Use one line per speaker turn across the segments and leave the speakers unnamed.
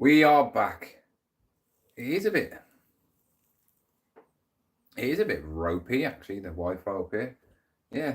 We are back. It is a bit ropey actually, the Wi-Fi up here. Yeah.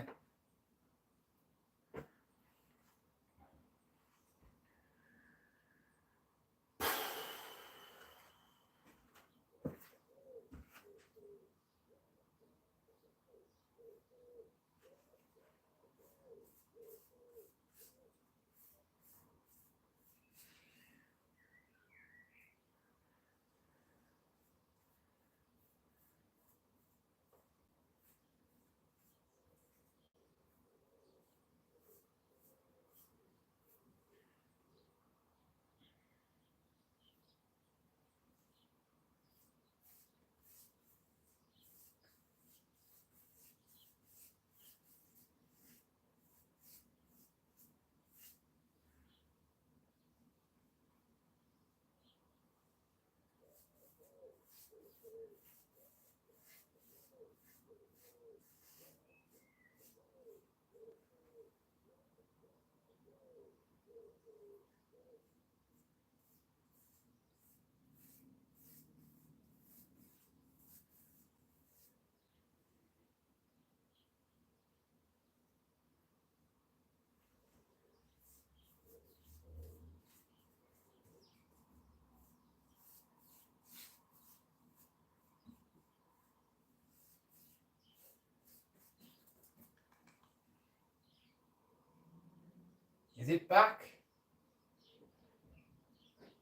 Is it back?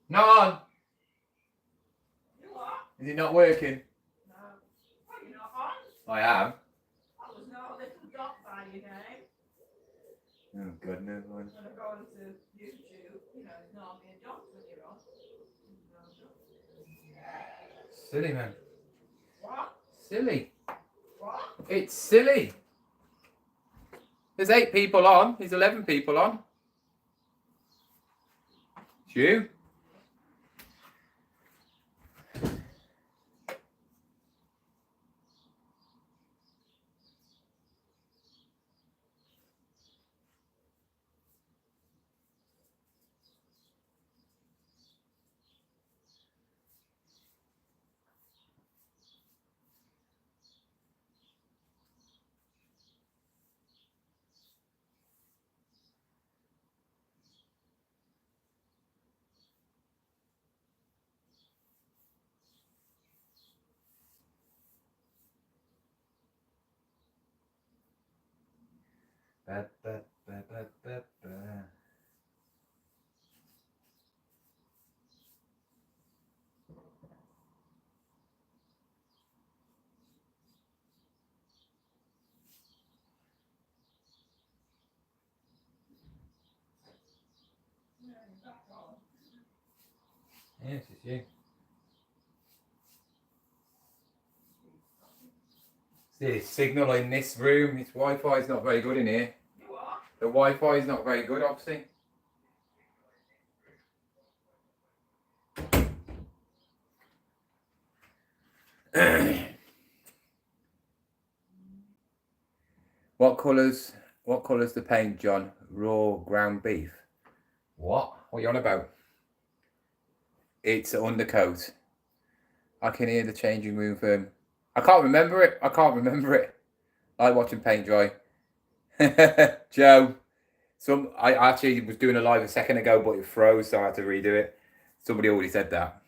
No.
You are?
Is it not working?
No. Well, you're not on.
I am.
Oh, there's no little dot by your name.
Oh goodness.
When I go onto YouTube, there's normally a dot when you're on. No dot.
Silly man.
What?
Silly.
What?
It's silly. There's 8 people on. There's 11 people on. It's you. Ba, ba, ba, ba, ba, ba. Yes, it's you. The signal in this room, its Wi-Fi is not very good in here.
You are?
The Wi-Fi is not very good, obviously. What colours the paint, John? Raw ground beef. What? What are you on about? It's an undercoat. I can hear the changing room film. I can't remember it. I like watching paint dry. Joe. I actually was doing a live a second ago, but it froze, so I had to redo it. Somebody already said that.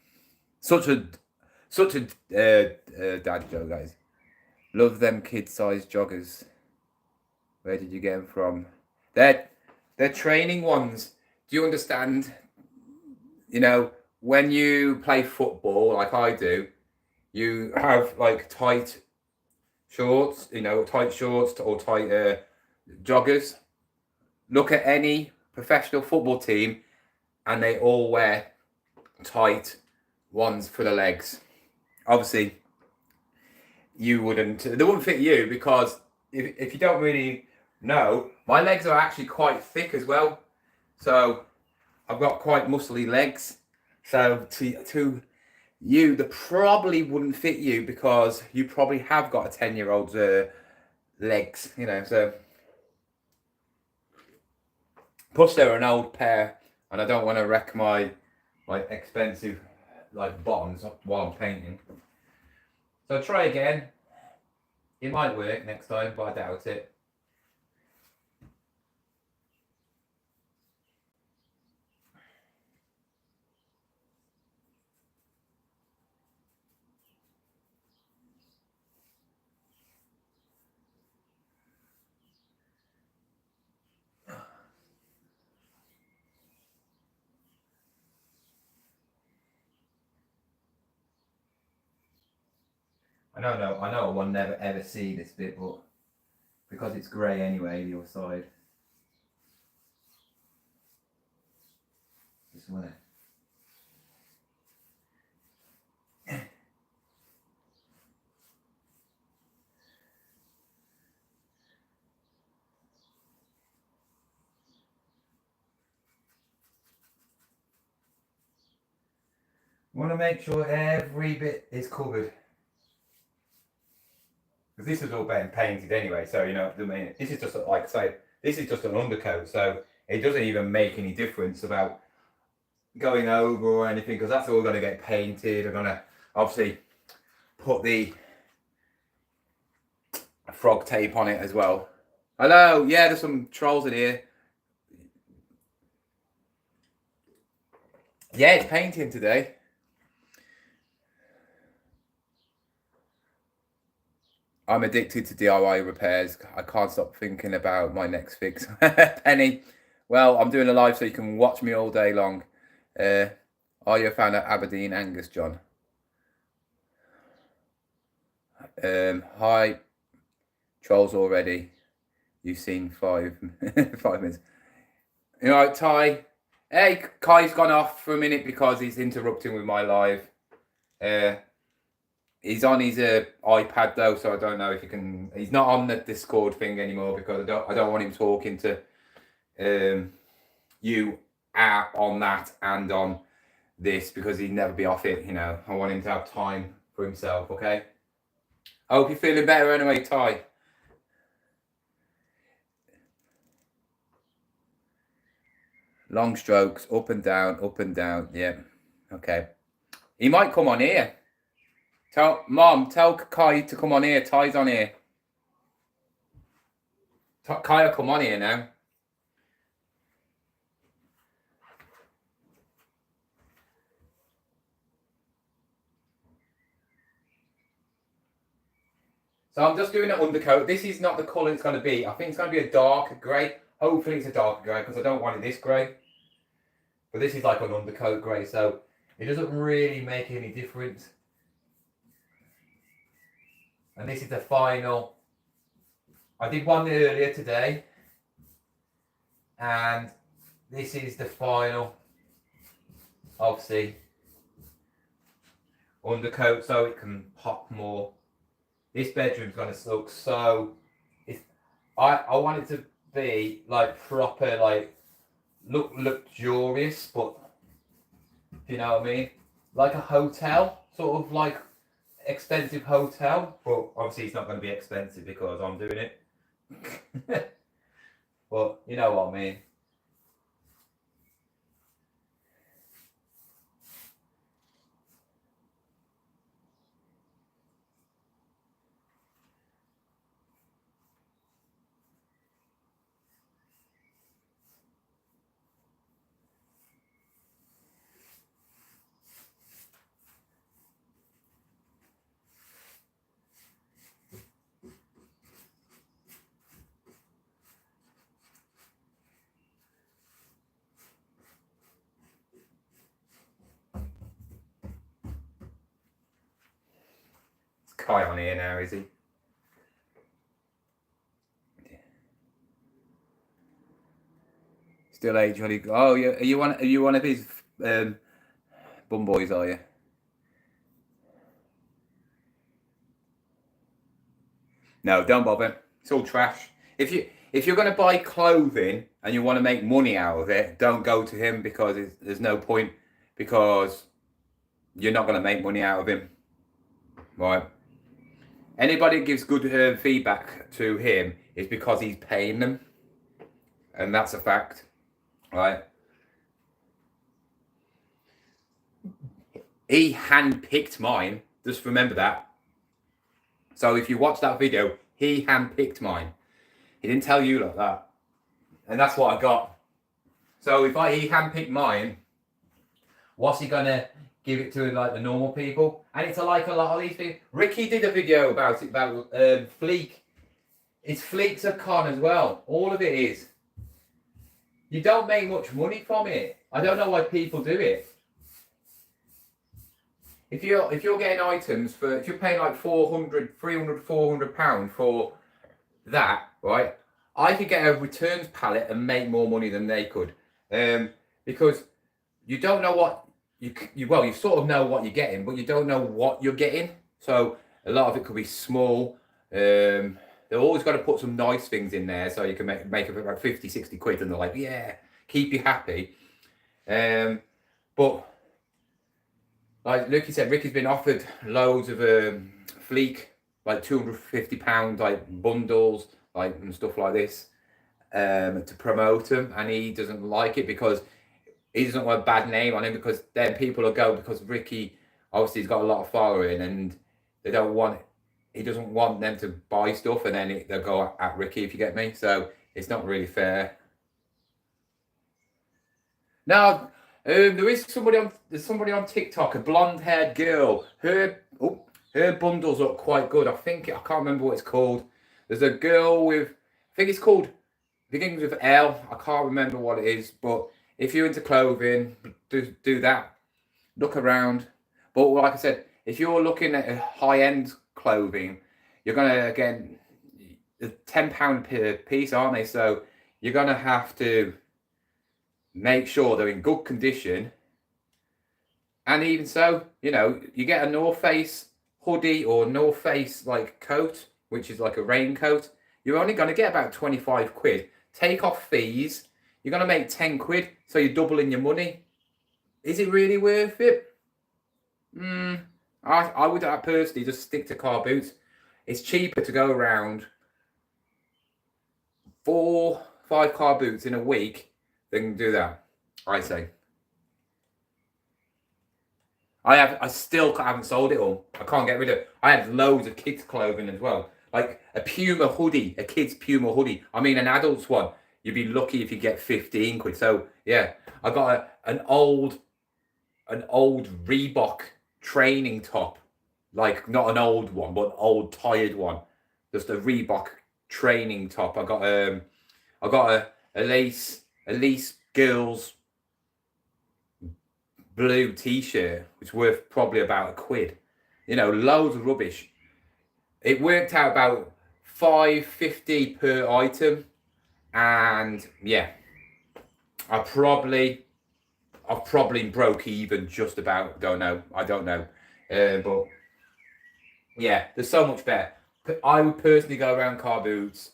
Such a dad joke, guys. Love them kid-sized joggers. Where did you get them from? They're training ones. Do you understand? When you play football, like I do, you have like tight shorts, or tight joggers. Look at any professional football team, and they all wear tight ones for the legs. Obviously, they wouldn't fit you because if you don't really know, my legs are actually quite thick as well. So I've got quite muscly legs. So to you, they probably wouldn't fit you because you probably have got a 10-year-old's legs, so. Plus, they're an old pair, and I don't want to wreck my like expensive like bottoms while I'm painting. So try again. It might work next time, but I doubt it. I know I will never ever see this bit, but because it's grey anyway, the other side. Just wanna. Want to make sure every bit is covered. Because this is all being painted anyway, so you know, I mean, this is just like I say, this is just an undercoat, so it doesn't even make any difference about going over or anything, because that's all going to get painted. I'm going to obviously put the frog tape on it as well. Hello, yeah, there's some trolls in here. Yeah, it's painting today. I'm addicted to DIY repairs. I can't stop thinking about my next fix. Penny, well, I'm doing a live so you can watch me all day long. Are you a fan of Aberdeen Angus, John? Hi, trolls already. You've seen 5 minutes. You know, Ty. Hey, Kai's gone off for a minute because he's interrupting with my live. He's on his iPad though, so I don't know if he can. He's not on the Discord thing anymore because I don't want him talking to you on that and on this, because he'd never be off it. You know, I want him to have time for himself. Okay. I hope you're feeling better anyway, Ty. Long strokes, up and down, up and down. Yeah. Okay. He might come on here. Tell Kai to come on here. Ty's on here. Kai will come on here now. So I'm just doing an undercoat. This is not the colour it's going to be. I think it's going to be a darker grey. Hopefully it's a darker grey, because I don't want it this grey. But this is like an undercoat grey, so it doesn't really make any difference. And this is the final. I did one earlier today, and this is the final, obviously, undercoat, so it can pop more. This bedroom's going to look so. I want it to be like proper, like look luxurious, but you know what I mean, like a hotel, sort of like expensive hotel. But obviously it's not going to be expensive because I'm doing it. But you know what I mean. Kai on here now, is he? Still age Holly. Oh, yeah. Are you one of his bum boys? Are you? No, don't bother. It's all trash. If you're going to buy clothing and you want to make money out of it, don't go to him, because there's no point, because you're not going to make money out of him, right? Anybody that gives good feedback to him is because he's paying them, and that's a fact, right? He handpicked mine. Just remember that. So if you watch that video, he handpicked mine. He didn't tell you like that. And that's what I got. So if he handpicked mine, what's he gonna give it to like the normal people? And it's like a lot of these things. Ricky did a video about it, about Fleek. It's Fleek's a con as well. All of it is. You don't make much money from it. I don't know why people do it. If you're getting items for, if you're paying like 400, 300, 400 pound for that, right? I could get a returns pallet and make more money than they could, because you don't know what well, you sort of know what you're getting, but you don't know what you're getting. So a lot of it could be small. They've always got to put some nice things in there so you can make about 50, 60 quid, and they're like, yeah, keep you happy. But like Lucky said, Ricky's been offered loads of Fleek, like £250 like bundles, like and stuff like this, to promote them, and he doesn't like it because he doesn't want a bad name on him, because then people will go, because Ricky obviously has got a lot of following, and they don't want, he doesn't want them to buy stuff and then they'll go at Ricky, if you get me. So it's not really fair. Now, there's somebody on TikTok, a blonde-haired girl. Her bundles look quite good. I can't remember what it's called. There's a girl with, I think it's called, begins with L. I can't remember what it is, but if you're into clothing, do that. Look around. But like I said, if you're looking at high-end clothing, you're gonna get £10 per piece, aren't they? So you're gonna have to make sure they're in good condition. And even so, you know, you get a North Face hoodie or North Face like coat, which is like a raincoat, you're only going to get about 25 quid. Take off fees, you're going to make 10 quid, so you're doubling your money. Is it really worth it? I would personally just stick to car boots. It's cheaper to go around 4-5 car boots in a week than do that, I say. I still haven't sold it all. I can't get rid of it. I have loads of kids' clothing as well. Like a Puma hoodie, a kid's Puma hoodie. I mean, an adult's one. You'd be lucky if you get 15 quid. So yeah, I got an old Reebok training top. Like not an old one, but an old tired one. Just a Reebok training top. I got a lace girls blue t-shirt, which is worth probably about £1. You know, loads of rubbish. It worked out about £5.50 per item, and yeah, I've probably broke even just about. I don't know, but yeah, there's so much better. I would personally go around car boots,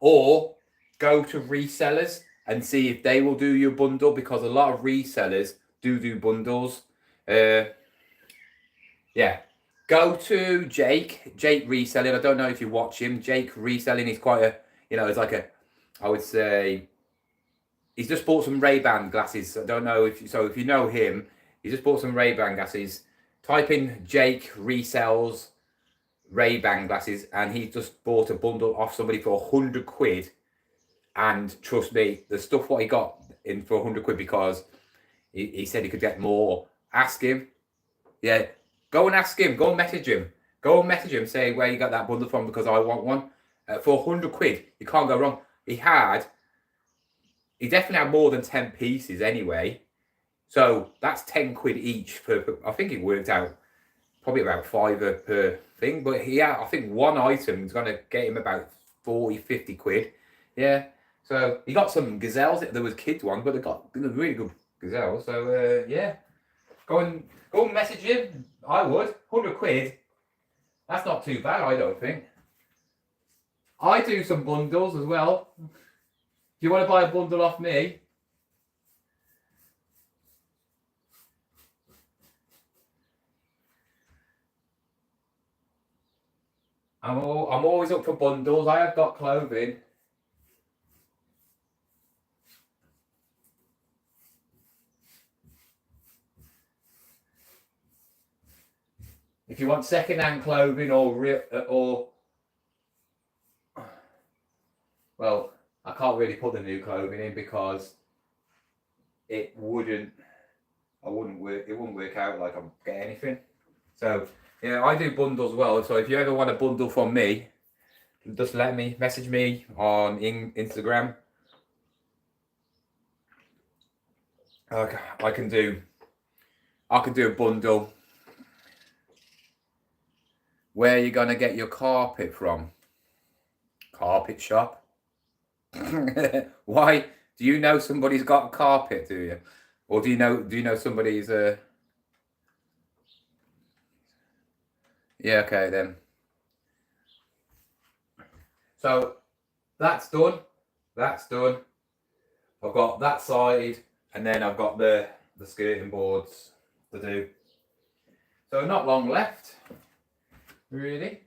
or go to resellers and see if they will do your bundle, because a lot of resellers do bundles. Yeah, go to Jake Reselling. I don't know if you watch him. Jake Reselling is quite a, you know, it's like a, I would say, he's just bought some Ray-Ban glasses. I don't know if you know him, he just bought some Ray-Ban glasses. Type in Jake resells Ray-Ban glasses, and he just bought a bundle off somebody for 100 quid. And trust me, the stuff what he got in for 100 quid, because he said he could get more. Ask him. Yeah, go and ask him. Go and message him. Go and message him. Say where you got that bundle from, because I want one. For 100 quid, you can't go wrong. He definitely had more than 10 pieces anyway. So that's 10 quid each. I think it worked out probably about £5 per thing. But I think one item is going to get him about 40, 50 quid. Yeah. So he got some gazelles. There was kids ones, but they got really good gazelles. So yeah, go and message him. I would. 100 quid. That's not too bad, I don't think. I do some bundles as well. Do you want to buy a bundle off me? I'm always up for bundles. I have got clothing. If you want second-hand clothing or well, I can't really put the new clothing in because it wouldn't work out like I'm getting anything. So yeah, I do bundles well. So if you ever want a bundle from me, just message me on Instagram. I can do a bundle. Where are you gonna get your carpet from? Carpet shop. Why? Do you know somebody's got a carpet? Do you? Or do you know somebody's Yeah, okay then. So that's done. That's done. I've got that side, and then I've got the skirting boards to do. So not long left, really.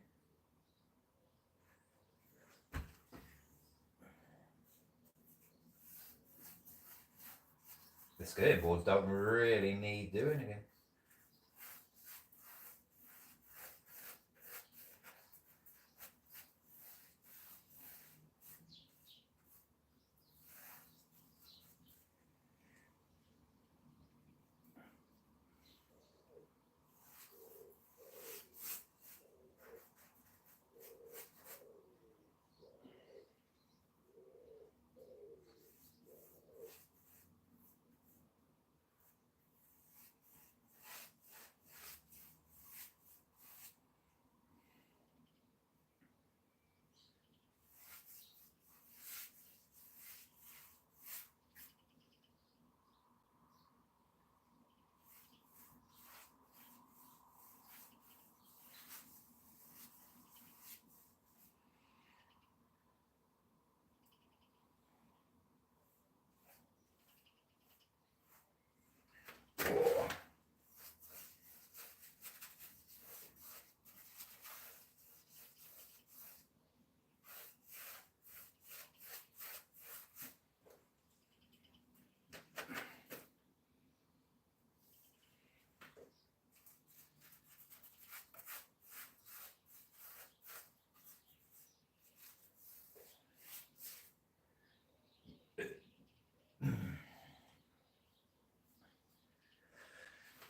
The skirting boards don't really need doing again.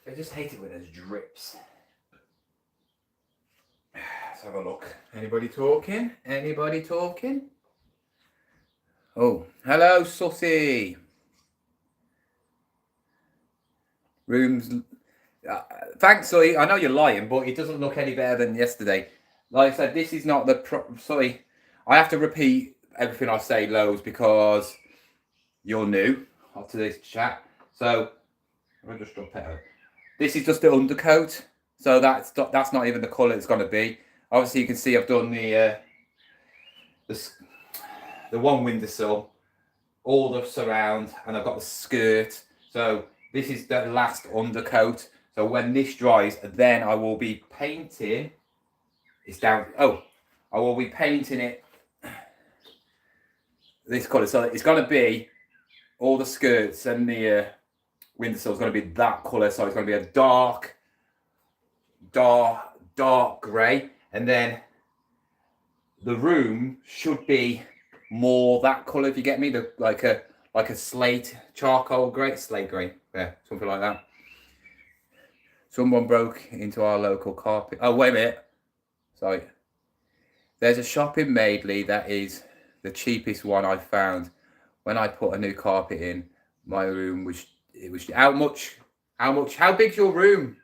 I just hate it when there's drips. Let's have a look. Anybody talking? Anybody talking? Oh, hello, Sussy. Rooms. Thanks, Sully. I know you're lying, but it doesn't look any better than yesterday. Like I said, this is not the Sorry, I have to repeat everything I say loads because you're new to this chat. So I'll just drop it out. This is just the undercoat, so that's not even the colour it's going to be. Obviously, you can see I've done the one windowsill, all the surround, and I've got the skirt. So this is the last undercoat. So when this dries, then I will be painting. It's down. Oh, I will be painting it this colour. So it's going to be all the skirts and the windowsill is going to be that colour. So it's going to be a dark grey, and then the room should be more that colour. If you get me, like a slate charcoal grey, yeah, something like that. Someone broke into our local carpet. Oh, wait a minute. Sorry. There's a shop in Madeley that is the cheapest one I found. When I put a new carpet in, my room was how much? How big's your room?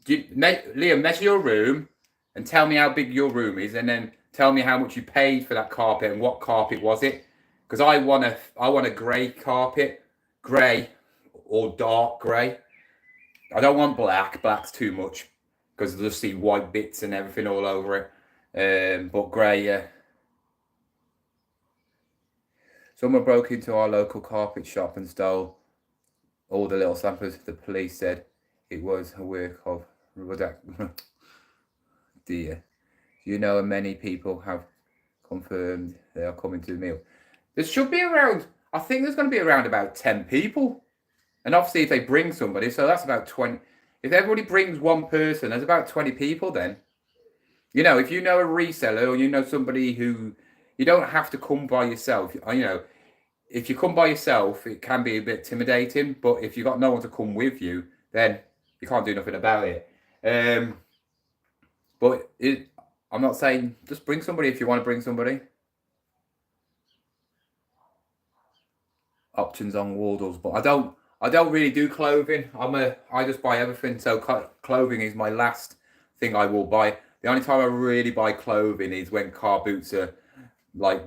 Liam, measure your room and tell me how big your room is, and then tell me how much you paid for that carpet and what carpet was it. Because I want a grey carpet, grey or dark grey. I don't want black. Black's too much because you'll just see white bits and everything all over it. But grey, yeah. Someone broke into our local carpet shop and stole all the little samples. The police said it was a work of dear. You know, many people have confirmed they are coming to the meal. There should be around, I think there's going to be around about 10 people. And obviously if they bring somebody, so that's about 20. If everybody brings one person, there's about 20 people then. You know, if you know a reseller or you know somebody who, you don't have to come by yourself. You know, if you come by yourself, it can be a bit intimidating. But if you got no one to come with you, then you can't do nothing about it. But I'm not saying just bring somebody if you want to bring somebody. Options on Wardles, but I don't really do clothing. I just buy everything. So clothing is my last thing I will buy. The only time I really buy clothing is when car boots are like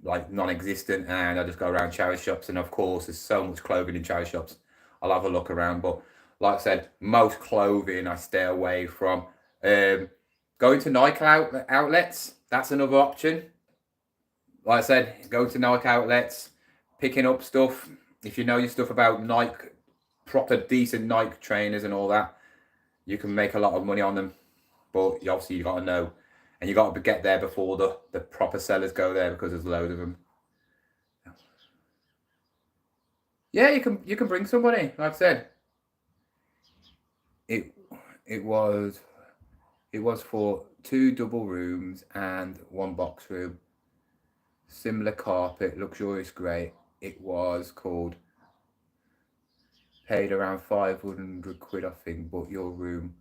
non-existent, and I just go around charity shops. And of course, there's so much clothing in charity shops. I'll have a look around, but like I said, most clothing I stay away from. Going to Nike outlets, that's another option. Like I said, go to Nike outlets, picking up stuff. If you know your stuff about Nike, proper decent Nike trainers and all that, you can make a lot of money on them. But obviously you got to know, and you got to get there before the proper sellers go there, because there's a load of them. Yeah, you can bring somebody. Like I said, it was for 2 double rooms and 1 box room. Similar carpet, luxurious grey. It was called, paid around 500 quid, I think, but your room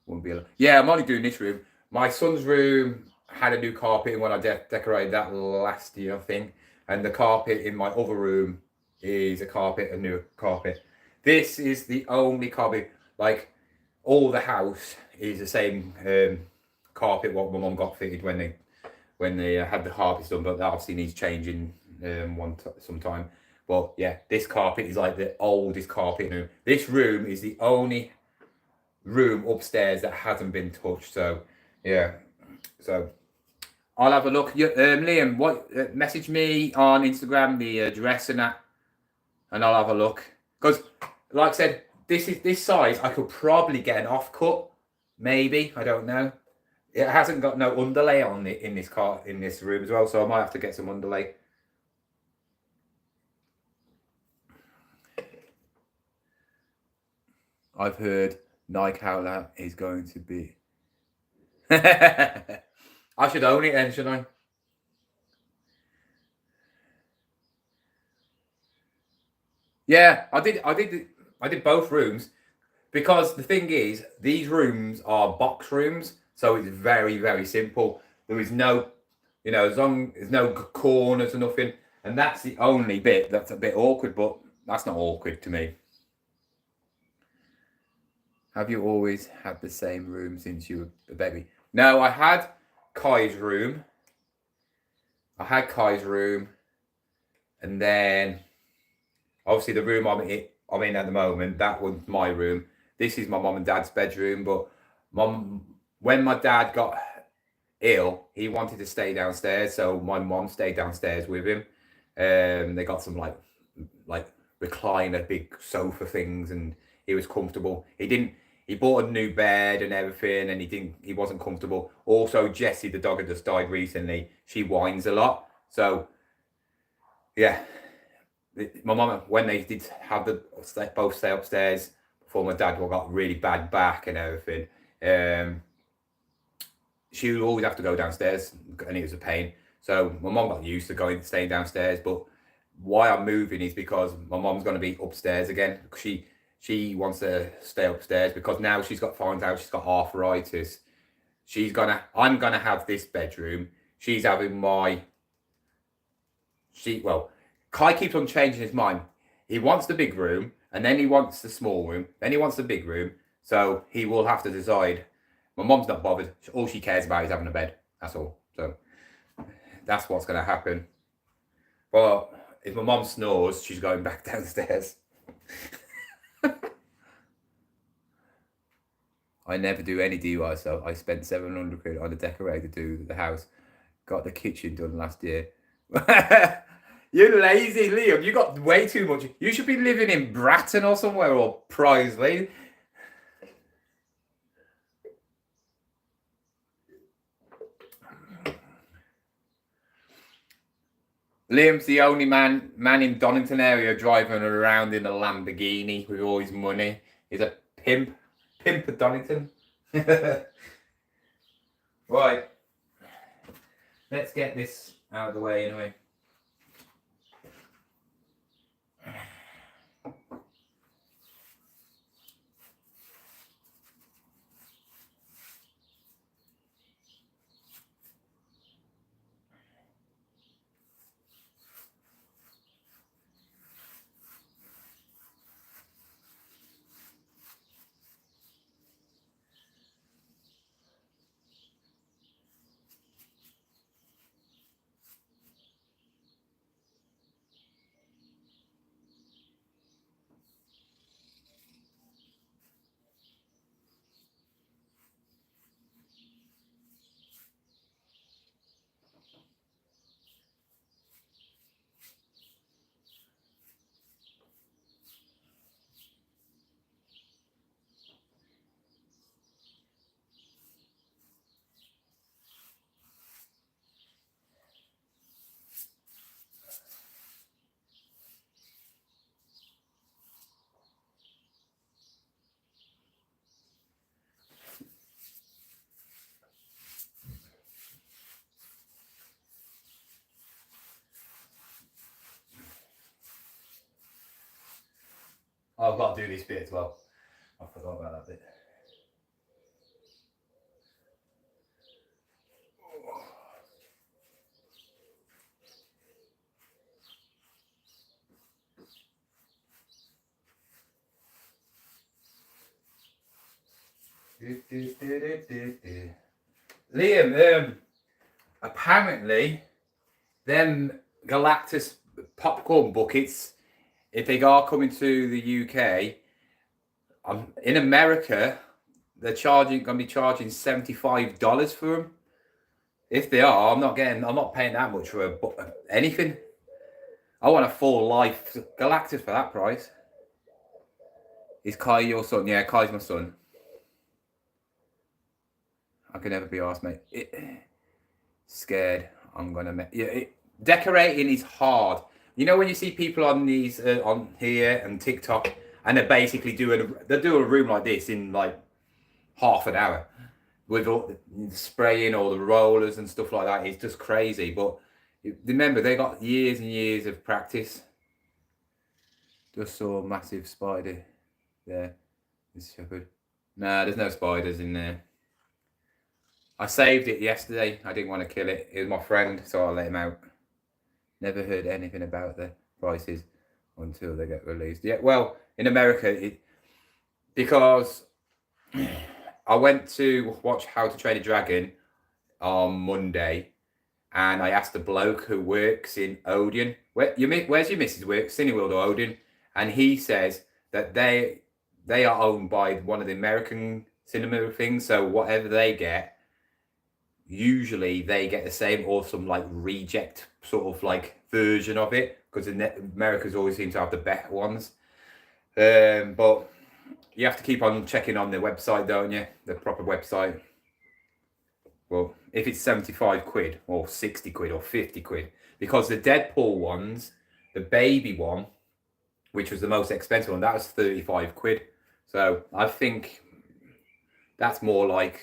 wouldn't be allowed. Yeah, I'm only doing this room. My son's room had a new carpet when I decorated that last year, I think. And the carpet in my other room is a new carpet. This is the only carpet, like all the house is the same carpet what my mum got fitted when they had the carpets done, but that obviously needs changing sometime. But yeah, this carpet is like the oldest carpet in the room. This room is the only room upstairs that hasn't been touched. So yeah, so I'll have a look. Liam, message me on Instagram the address and that, and I'll have a look. Because like I said, this size I could probably get an offcut, maybe, I don't know. It hasn't got no underlay on it in this room as well, so I might have to get some underlay. I've heard Nike outlet is going to be. I should own it then, shouldn't I? Yeah, I did both rooms, because the thing is, these rooms are box rooms, so it's very, very simple. There is no, there's no corners or nothing, and that's the only bit that's a bit awkward, but that's not awkward to me. Have you always had the same room since you were a baby? No, I had Kai's room. And then obviously the room I'm in at the moment, that was my room. This is my mum and dad's bedroom, but when my dad got ill, he wanted to stay downstairs, so my mum stayed downstairs with him. They got some like recliner big sofa things, and he was comfortable. He bought a new bed and everything, and he wasn't comfortable. Also, Jessie, the dog, had just died recently. She whines a lot, so yeah. My mum, when they did have both stay upstairs before my dad got really bad back and everything, she would always have to go downstairs, and it was a pain. So my mum got used to staying downstairs. But why I'm moving is because my mum's going to be upstairs again. She wants to stay upstairs because now finds out she's got arthritis. I'm gonna have this bedroom. She's having Kai keeps on changing his mind. He wants the big room, and then he wants the small room, then he wants the big room. So he will have to decide. My mum's not bothered. All she cares about is having a bed. That's all. So that's what's going to happen. But if my mum snores, she's going back downstairs. I never do any DIY, so I spent 700 quid on a decorator to do the house. Got the kitchen done last year. You're lazy, Liam. You got way too much. You should be living in Bratton or somewhere, or Prisley. Liam's the only man in Donington area driving around in a Lamborghini with all his money. He's a Pimp at Donington. Right. Let's get this out of the way anyway. Oh, I've got to do this bit as well. I forgot about that bit. Liam, apparently, them Galactus popcorn buckets, if they are coming to the UK, in America, they're going to be charging $75 for them. If they are, I'm not paying that much for anything. I want a full life Galactus for that price. Is Kai your son? Yeah, Kai's my son. I can never be asked, mate. Scared. I'm gonna decorating is hard. You know when you see people on these on here and TikTok, and they're basically they do a room like this in like half an hour with all the spraying, all the rollers and stuff like that. It's just crazy. But remember, they got years and years of practice. Just saw a massive spider there. This Shepherd. Nah, there's no spiders in there. I saved it yesterday. I didn't want to kill it. It was my friend, so I let him out. Never heard anything about the prices until they get released. Yeah, well, in America, because I went to watch How to Train a Dragon on Monday, and I asked the bloke who works in Odeon, where's your missus work, Cineworld or Odeon? And he says that they are owned by one of the American cinema things, so whatever they get, usually they get the same or some like reject sort of like version of it, because Americans always seem to have the better ones. But you have to keep on checking on their website, don't you? The proper website. Well, if it's 75 quid or 60 quid or 50 quid, because the Deadpool ones, the baby one, which was the most expensive one, that was 35 quid. So I think that's more like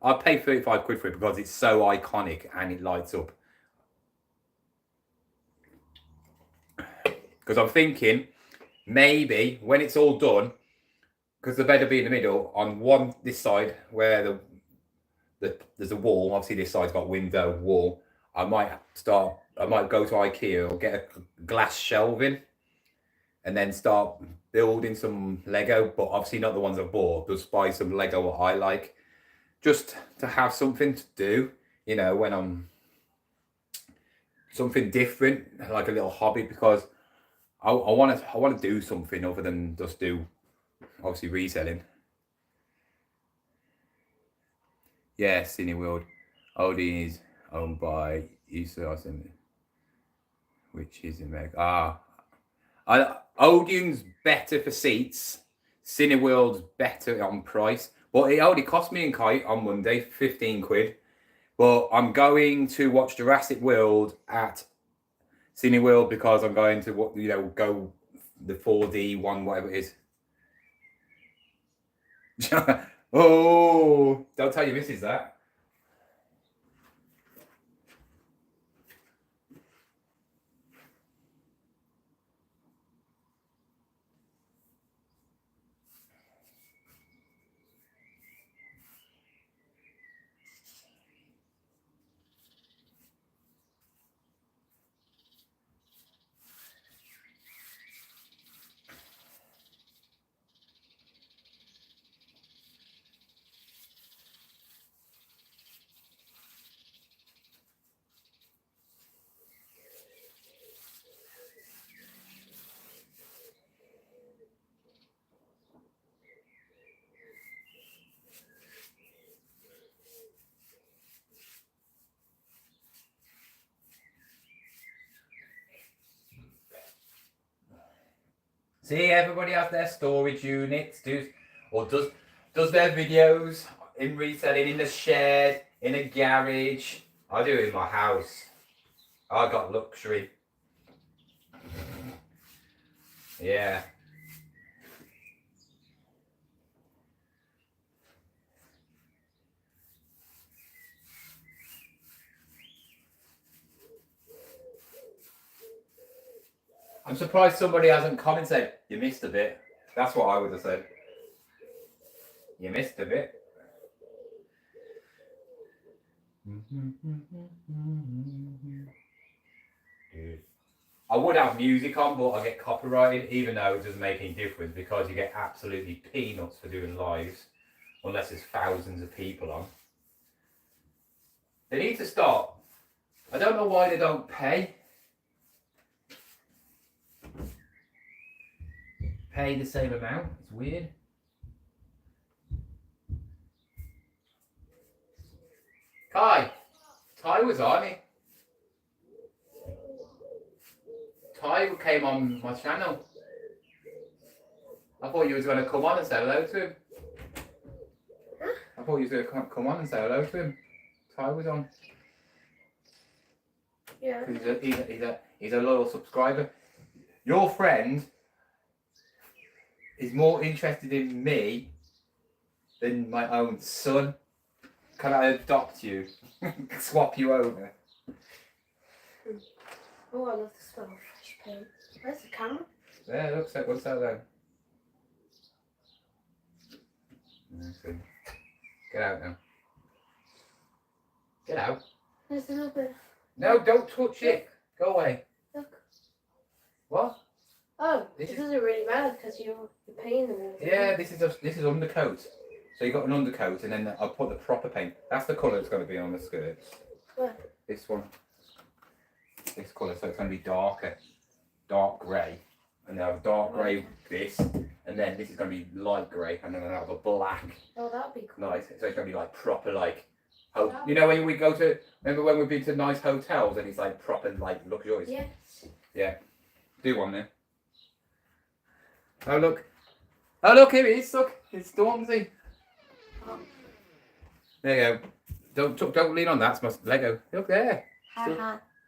I pay 35 quid for it because it's so iconic and it lights up. Because I'm thinking maybe when it's all done, because the bed will be in the middle on this side where there's a wall. Obviously, this side's got window, wall. I might go to IKEA or get a glass shelving, and then start building some Lego. But obviously not the ones I bought. Just buy some Lego what I like, just to have something to do. You know, when I'm something different, like a little hobby, because I want to do something other than just do obviously reselling. Yeah, Cineworld. Odeon is owned by Reselling, which is America. Odeon's better for seats. Cineworld's better on price. But it only cost me and Kite on Monday 15 quid. But I'm going to watch Jurassic World at Cineworld because I'm going to go the 4D one, whatever it is. Oh, don't tell your missus that. See, everybody has their storage units, does their videos in reselling in the shed, in a garage. I do it in my house. I got luxury. Yeah. I'm surprised somebody hasn't commented. You missed a bit. That's what I would have said. You missed a bit. I would have music on, but I get copyrighted, even though it doesn't make any difference because you get absolutely peanuts for doing lives, unless there's thousands of people on. They need to stop. I don't know why they don't pay. Pay the same amount. It's weird. Kai was on it. Ty came on my channel. I thought you was going to come on and say hello to him. I thought you was going to come on and say hello to him. Ty was on.
Yeah.
He's a loyal subscriber. Your friend is more interested in me than my own son. Can I adopt you? Swap you over?
Oh, I love the smell of fresh paint. Where's the camera?
There, what's that then? Get out now. Get out.
There's another.
No, don't touch it. Go away.
Look.
What?
Oh, this doesn't really matter because you're painting them.
Yeah, this is undercoat. So you got an undercoat, and then I'll put the proper paint. That's the colour it's going to be on the skirts.
Where?
This one. This colour, so it's going to be darker, dark grey, and then I'll have dark grey this, and then this is going to be light grey, and then I'll have a black.
Oh, that'd be cool.
Nice. So it's going to be like proper, like, you know when we go to, remember when we've been to nice hotels and it's like proper, like luxurious.
Yes.
Yeah. Do one then. Oh look. Oh look, here it is. Look, it's Stormzy.
Oh.
There you go. Don't lean on that. It's my Lego. Look there.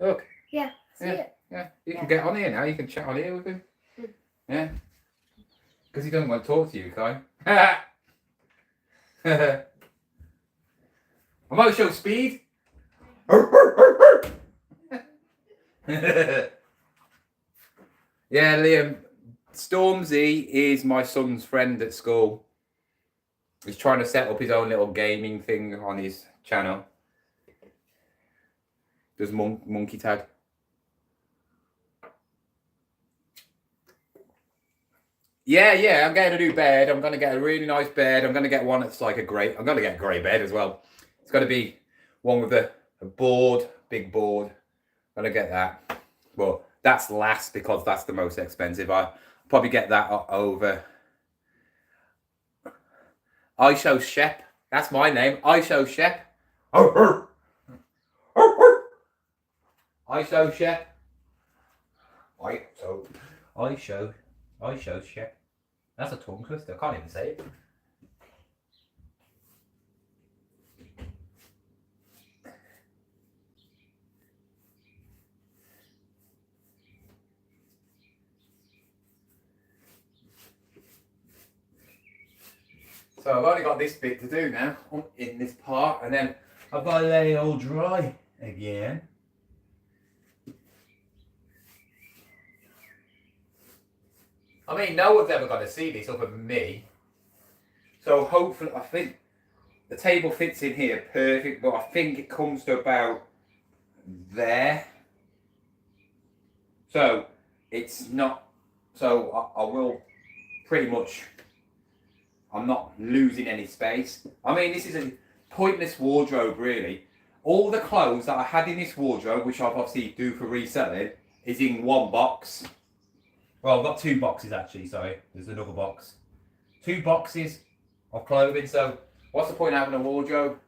Look.
Yeah. See it.
Yeah. You can get on here now. You can chat on here with him. Yeah. Because he doesn't want to talk to you, Kai. I might show speed. Yeah, Liam. Stormzy is my son's friend at school. He's trying to set up his own little gaming thing on his channel. Does monkey tag. Yeah, I'm getting a new bed. I'm going to get a really nice bed. I'm going to get one that's like I'm going to get a grey bed as well. It's going to be one with a board, big board. I'm going to get that. Well, that's last because that's the most expensive. I'll probably get that over. I Show Shep. That's my name. I Show Shep. I Show Shep. I Show Shep. That's a tongue twister. I can't even say it. So I've only got this bit to do now in this part, and then I've got to let it all dry again. I mean, no one's ever going to see this other than me. So hopefully, I think the table fits in here perfect, but I think it comes to about there. So it's not, so I will pretty much, I'm not losing any space. I mean, this is a pointless wardrobe really. All the clothes that I had in this wardrobe, which I've obviously do for reselling, is in one box. Well, I've got 2 boxes actually, sorry. There's another box. 2 boxes of clothing, so what's the point of having a wardrobe?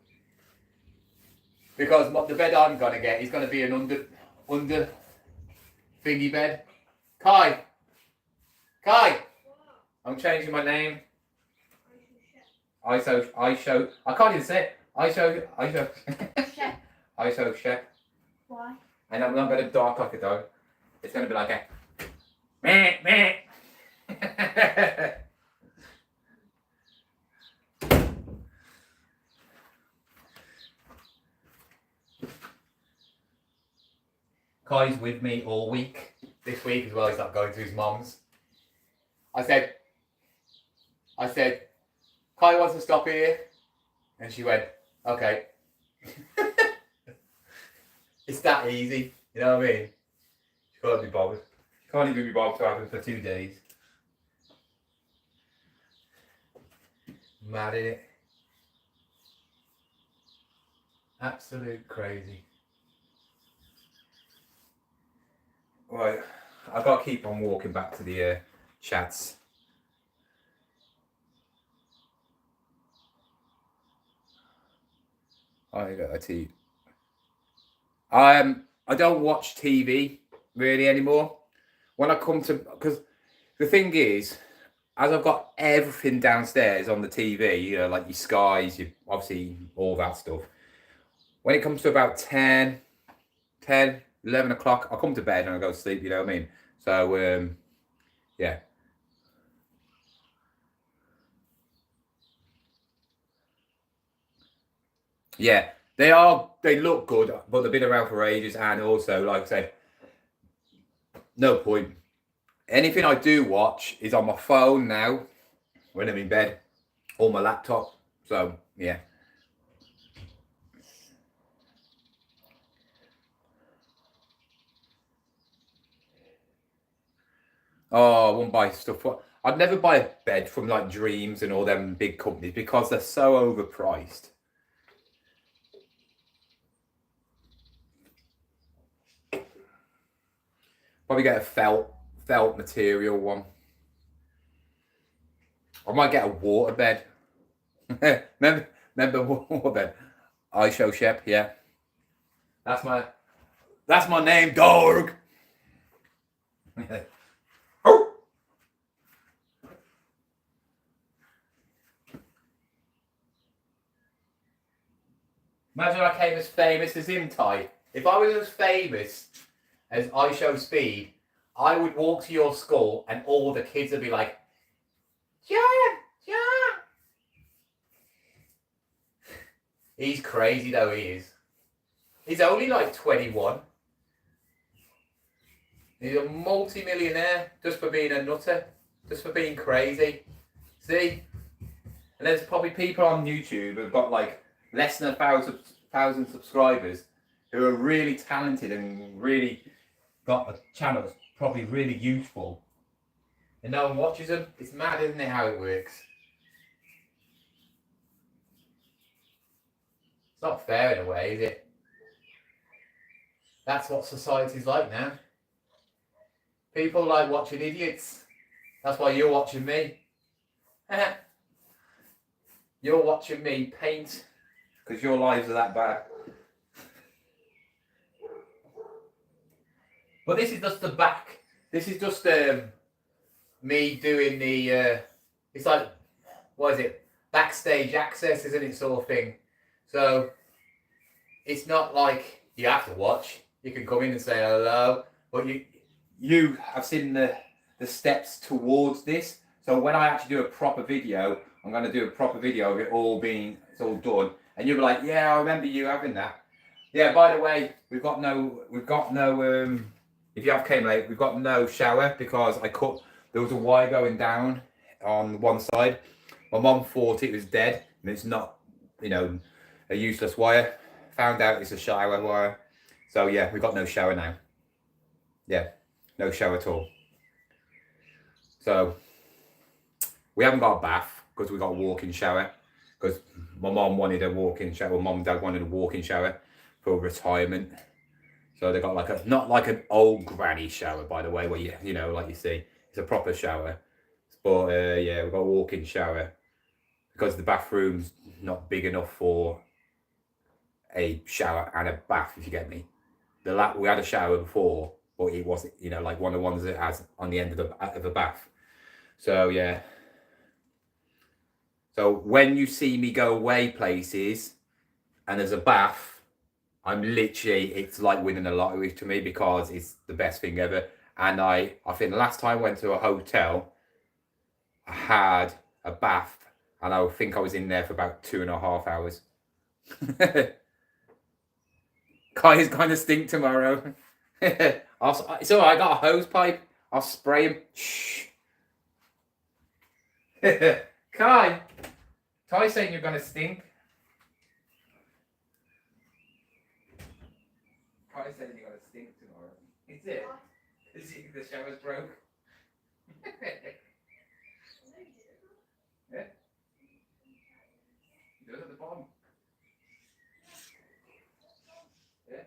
Because the bed I'm going to get is going to be an under thingy bed. Kai! I'm changing my name. I can't even say it.
Chef.
ISO Chef.
Why?
And I'm not going to dark like a dog. It's going to be like a meh, meh. Kai's with me all week. This week as well, he's not going to his mum's. I said, Kai wants to stop here. And she went, okay. It's that easy, you know what I mean? She can't be bothered. She can't even be bothered to have him for 2 days. Mad in it. Absolute crazy. Right, I've got to keep on walking back to the chats. I got a tea. I don't watch TV really anymore. When I come to, because the thing is, as I've got everything downstairs on the TV, you know, like your Skies, your obviously all that stuff. When it comes to about 10, 11 o'clock, I come to bed and I go to sleep, you know what I mean? So, yeah. Yeah, they look good, but they've been around for ages, and also, like I say, no point. Anything I do watch is on my phone now, when I'm in bed, or my laptop, so, yeah. Oh, I won't buy stuff. I'd never buy a bed from like Dreams and all them big companies because they're so overpriced. Probably get a felt material one. I might get a water bed. remember water bed? I show Shep, yeah. That's my name, dog. Imagine I came as famous as him, Ty. If I was as famous as I Show Speed, I would walk to your school and all the kids would be like, Jon. He's crazy though, he is. He's only like 21. He's a multi-millionaire just for being a nutter, just for being crazy. See? And there's probably people on YouTube who've got like less than 1,000 subscribers who are really talented and really got a channel that's probably really useful. And no one watches them. It's mad, isn't it, how it works? It's not fair in a way, is it? That's what society's like now. People like watching idiots. That's why you're watching me. You're watching me paint because your lives are that bad. But this is just the back. This is just me doing the. It's like, what is it? Backstage access, isn't it, sort of thing. So it's not like you have to watch. You can come in and say hello, but you have seen the steps towards this. So when I actually do a proper video, I'm going to do a proper video of it all being, it's all done. And you'll be like, yeah, I remember you having that. Yeah, by the way, we've got no, if you have came late, we've got no shower because there was a wire going down on one side. My mum thought it was dead and it's not, a useless wire. Found out it's a shower wire. So yeah, we've got no shower now. Yeah, no shower at all. So we haven't got a bath because we got a walk-in shower. Because my mum wanted a walk-in shower. Mum and dad wanted a walk-in shower for retirement. So they got not like an old granny shower, by the way, where like you see, it's a proper shower. But yeah, we've got a walk-in shower because the bathroom's not big enough for a shower and a bath, if you get me. We had a shower before, but it wasn't, like one of the ones that has on the end of a bath. So yeah. So when you see me go away places and there's a bath, it's like winning a lottery to me because it's the best thing ever. And I think the last time I went to a hotel, I had a bath and I think I was in there for about 2.5 hours. Kai's going to stink tomorrow. It's all right, I got a hose pipe. I'll spray him. Shh. Kai, Ty's saying you're going to stink. Kai said you're going to stink tomorrow. Is it? Is it the shower's broke? Yeah. Do it at the bottom. Yeah.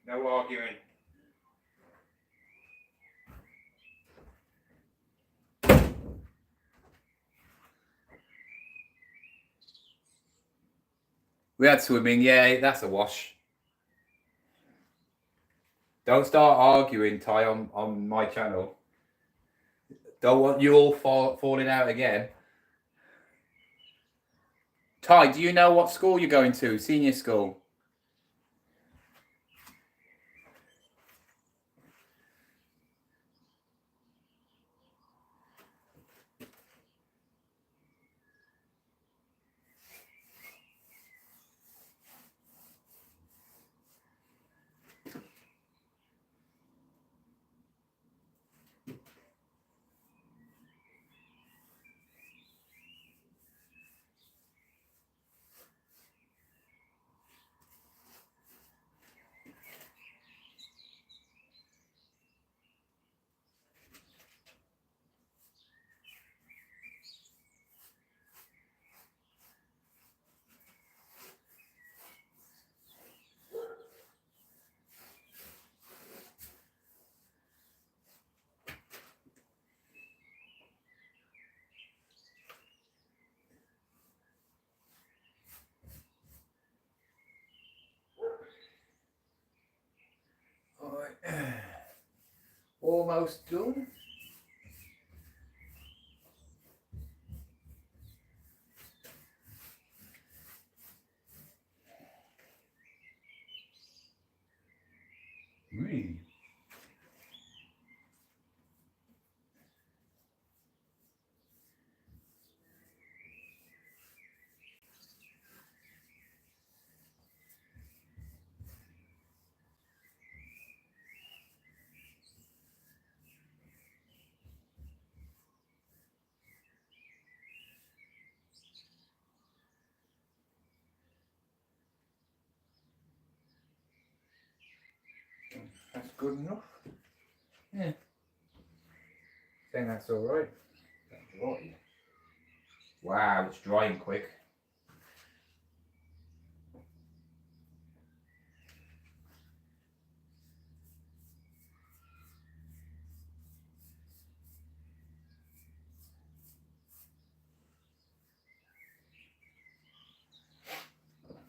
No arguing. We had swimming, yeah, that's a wash. Don't start arguing, Ty, on my channel. Don't want you all falling out again. Ty, do you know what school you're going to? Senior school? Almost done. Really? That's good enough. Yeah. I think that's all right. Wow, it's drying quick.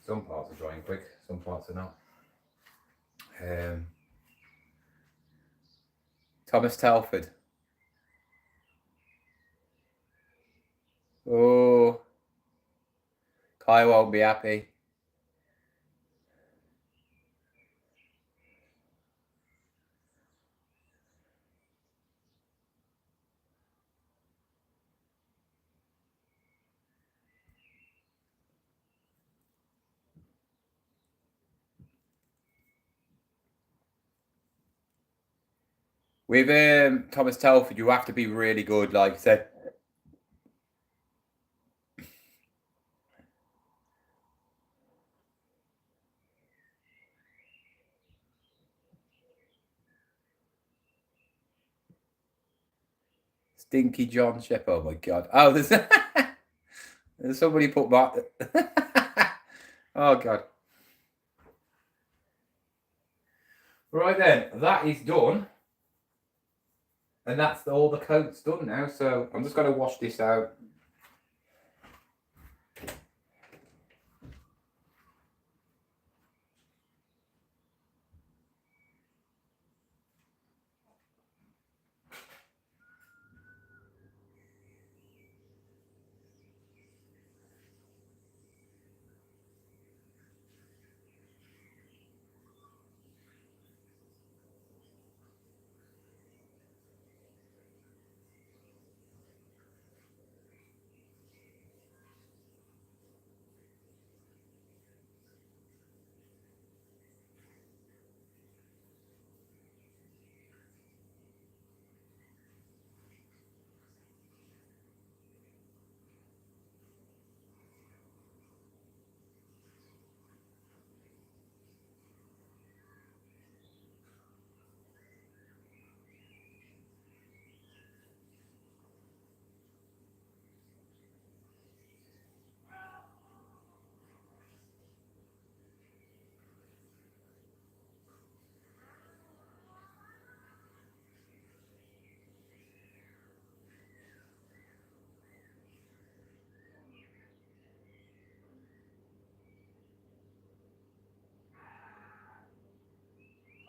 Some parts are drying quick, some parts are not. Thomas Telford. Oh, Kai won't be happy. With Thomas Telford, you have to be really good, like I said. Stinky Jon Sheppard. Oh my god. Oh, there's somebody put that. Oh god. Right then, that is done. And that's all the coat's done now. So I'm just going to wash this out.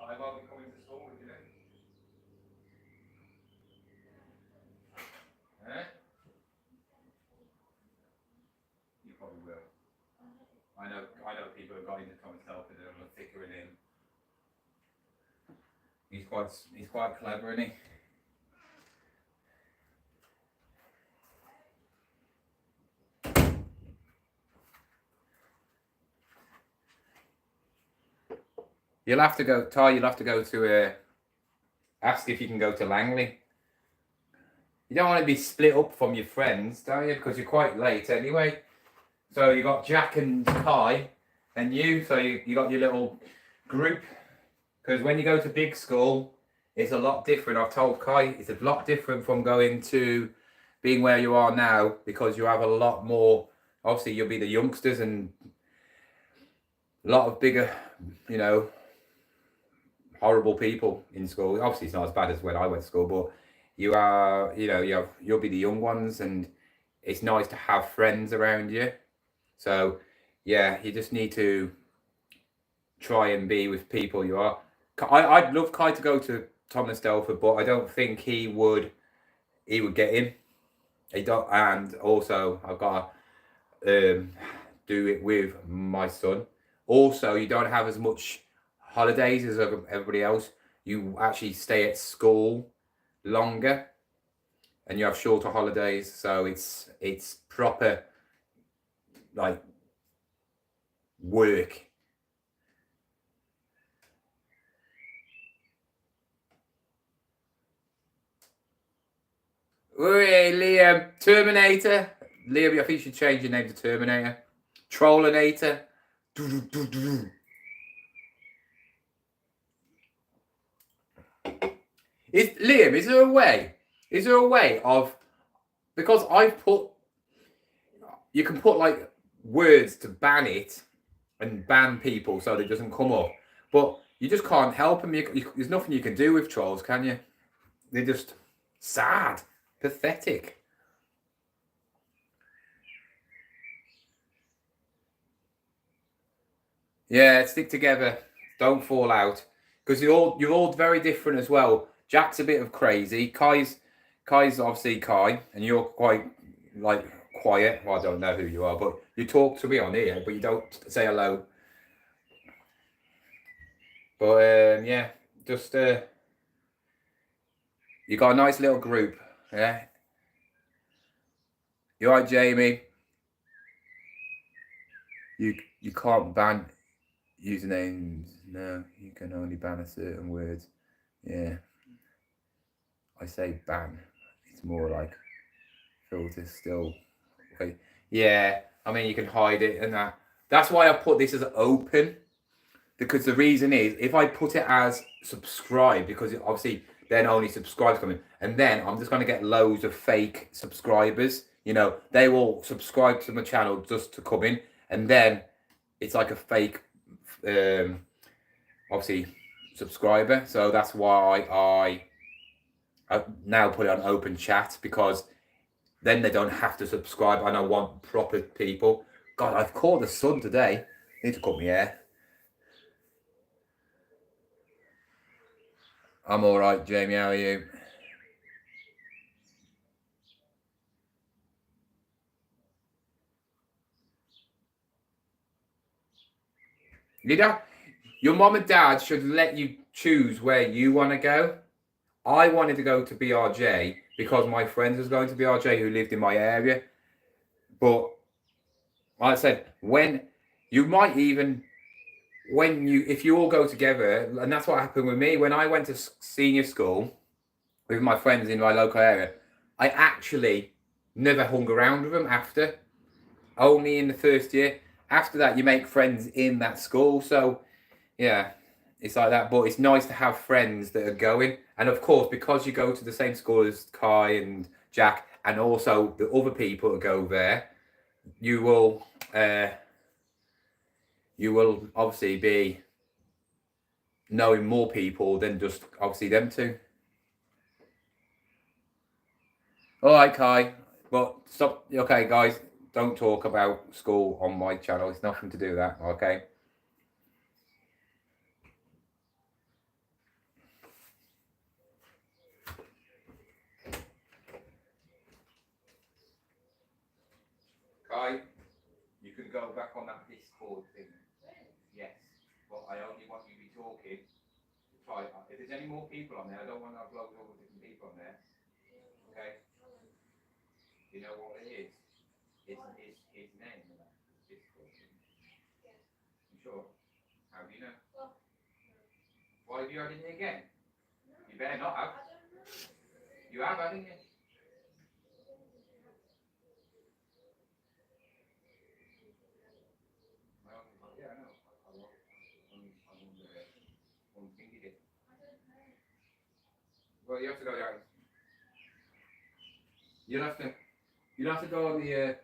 I won't be coming to school with you. Eh? You probably will. I know people have got into Thomas Telford and are thicker in him. He's quite clever, isn't he? You'll have to go, Ty. You'll have to go to ask if you can go to Langley. You don't want to be split up from your friends, don't you? Because you're quite late anyway. So you got Jack and Kai, and you. So you got your little group. Because when you go to big school, it's a lot different. I've told Kai it's a lot different from going to being where you are now, because you have a lot more. Obviously, you'll be the youngsters and a lot of bigger, horrible people in school. Obviously, it's not as bad as when I went to school, but you are, you'll be the young ones, and it's nice to have friends around you. So, yeah, you just need to try and be with people you are. I'd love Kai to go to Thomas Telford, but I don't think he would get in. He don't, and also I've got to do it with my son. Also, you don't have as much holidays as everybody else. You actually stay at school longer, and you have shorter holidays. So it's proper like work. Hey, Liam, Terminator. Liam, I think you should change your name to Terminator. Trollinator. Liam, is there a way? Is there a way of, because you can put like words to ban it and ban people so that it doesn't come up, but you just can't help them. There's nothing you can do with trolls, can you? They're just sad, pathetic. Yeah, stick together. Don't fall out, because you're all very different as well. Jack's a bit of crazy. Kai's obviously Kai, and you're quite quiet. Well, I don't know who you are, but you talk to me on here, but you don't say hello. But yeah, just you got a nice little group, yeah. You alright, Jamie? You can't ban usernames. No, you can only ban a certain words. Yeah, I say ban. It's more like filter still. Okay. Yeah, I mean you can hide it and that. That's why I put this as open. Because the reason is, if I put it as subscribe, because obviously then only subscribes coming, and then I'm just going to get loads of fake subscribers. You know, they will subscribe to my channel just to come in, and then it's like a fake, obviously, subscriber. So that's why I now put it on open chat, because then they don't have to subscribe, and I want proper people. God, I've caught the sun today. Need to cut my hair. I'm all right, Jamie. How are you? You know, your mom and dad should let you choose where you want to go. I wanted to go to BRJ because my friend was going to BRJ who lived in my area. But like I said, when you might even if you all go together, and that's what happened with me when I went to senior school with my friends in my local area. I actually never hung around with them after. Only in the first year. After that, you make friends in that school. So yeah, it's like that. But it's nice to have friends that are going. And of course, because you go to the same school as Kai and Jack, and also the other people that go there, you will obviously be knowing more people than just obviously them two. All right, Kai. But stop. Okay, guys, don't talk about school on my channel. It's nothing to do with that. Okay. Kai, you can go back on that Discord thing. Yes, but I only want you to be talking. Try. If there's any more people on there, I don't want to upload all the different people on there. Okay. You know what it is? It's his name in that Discord thing. You sure? How do you know? Why have you added it again? You better not have. You have, haven't you? Yeah, I know. Well, you have to go down. You'll have to go on the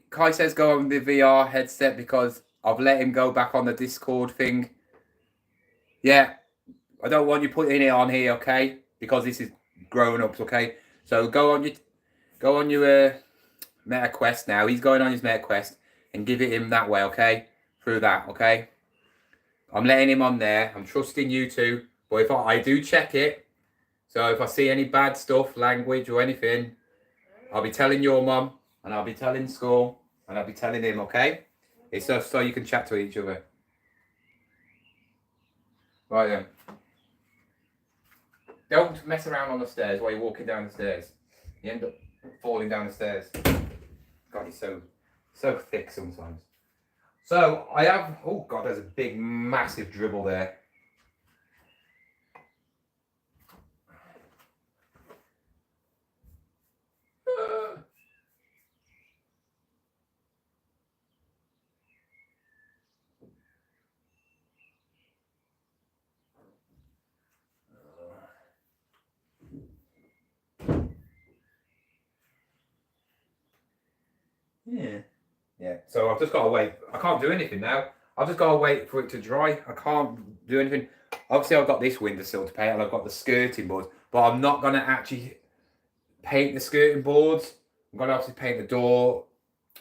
Kai says go on the VR headset because I've let him go back on the Discord thing. Yeah, I don't want you putting it on here, okay? Because this is grown ups, okay? So go on your Meta Quest now. He's going on his Meta Quest and give it him that way, okay? Through that, okay? I'm letting him on there. I'm trusting you two. But if I do check it, so if I see any bad stuff, language or anything, I'll be telling your mum and I'll be telling school and I'll be telling him, okay? It's just so you can chat to each other. Right then. Don't mess around on the stairs while you're walking down the stairs. You end up falling down the stairs. God, he's so thick sometimes. So I have, oh God, there's a big, massive dribble there. Yeah. So I've just got to wait. I can't do anything now. I've just got to wait for it to dry. I can't do anything. Obviously, I've got this windowsill to paint and I've got the skirting boards, but I'm not going to actually paint the skirting boards. I'm going to obviously paint the door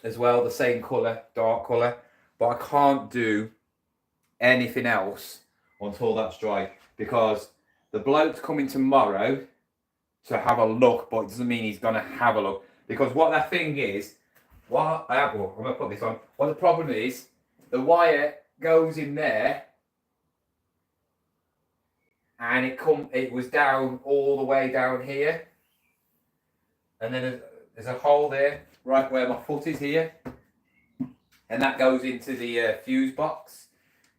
as well, the same colour, dark colour, but I can't do anything else until that's dry, because the bloke's coming tomorrow to have a look, but it doesn't mean he's gonna have a look, because what that thing is, I'm gonna put this on. What the problem is, the wire goes in there, and it was down all the way down here, and then there's a hole there, right where my foot is here, and that goes into the fuse box.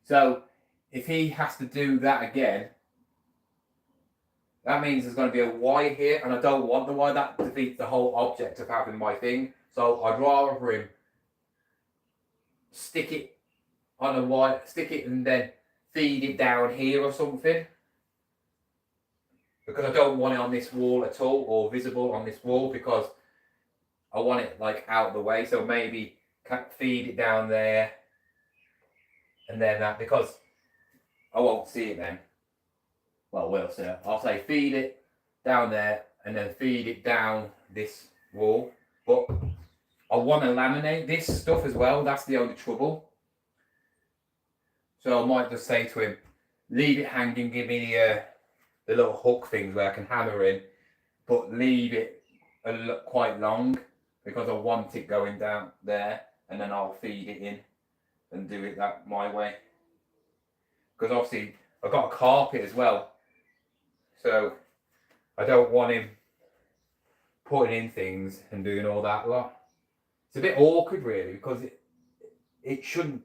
So if he has to do that again, that means there's going to be a wire here, and I don't want the wire. That defeats the whole object of having my thing. So I'd rather him stick it on a wire, stick it and then feed it down here or something. Because I don't want it on this wall at all, or visible on this wall, because I want it like out of the way. So maybe feed it down there, and then that, because I won't see it then. Well, we'll see. I'll say feed it down there, and then feed it down this wall. But I want to laminate this stuff as well. That's the only trouble. So I might just say to him, leave it hanging, give me the little hook things where I can hammer in, but leave it quite long, because I want it going down there, and then I'll feed it in and do it that my way. Because obviously I've got a carpet as well, so I don't want him putting in things and doing all that lot. It's a bit awkward really, because it shouldn't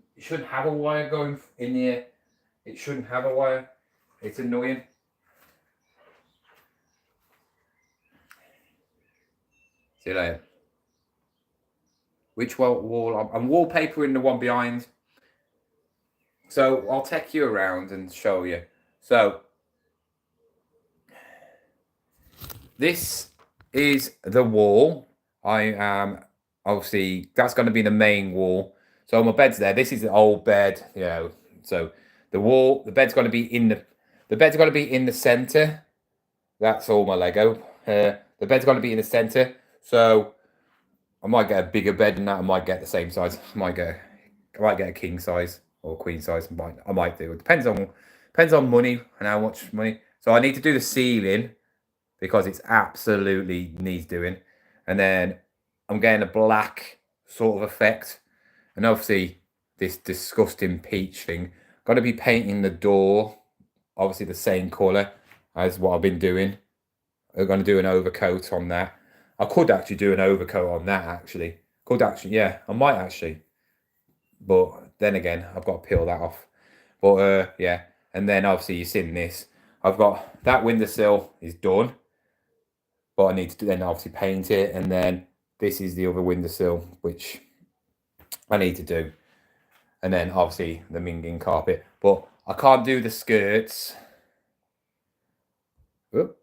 have a wire going in here. It shouldn't have a wire. It's annoying. See you later. Which wall? I'm wallpapering the one behind. So I'll take you around and show you. So this is the wall. I am obviously, that's going to be the main wall. So my bed's there. This is the old bed, you know. So the bed's going to be in the center. That's all my Lego. The bed's going to be in the center. So I might get a bigger bed than that. I might get the same size. I might get a king size or queen size. I might do. It depends on money and how much money. So I need to do the ceiling, because it's absolutely needs doing. And then I'm getting a black sort of effect. And obviously this disgusting peach thing. Got to be painting the door, obviously the same colour as what I've been doing. I'm going to do an overcoat on that. I could actually do an overcoat on that actually. Yeah, I might actually. But then again, I've got to peel that off. But yeah, and then obviously you've seen this. I've got that windowsill is done. But I need to then obviously paint it, and then this is the other windowsill, which I need to do. And then obviously the minging carpet. But I can't do the skirts. Oop.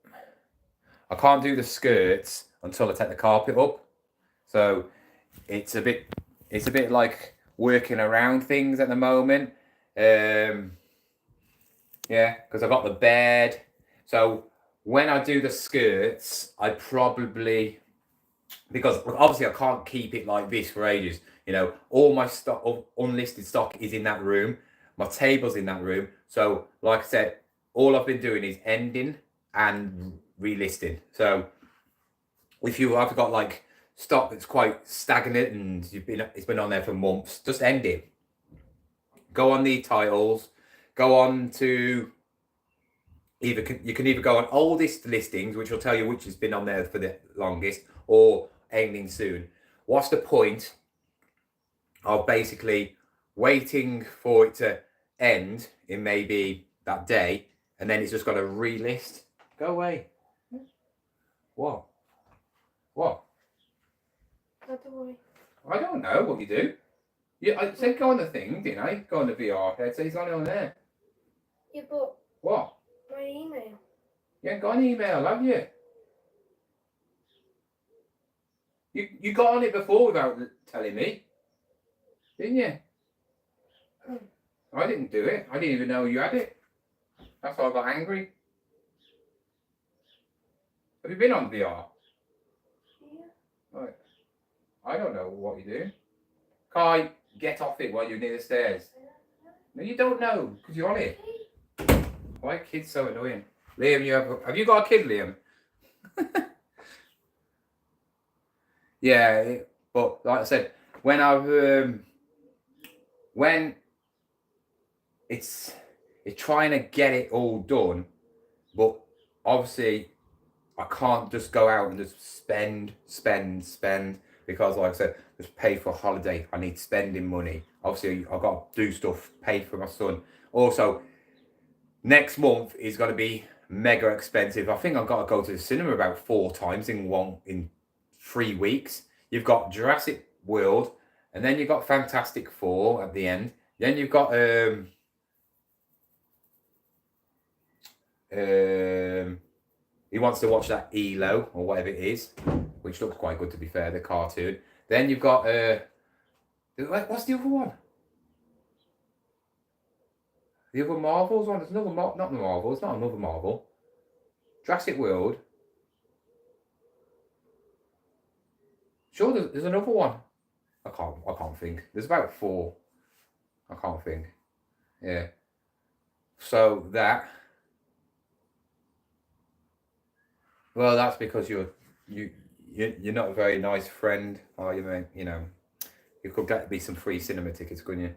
I can't do the skirts until I take the carpet up. So it's a bit like working around things at the moment. Yeah, because I've got the bed. So when I do the skirts, I probably, because obviously I can't keep it like this for ages. You know, all my stock, unlisted stock is in that room. My table's in that room. So like I said, all I've been doing is ending and relisting. So if you have got like stock that's quite stagnant and it's been on there for months, just end it. Go on the titles, go on to you can either go on oldest listings, which will tell you which has been on there for the longest, or ending soon. What's the point of basically waiting for it to end in maybe that day, and then it's just got to relist? Go away. What? I don't know what you do. Yeah, I said go on the thing, didn't I? Go on the VR. I'd say it's on there.
Yeah, but
What?
my email.
You ain't got an email, have you? You got on it before without telling me, didn't you? I didn't do it. I didn't even know you had it. That's why I got angry. Have you been on VR?
Yeah.
Right. I don't know what you do. Kai, get off it while you're near the stairs. No, you don't know, because you're on it. Why are kids so annoying? Liam, have you got a kid, Liam? Yeah, but like I said, when it's trying to get it all done, but obviously I can't just go out and just spend because, like I said, just pay for a holiday. I need spending money. Obviously, I've got to do stuff, pay for my son. Also, next month is going to be mega expensive. I think I've got to go to the cinema about 4 times in 3 weeks. You've got Jurassic World, and then you've got Fantastic Four at the end. Then you've got he wants to watch that ELO or whatever it is, which looks quite good, to be fair, the cartoon. Then you've got what's the other one? The other Marvels one. There's another not the Marvel. It's not another Marvel. Jurassic World. Sure, there's another one. I can't think. There's about 4. I can't think. Yeah. So that. Well, that's because you're not a very nice friend, are you, mate? You know, you could get be some free cinema tickets, couldn't you?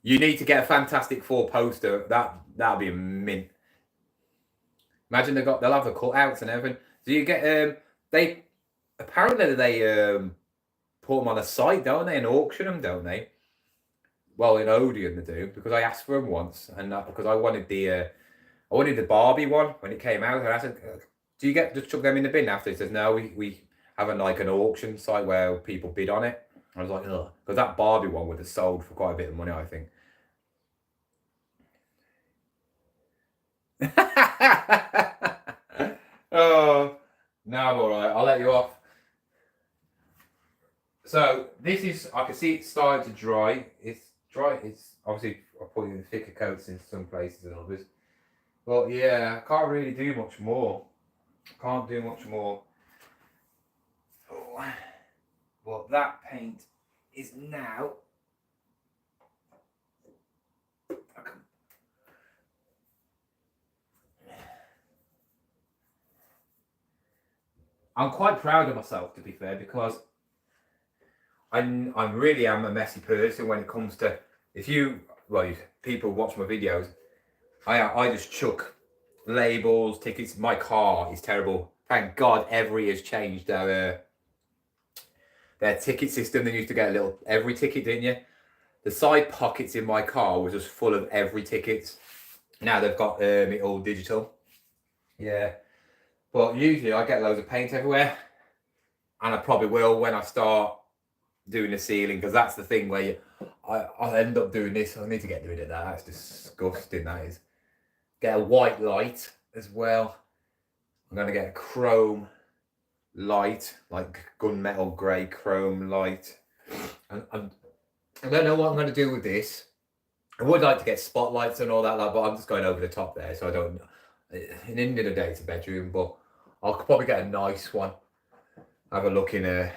You need to get a Fantastic Four poster. That'll be a mint. Imagine they'll have the cutouts and everything. Do you get they apparently put them on a site, don't they, and auction them, don't they? Well, in Odeon they do, because I asked for them once, and because I wanted the Barbie one when it came out, and I said, "Do you just chuck them in the bin after?" He says, "No, we have an auction site where people bid on it." I was like, "Ugh," because that Barbie one would have sold for quite a bit of money, I think. Oh, no, I'm all right. I'll let you off. So this is, I can see it's starting to dry. It's dry. It's obviously I'm putting thicker coats in some places and others. But yeah, I can't really do much more. Can't do much more. Oh. Well, that paint is now. I'm quite proud of myself, to be fair, because I really am a messy person when it comes to, if people watch my videos, I just chuck labels, tickets. My car is terrible. Thank God Every has changed their ticket system. They used to get every ticket, didn't you? The side pockets in my car were just full of every tickets. Now they've got it all digital. Yeah. But usually I get loads of paint everywhere. And I probably will when I start doing the ceiling, because that's the thing where I'll end up doing this. I need to get rid of that. That's disgusting, that is. Get a white light as well. I'm going to get a chrome light, like gunmetal grey chrome light. And I don't know what I'm going to do with this. I would like to get spotlights and all that, but I'm just going over the top there, so I don't. In the end of the day, it's a bedroom, but I'll probably get a nice one. Have a look in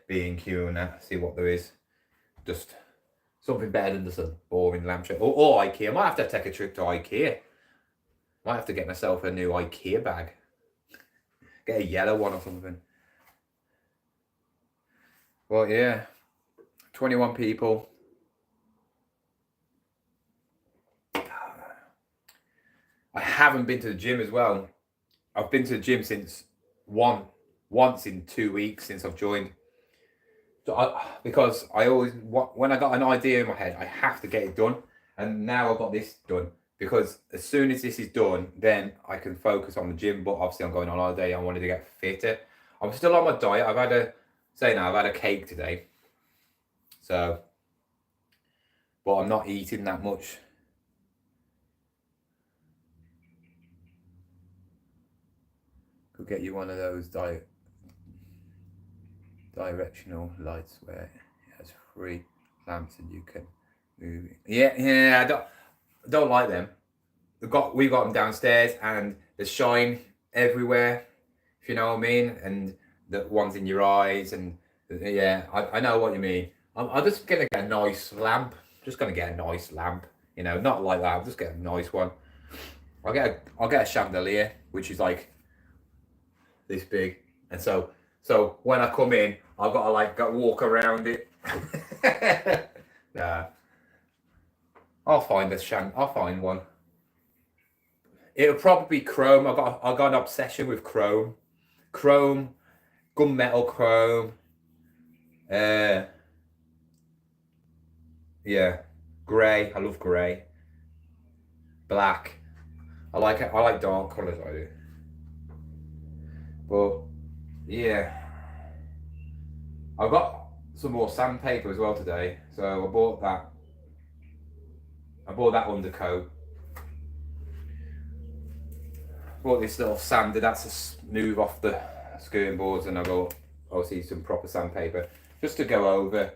B&Q and that, see what there is. Just something better than just a boring lampshade. Or IKEA. I might have to take a trip to IKEA. Might have to get myself a new IKEA bag. Get a yellow one or something. Well, yeah. 21 people. I haven't been to the gym as well. I've been to the gym since once in 2 weeks since I've joined. So because I always, when I got an idea in my head, I have to get it done. And now I've got this done. Because as soon as this is done, then I can focus on the gym. But obviously I'm going on holiday. I wanted to get fitter. I'm still on my diet. I've had a cake today. So, but I'm not eating that much. Could get you one of those directional lights where it has 3 lamps and you can move it. Yeah, I don't like them. We've got them downstairs and they shine everywhere, if you know what I mean, and the ones in your eyes, and yeah, I know what you mean. I'm just gonna get a nice lamp. Just gonna get a nice lamp. You know, not like that. I'll just get a nice one. I'll get a chandelier, which is like this big, and so when I come in, I've got to like go walk around it. Nah, I'll find I'll find one. It'll probably be chrome. I got an obsession with chrome, gunmetal chrome. Uh, yeah, grey. I love grey. Black. I like it. I like dark colours. I do. But yeah, I got some more sandpaper as well today. So I bought that. I bought that undercoat. Bought this little sander that's to smooth off the skirting boards, and I got obviously some proper sandpaper just to go over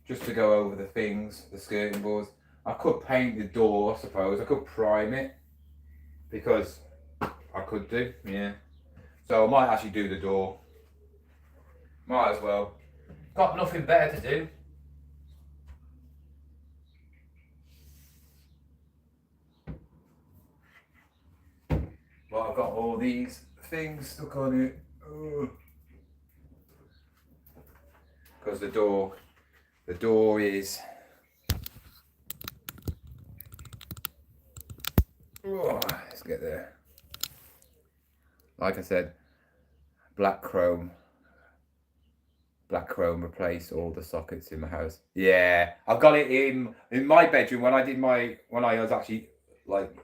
the things, the skirting boards. I could paint the door, I suppose. I could prime it because I could do, yeah. So I might actually do the door. Might as well. Got nothing better to do. But I've got all these things stuck on it. Because the door is. Oh, let's get there. Like I said, black chrome replaced all the sockets in my house. Yeah, I've got it in my bedroom when I was actually like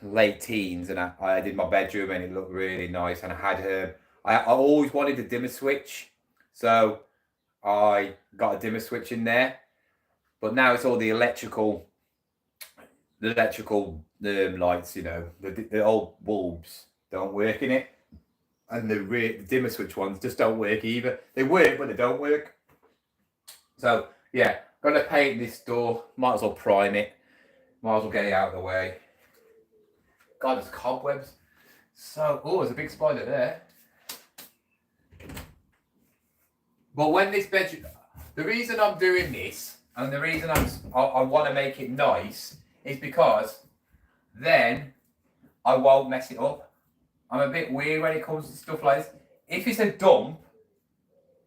late teens, and I did my bedroom and it looked really nice, and I had I always wanted a dimmer switch, so I got a dimmer switch in there, but now it's all the electrical lights, you know, the old bulbs don't work in it, and the dimmer switch ones just don't work either. They work, but they don't work. So yeah, gonna paint this door. Might as well prime it. Might as well get it out of the way. God, there's cobwebs. So, oh, there's a big spider there. But when this bedroom, the reason I'm doing this, and the reason I want to make it nice, is because then I won't mess it up. I'm a bit weird when it comes to stuff like this. If it's a dump,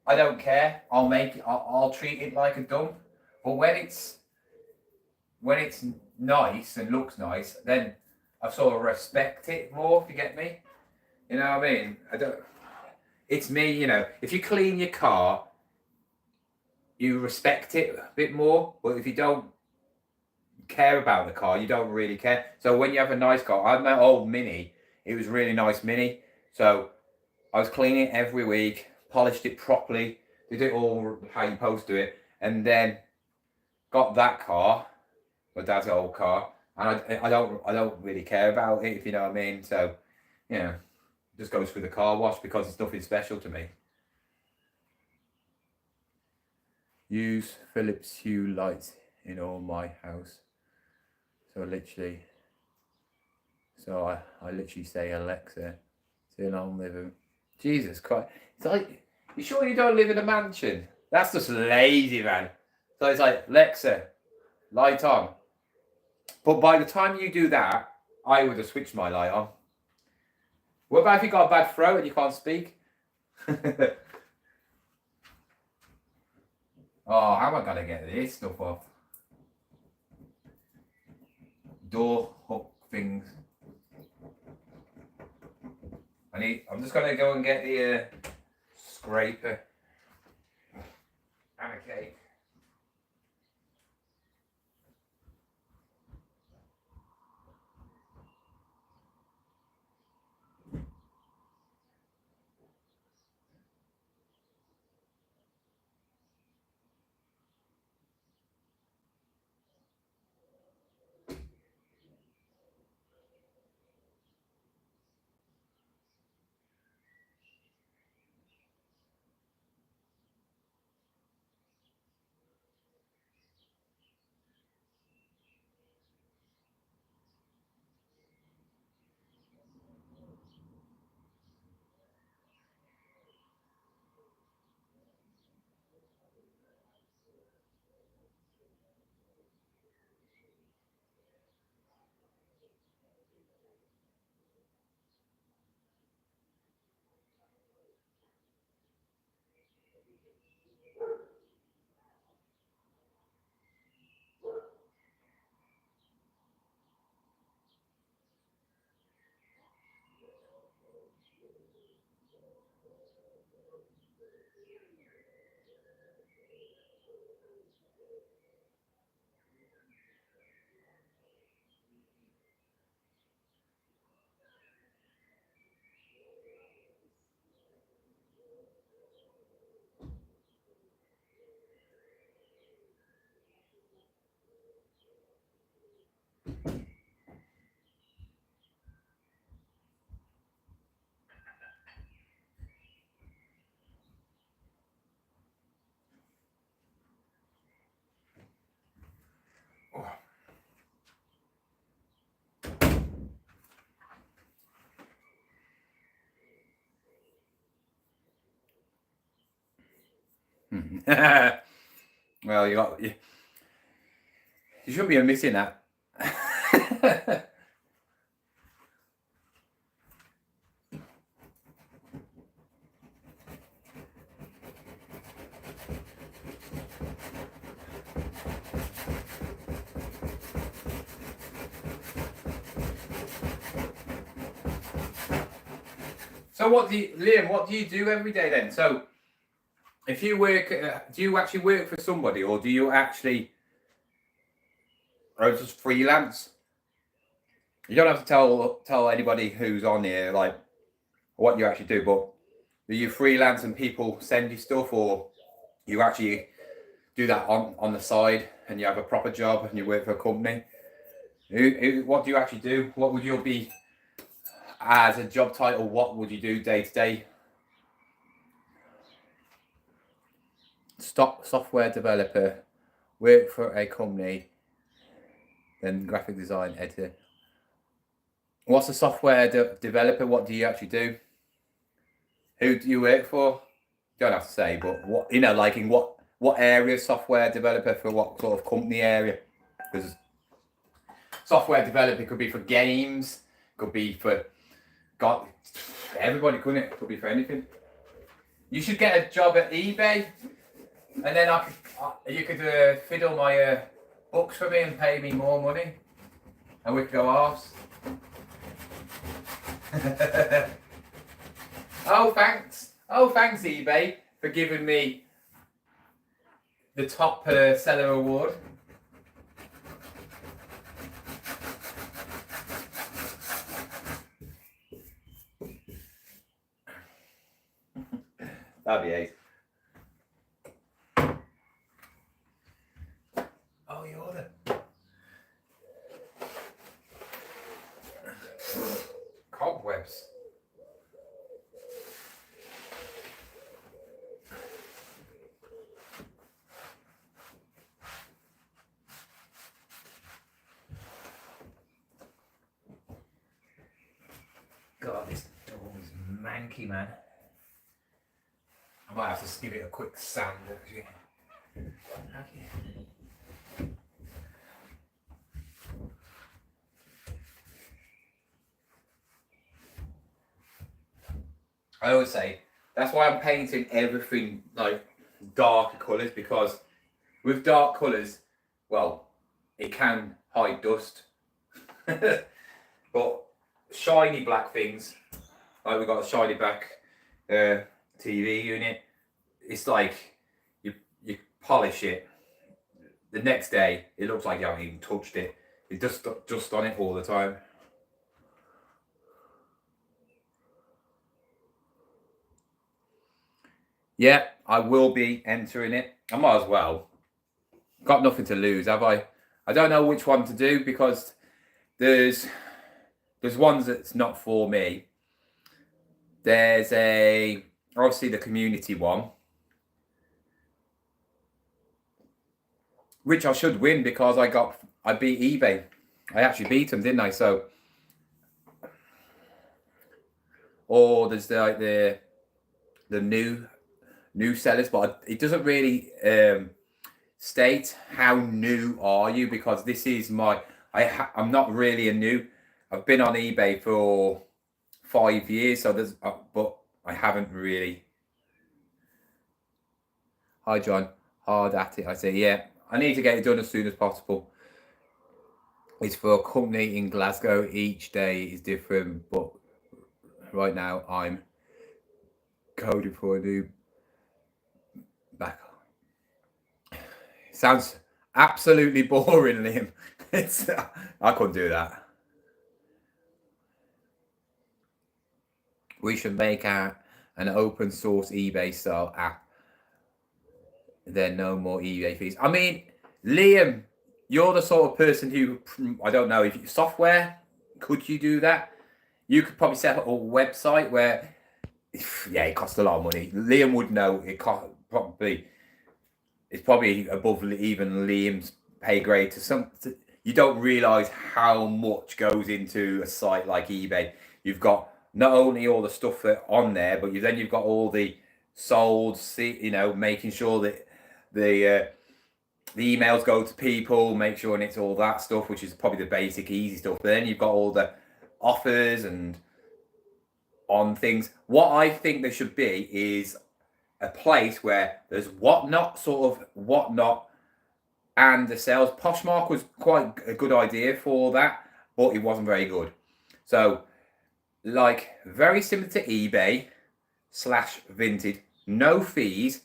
I don't care. I'll treat it like a dump. But when it's nice and looks nice, then I sort of respect it more. If you get me, you know what I mean. It's me, you know. If you clean your car, you respect it a bit more. But if you don't care about the car, you don't really care. So when you have a nice car, I had my old Mini. It was a really nice Mini. So I was cleaning it every week, polished it properly, did it all how you're supposed to do it, and then got that car, my dad's old car, and I don't really care about it, if you know what I mean. So, you know, it just goes through the car wash because it's nothing special to me. Use Philips Hue lights in all my house. So I literally say, Alexa, turn on living. Jesus Christ. It's like, you sure you don't live in a mansion? That's just lazy, man. So it's like, Alexa, light on. But by the time you do that, I would have switched my light on. What about if you got a bad throat and you can't speak? Oh, how am I going to get this stuff off? Door hook things. I'm just going to go and get the scraper and a cake. Well, you shouldn't be missing that. So Liam, what do you do every day then? So if you work, do you actually work for somebody, or do you actually, or just freelance? You don't have to tell anybody who's on here like what you actually do, but do you freelance and people send you stuff, or you actually do that on the side and you have a proper job and you work for a company? What do you actually do? What would you be as a job title? What would you do day to day? Software developer, work for a company, then graphic design editor. What's a software developer? What do you actually do? Who do you work for? You don't have to say, but what, you know, like in what area? Software developer for what sort of company area? Because software developer could be for games, could be for everybody, couldn't it? Could be for anything. You should get a job at eBay, and then you could fiddle my books for me and pay me more money, and we could go halves. Oh, thanks eBay for giving me the top seller award. That'd be ace. Oh, you order. Cobwebs. God, this dog is manky, man. I might have to give it a quick sand, actually. Okay. I always say that's why I'm painting everything like darker colours, because with dark colours, well, it can hide dust. But shiny black things, like we've got a shiny black TV unit, it's like you polish it, the next day it looks like you haven't even touched it. It's just on it all the time. Yeah, I will be entering it. I might as well. Got nothing to lose, have I? I don't know which one to do, because there's ones that's not for me. There's obviously the community one, which I should win because I beat eBay. I actually beat them, didn't I? So, or there's the new sellers, but it doesn't really state how new are you, because this is I'm not really a new. I've been on eBay for 5 years, so but I haven't really. Hi John, hard at it. I say, yeah, I need to get it done as soon as possible. It's for a company in Glasgow. Each day is different, but right now I'm coding for a new back. Sounds absolutely boring, Liam. I couldn't do that. We should make an open source eBay style app. Then no more eBay fees. I mean, Liam, you're the sort of person who, I don't know, if software, could you do that? You could probably set up a website where, yeah, it costs a lot of money. Liam would know it's probably above even Liam's pay grade. You don't realize how much goes into a site like eBay. You've got not only all the stuff that on there, but you've got all the sold, see, making sure that the emails go to people, make sure, and it's all that stuff, which is probably the basic easy stuff. But then you've got all the offers and on things. What I think there should be is a place where there's whatnot, and the sales. Poshmark was quite a good idea for that, but it wasn't very good. So, like, very similar to eBay / Vinted, no fees.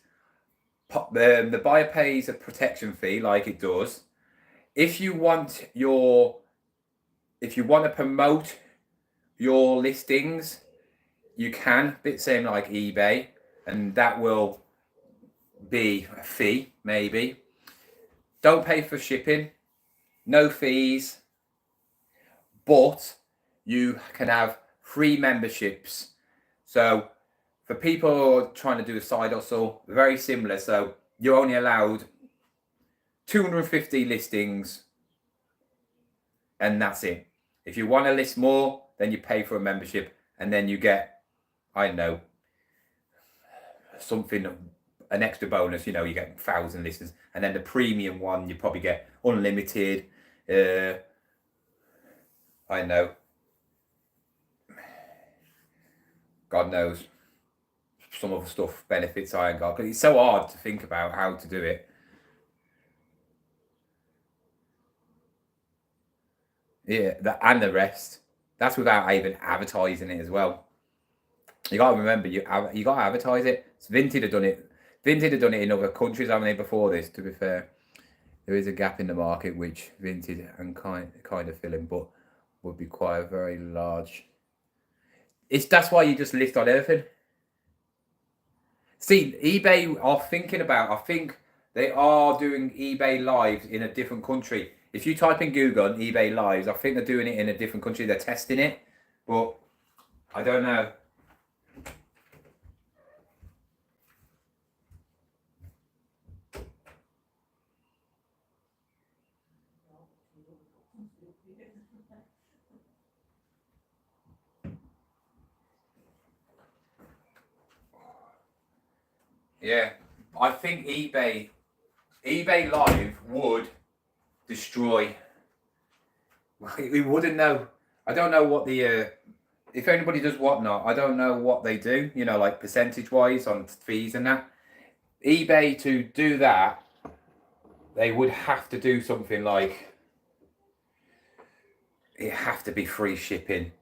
The buyer pays a protection fee, like it does. If you want to promote your listings, you can, bit same like eBay, and that will be a fee, maybe. Don't pay for shipping, no fees, but you can have free memberships. So for people who are trying to do a side hustle, very similar. So you're only allowed 250 listings, and that's it. If you want to list more, then you pay for a membership, and then you get, I don't know, something, an extra bonus. You get 1,000 listings, and then the premium one, you probably get unlimited. I don't know. God knows. Some of the stuff, benefits I ain't got, because it's so hard to think about how to do it. Yeah, and the rest. That's without even advertising it as well. You got to remember, you got to advertise it. Vinted have done it. Vinted have done it in other countries, haven't they? Before this, to be fair, there is a gap in the market which Vinted and kind of filling, but would be quite a very large. That's why you just list on everything. See, eBay are thinking about. I think they are doing eBay lives in a different country. If you type in Google on eBay lives, I think they're doing it in a different country. They're testing it, but I don't know. Yeah, I think eBay Live would destroy. We wouldn't know. I don't know what the if anybody does whatnot. I don't know what they do. Like percentage wise on fees and that. eBay, to do that, they would have to do something like it have to be free shipping.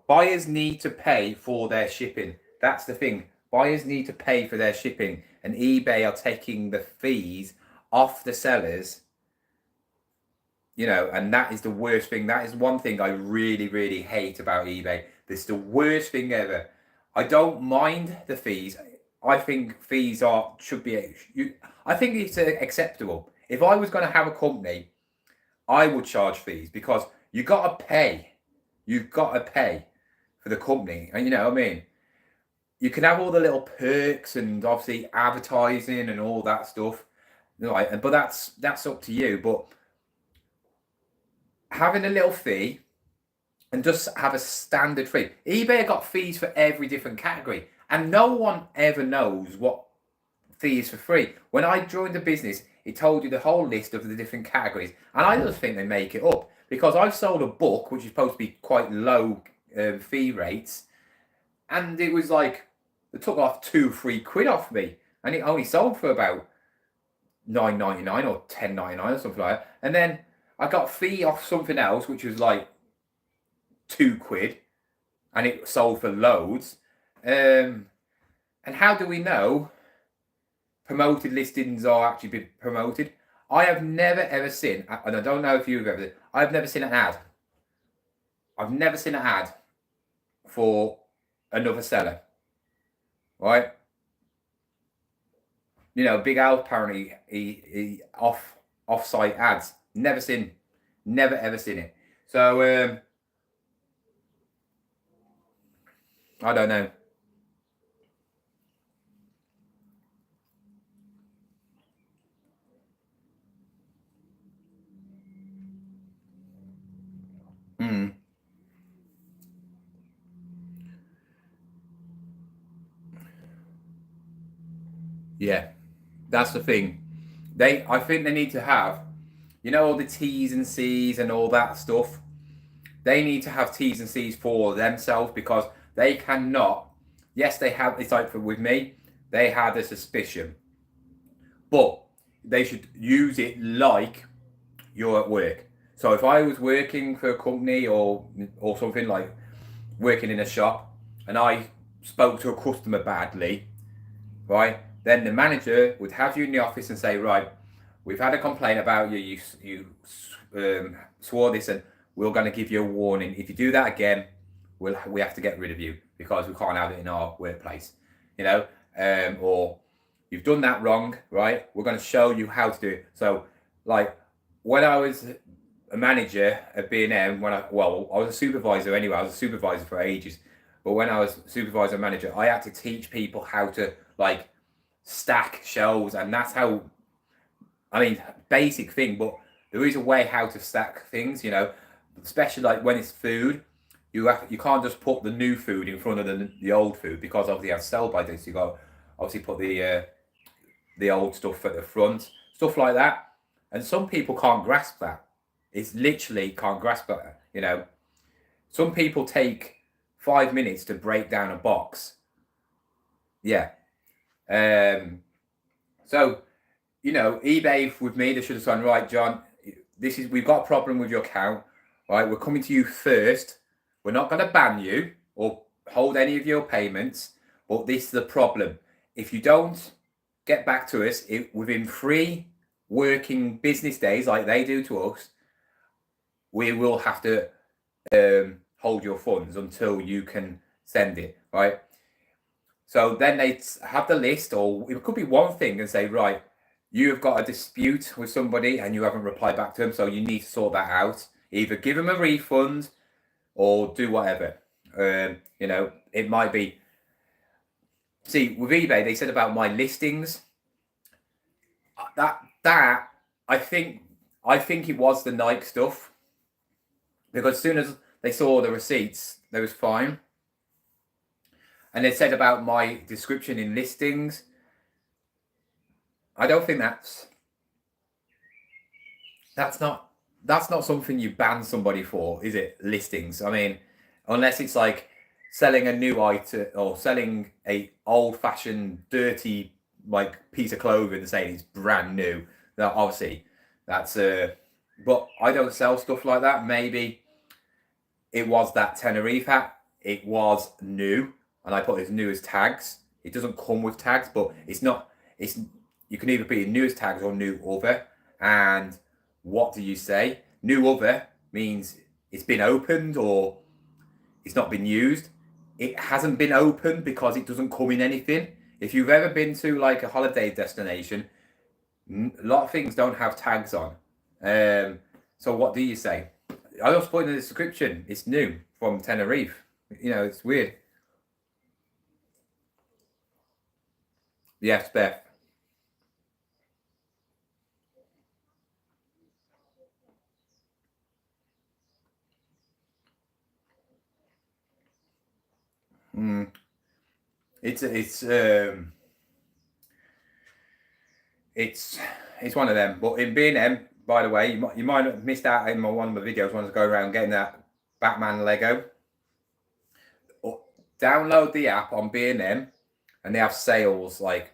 Buyers need to pay for their shipping. That's the thing. Buyers need to pay for their shipping, and eBay are taking the fees off the sellers. And that is the worst thing. That is one thing I really, really hate about eBay. This is the worst thing ever. I don't mind the fees. I think fees should be. I think it's acceptable. If I was going to have a company, I would charge fees, because you got to pay. You've got to pay for the company, and you know what I mean. You can have all the little perks and obviously advertising and all that stuff, right? But that's up to you. But having a little fee and just have a standard fee. eBay got fees for every different category, and no one ever knows what fee is for free. When I joined the business, it told you the whole list of the different categories, and I just think they make it up, because I've sold a book which is supposed to be quite low fee rates, and it was like they took off 2-3 quid off me, and it only sold for about $9.99 or $10.99 or something like that. And then I got fee off something else which was like 2 quid, and it sold for loads. And how do we know promoted listings are actually being promoted? I have never ever seen, and I don't know if you've ever, I've never seen an ad. I've never seen an ad for another seller, right? Big Al apparently he off-site ads. Never ever seen it. So I don't know. Yeah, that's the thing. I think they need to have, you know, all the T's and C's and all that stuff. They need to have T's and C's for themselves because they cannot. Yes, they have. It's like with me, they had a suspicion, but they should use it like you're at work. So if I was working for a company or something like working in a shop, and I spoke to a customer badly, right? Then the manager would have you in the office and say, right, we've had a complaint about you. You swore this, and we're going to give you a warning. If you do that again, we have to get rid of you because we can't have it in our workplace. You know, or you've done that wrong, right? We're going to show you how to do it. So, like when I was a manager at B&M, I was a supervisor anyway. I was a supervisor for ages. But when I was supervisor manager, I had to teach people how to like stack shelves, and that's how. I mean, basic thing, but there is a way how to stack things. You know, especially like when it's food, you can't just put the new food in front of the old food because obviously you have sell by this. You got obviously put the old stuff at the front, stuff like that. And some people can't grasp that. It's literally can't grasp that. You know, some people take 5 minutes to break down a box. Yeah. So, you know, eBay with me, they should have said, right, John, we've got a problem with your account. Right, we're coming to you first. We're not going to ban you or hold any of your payments, but this is the problem. If you don't get back to us within 3 working business days, like they do to us, we will have to hold your funds until you can send it, right? So then they have the list, or it could be one thing and say, right, you've got a dispute with somebody and you haven't replied back to them, so you need to sort that out. Either give them a refund or do whatever. You know, it might be. See, with eBay, they said about my listings. That I think it was the Nike stuff, because as soon as they saw the receipts, they was fine. And they said about my description in listings. I don't think that's not something you ban somebody for, is it? Listings. I mean, unless it's like selling a new item or selling a old-fashioned, dirty like piece of clothing and saying it's brand new. Now, obviously, that's but I don't sell stuff like that. Maybe it was that Tenerife hat. It was new, and I put as new as tags. It doesn't come with tags, but it's not. It's you can either be new as tags or new other. And what do you say? New other means it's been opened or it's not been used. It hasn't been opened because it doesn't come in anything. If you've ever been to like a holiday destination, a lot of things don't have tags on. So what do you say? I just put in the description, it's new from Tenerife. You know, it's weird. Yes, Beth. Mm. It's one of them. But in B&M, by the way, you might have missed out in one of my videos when I was going around getting that Batman Lego. Download the app on B&M, and they have sales like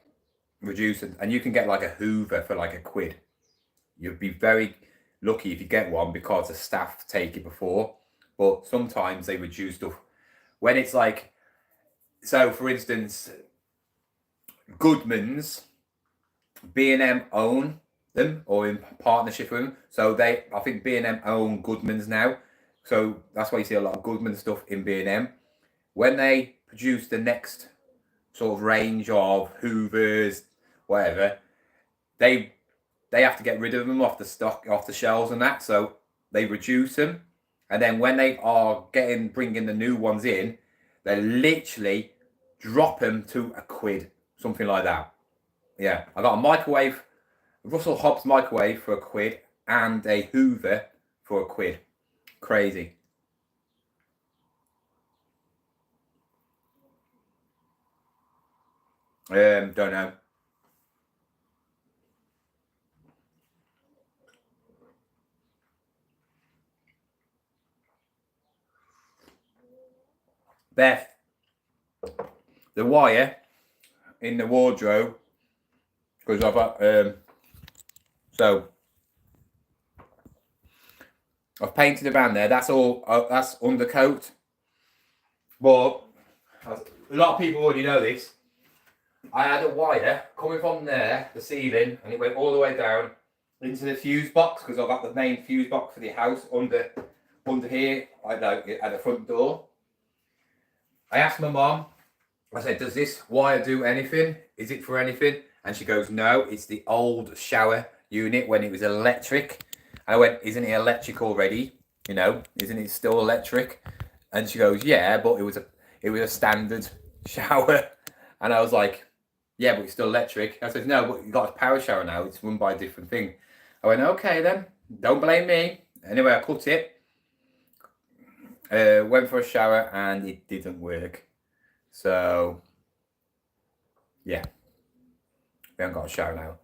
reduced, and you can get like a Hoover for like £1. You'd be very lucky if you get one because the staff take it before. But sometimes they reduce stuff when it's like. So, for instance, Goodman's, B&M own them or in partnership with them. So I think B&M own Goodman's now. So that's why you see a lot of Goodman stuff in B&M. When they produce the next sort of range of Hoovers, whatever, they have to get rid of them off the stock, off the shelves and that. So they reduce them, and then when they are bringing the new ones in, they literally drop them to £1, something like that. Yeah, I got a microwave, Russell Hobbs microwave for £1, and a Hoover for £1. Crazy. Don't know. Beth, the wire in the wardrobe, because I've got, so I've painted around there. That's all, that's undercoat. But a lot of people already know this. I had a wire coming from there, the ceiling, and it went all the way down into the fuse box, because I've got the main fuse box for the house under here, at the front door. I asked my mum, I said, does this wire do anything? Is it for anything? And she goes, no, it's the old shower unit when it was electric. And I went, isn't it electric already? You know, isn't it still electric? And she goes, yeah, but it was a standard shower. And I was like, yeah, but it's still electric. I said, no, but you got a power shower now. It's run by a different thing. I went, okay then, don't blame me. Anyway, I cut it. Went for a shower and it didn't work. So, yeah, we haven't got a shower now.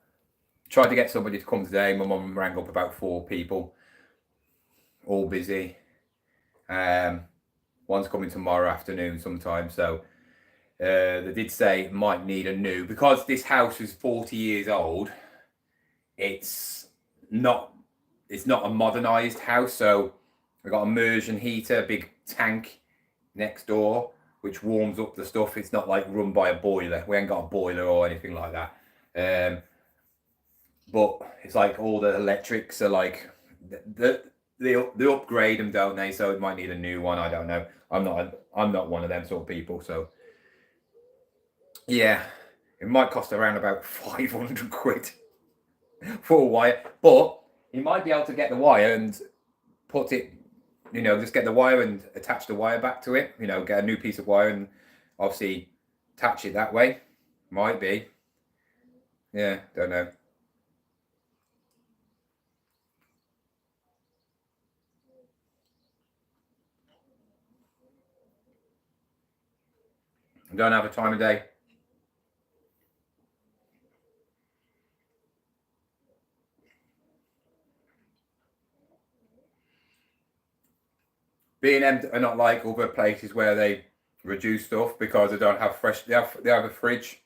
Tried to get somebody to come today. My mum rang up about 4 people, all busy. One's coming tomorrow afternoon sometime. So they did say might need a new, because this house is 40 years old. It's not a modernised house. So we've got immersion heater, big tank next door, which warms up the stuff. It's not like run by a boiler. We ain't got a boiler or anything like that. But it's like all the electrics are like they upgrade them, don't they? So it might need a new one. I don't know. I'm not one of them sort of people. So yeah, it might cost around about 500 quid for a wire, but you might be able to get the wire and put it, you know, just get the wire and attach the wire back to it. You know, get a new piece of wire and obviously attach it that way. Might be. Yeah, don't know. Don't have a time of day. B&M are not like other places where they reduce stuff because they don't have fresh. They have a fridge,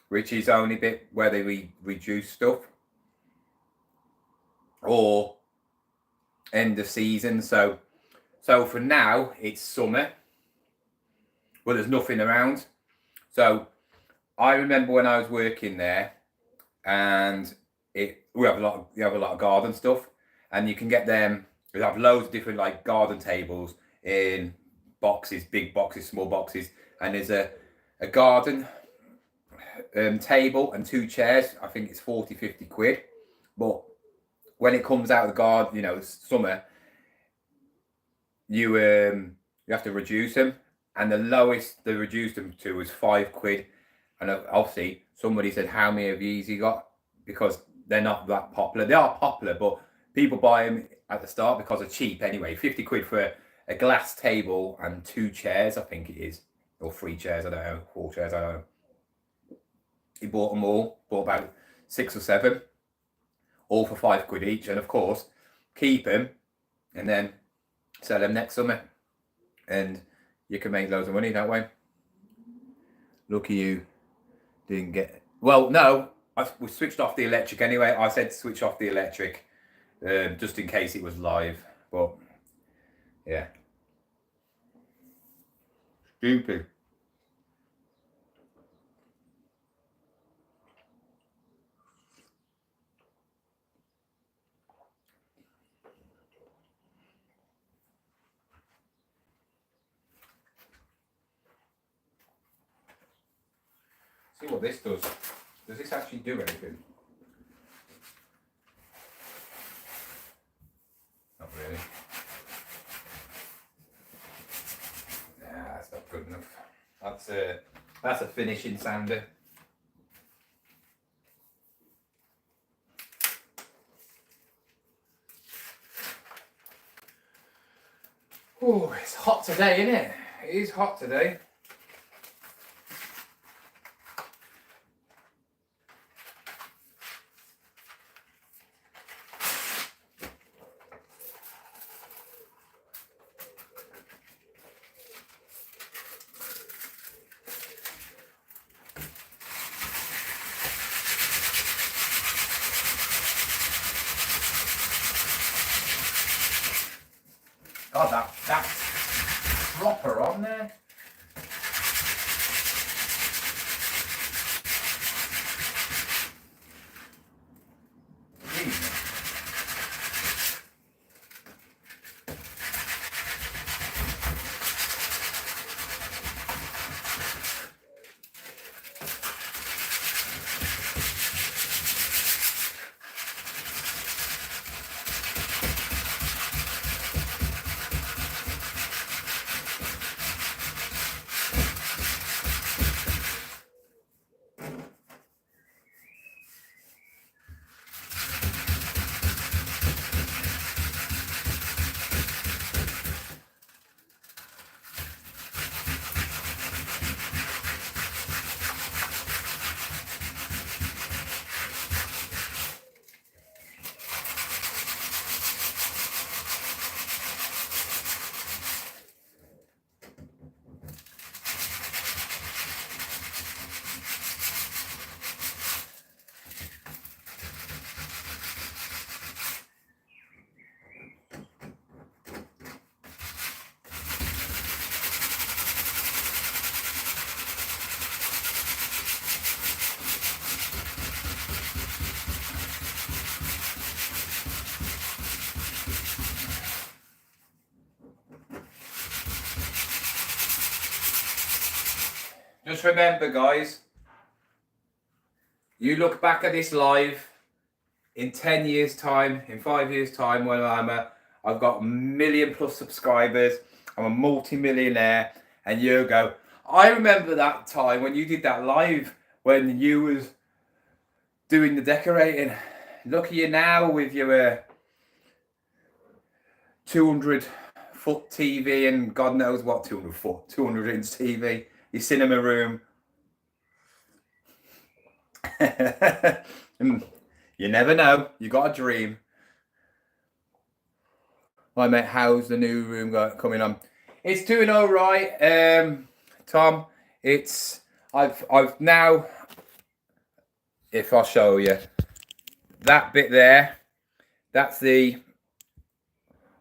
which is only bit where they reduce stuff, or end of season. So for now it's summer, but there's nothing around. So I remember when I was working there, and we have a lot of garden stuff, and you can get them. We have loads of different like garden tables in boxes, big boxes, small boxes, and there's a garden table and 2 chairs. I think it's 40-50 quid, but when it comes out of the garden, you know, summer, you have to reduce them, and the lowest they reduced them to was 5 quid. And obviously somebody said, how many of these you got? Because they're not that popular. They are popular, but people buy them at the start because they're cheap anyway. 50 quid for a glass table and 2 chairs, I think it is. Or 3 chairs, I don't know. 4 chairs, I don't know. He bought them all. Bought about 6 or 7. All for 5 quid each. And of course, keep them and then sell them next summer. And you can make loads of money that way. Lucky you didn't get... Well, no. We switched off the electric anyway. I said switch off the electric. Just in case it was live, but yeah, stupid. See what this does. Does this actually do anything? Not really. Nah, that's not good enough. That's a finishing sander. Oh, it's hot today, isn't it? It is hot today. God, that's proper on there. Jesus. Just remember, guys, you look back at this live in 10 years' time, in 5 years' time, when I've got 1 million plus subscribers, I'm a multi-millionaire, and you go, I remember that time when you did that live, when you was doing the decorating. Look at you now with your 200-foot TV and God knows what 200-foot, 200-inch TV, your cinema room. You never know. You got a dream. Hi mate, how's the new room coming on? It's doing all right, Tom. I've now. If I show you that bit there, that's the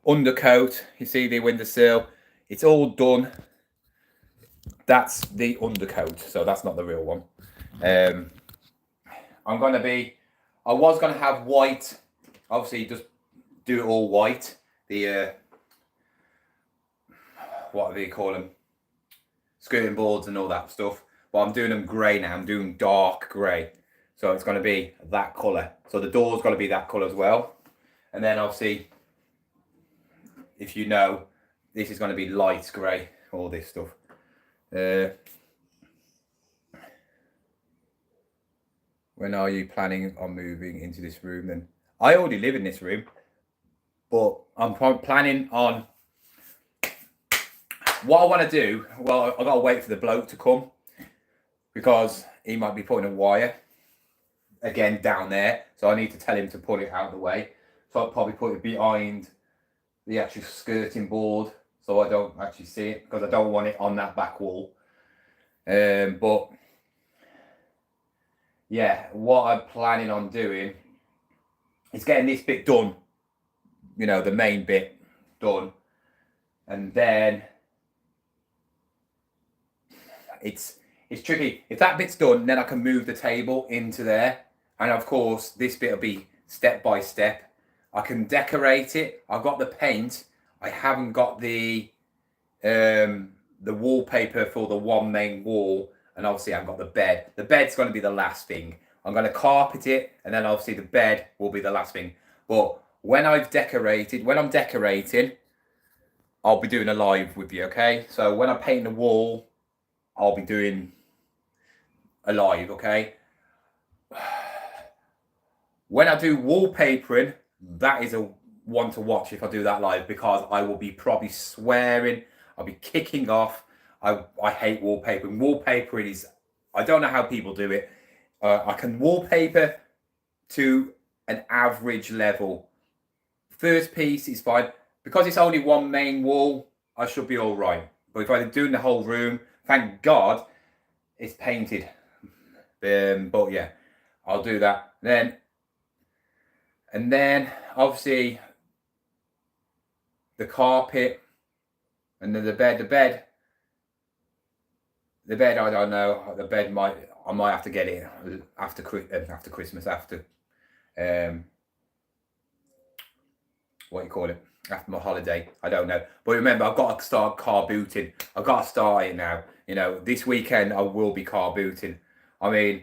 undercoat. You see the windowsill. It's all done. That's the undercoat, so that's not the real one. I was gonna have white. Obviously, just do it all white. The what do they call them? Skirting boards and all that stuff. But I'm doing them grey now. I'm doing dark grey, so it's gonna be that colour. So the door's gonna be that colour as well. And then obviously, if you know, this is gonna be light grey. All this stuff. When are you planning on moving into this room then? I already live in this room, but I'm planning on what I want to do. Well, I got to wait for the bloke to come because he might be putting a wire again down there. So I need to tell him to put it out of the way. So I'll probably put it behind the actual skirting board so I don't actually see it because I don't want it on that back wall. But yeah, what I'm planning on doing is getting this bit done, you know, the main bit done, and then it's tricky. If that bit's done, then I can move the table into there, and of course this bit will be step by step. I can decorate it. I've got the paint. I haven't got the wallpaper for the one main wall. And obviously I've got the bed. The bed's going to be the last thing. I'm going to carpet it, and then obviously the bed will be the last thing. But when I'm decorating, I'll be doing a live with you, okay? So when I'm painting the wall, I'll be doing a live, okay? When I do wallpapering, that is a one to watch if I do that live, because I will be probably swearing, I'll be kicking off. I hate wallpapering. Wallpapering is, I don't know how people do it. I can wallpaper to an average level. First piece is fine. Because it's only one main wall, I should be all right. But if I'm doing the whole room, thank God it's painted. But yeah, I'll do that. And then obviously the carpet, And then the bed. I don't know. The bed I might have to get it after Christmas, after what you call it, after my holiday. I don't know. But remember, I've got to start car booting. I've got to start it now. You know, this weekend I will be car booting. I mean,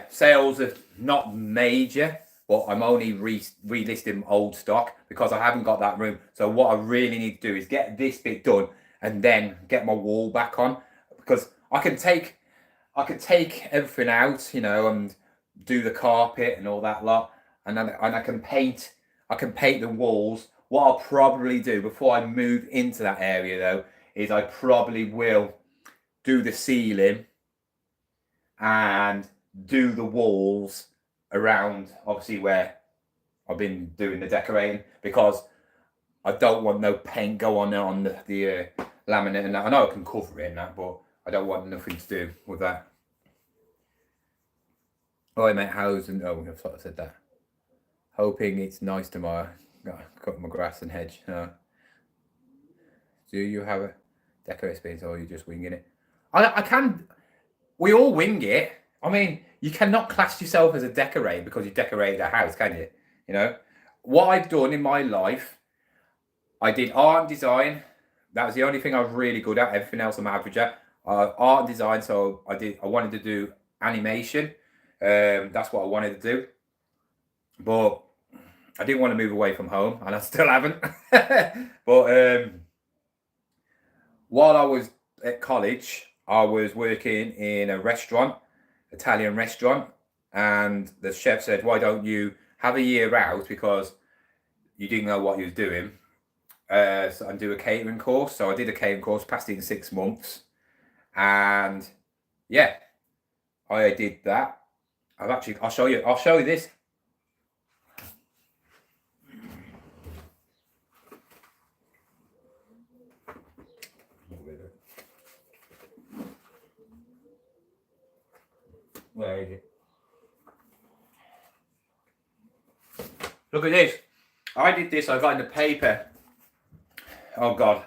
sales are not major, but I'm only relisting old stock because I haven't got that room. So what I really need to do is get this bit done and then get my wall back on, because I can take everything out, you know, and do the carpet and all that lot, and I can paint the walls. What I'll probably do before I move into that area though is I probably will do the ceiling and do the walls around, obviously, where I've been doing the decorating, because I don't want no paint go on there on the laminate and that. I know I can cover it in that, but I don't want nothing to do with that. Oh, I meant house and oh, I thought I said that. Hoping it's nice tomorrow. Cut my grass and hedge. Do you have a decorating space, or are you just winging it? I can. We all wing it. I mean, you cannot class yourself as a decorator because you decorated a house, can you? You know, what I've done in my life, I did art and design. That was the only thing I was really good at. Everything else I'm average at. Art and design. So I wanted to do animation. That's what I wanted to do. But I didn't want to move away from home, and I still haven't. But while I was at college, I was working in a restaurant, Italian restaurant, and the chef said, "Why don't you have a year out, because you didn't know what you was doing, and do a catering course." So I did a catering course, passed it in 6 months, and yeah, I did that. I'll show you this. Where is it? Look at this. I did this. I got in the paper. Oh God.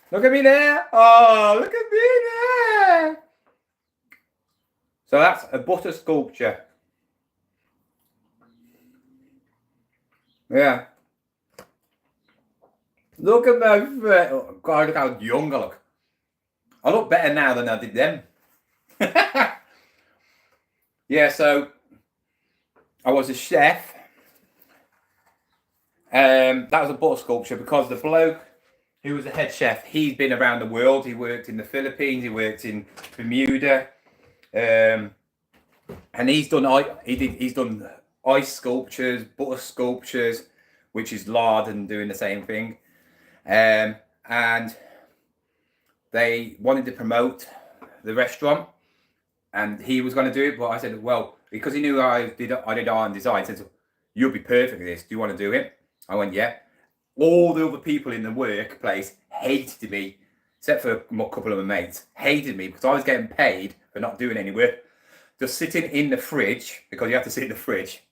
Look at me there. Oh, look at me there. So that's a butter sculpture. Yeah. Look at my face. Oh God, look how young I look. I look better now than I did then. Yeah, so I was a chef. That was a butter sculpture because the bloke who was the head chef, he's been around the world. He worked in the Philippines, he worked in Bermuda, and he's done ice sculptures, butter sculptures, which is lard and doing the same thing. And they wanted to promote the restaurant, and he was going to do it, but I said, well, because he knew I did art and design, he said, "You'll be perfect at this. Do you want to do it?" I went, "Yeah." All the other people in the workplace hated me, except for a couple of my mates, hated me because I was getting paid for not doing any work, just sitting in the fridge, because you have to sit in the fridge.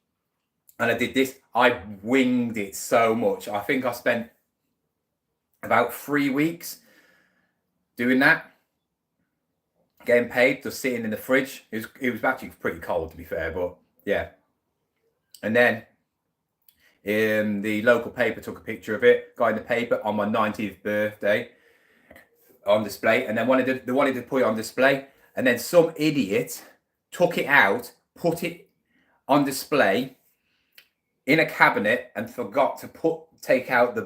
And I did this. I winged it so much. I think I spent about 3 weeks doing that, getting paid, just sitting in the fridge. It was actually pretty cold, to be fair, but yeah. And then the local paper took a picture of it, got in the paper on my 90th birthday on display, and then they wanted to put it on display, and then some idiot took it out, put it on display in a cabinet, and forgot to take out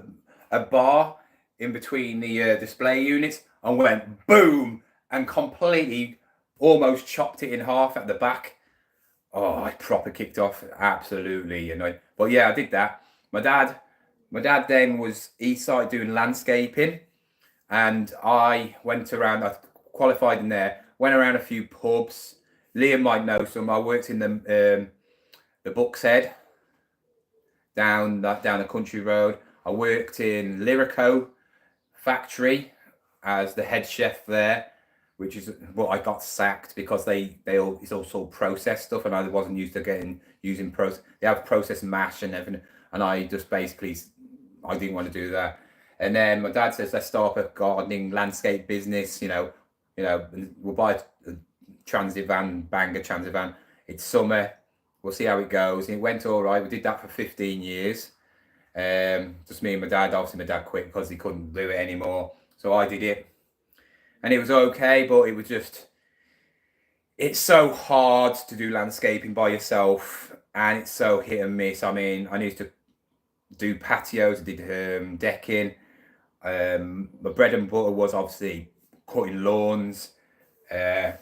a bar in between the display units, and went boom and completely almost chopped it in half at the back. Oh, I proper kicked off. Absolutely annoyed. But yeah, I did that. My dad then he started doing landscaping, and I went around. I qualified in there. Went around a few pubs. Liam might know some. I worked in the Buck's Head down the country road. I worked in Lyrico factory as the head chef there, which is what I got sacked because it's also processed stuff, and I wasn't used to using process. They have processed mash and everything, and I just basically I didn't want to do that. And then my dad says, let's start up a gardening landscape business. We'll buy a transit van, banger transit van. It's summer. We'll see how it goes. And it went all right. We did that for 15 years. Just me and my dad. Obviously, my dad quit because he couldn't do it anymore. So I did it. And it was okay, but it was just, it's so hard to do landscaping by yourself. And it's so hit and miss. I mean, I used to do patios, I did decking. My bread and butter was obviously cutting lawns. I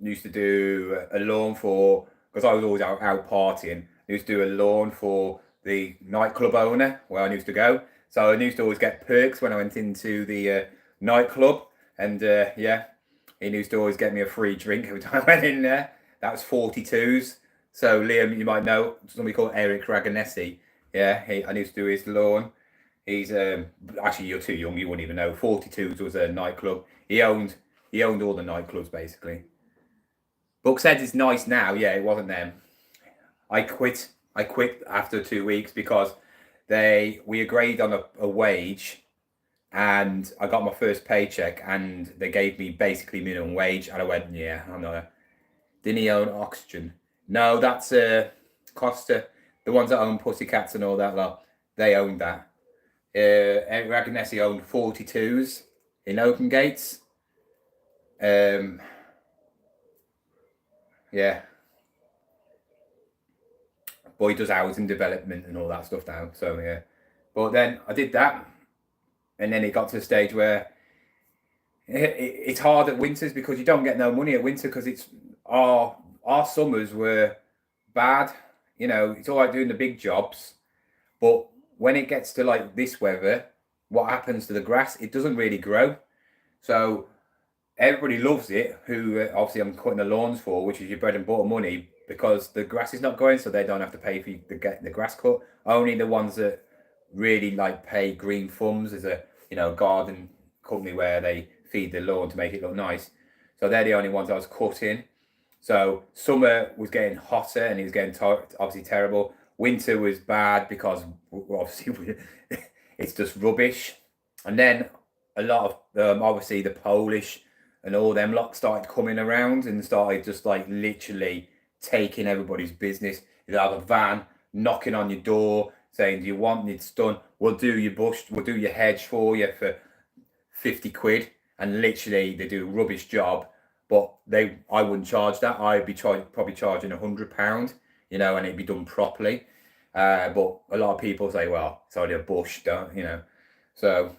used to do a lawn because I was always out partying. I used to do a lawn for the nightclub owner where I used to go. So I used to always get perks when I went into the nightclub. And he used to always get me a free drink every time I went in there. That was 42s. So Liam, you might know somebody called Eric Raganesi. Yeah, I used to do his lawn. He's actually, you're too young, you wouldn't even know. 42s was a nightclub. He owned all the nightclubs basically. Buckhead is nice now. Yeah, it wasn't them. I quit after 2 weeks because we agreed on a wage, and I got my first paycheck and they gave me basically minimum wage, and I went, yeah, I'm not. Didn't he own Oxygen? No, that's Costa. The ones that own Pussycats and all that lot, they owned that. Eric Raganesi owned 42s in Open Gates. Yeah. But he does housing development and all that stuff now. So yeah. But then I did that, and then it got to a stage where it's hard at winters because you don't get no money at winter because it's our summers were bad. It's all right doing the big jobs, but when it gets to like this weather, what happens to the grass? It doesn't really grow. So everybody loves it, who obviously I'm cutting the lawns for, which is your bread and butter money, because the grass is not growing, so they don't have to pay for you to get the grass cut. Only the ones that really like pay Green Thumbs as a garden company where they feed the lawn to make it look nice. So they're the only ones I was cutting. So summer was getting hotter and it was getting obviously terrible. Winter was bad because obviously it's just rubbish. And then a lot of obviously the Polish and all them lot started coming around and started just like literally taking everybody's business. You'd have a van knocking on your door saying, do you want it done? We'll do your bush, we'll do your hedge for you for 50 quid. And literally they do a rubbish job, but I wouldn't charge that. I'd be probably charging £100, and it'd be done properly. But a lot of people say, well, it's only a bush, So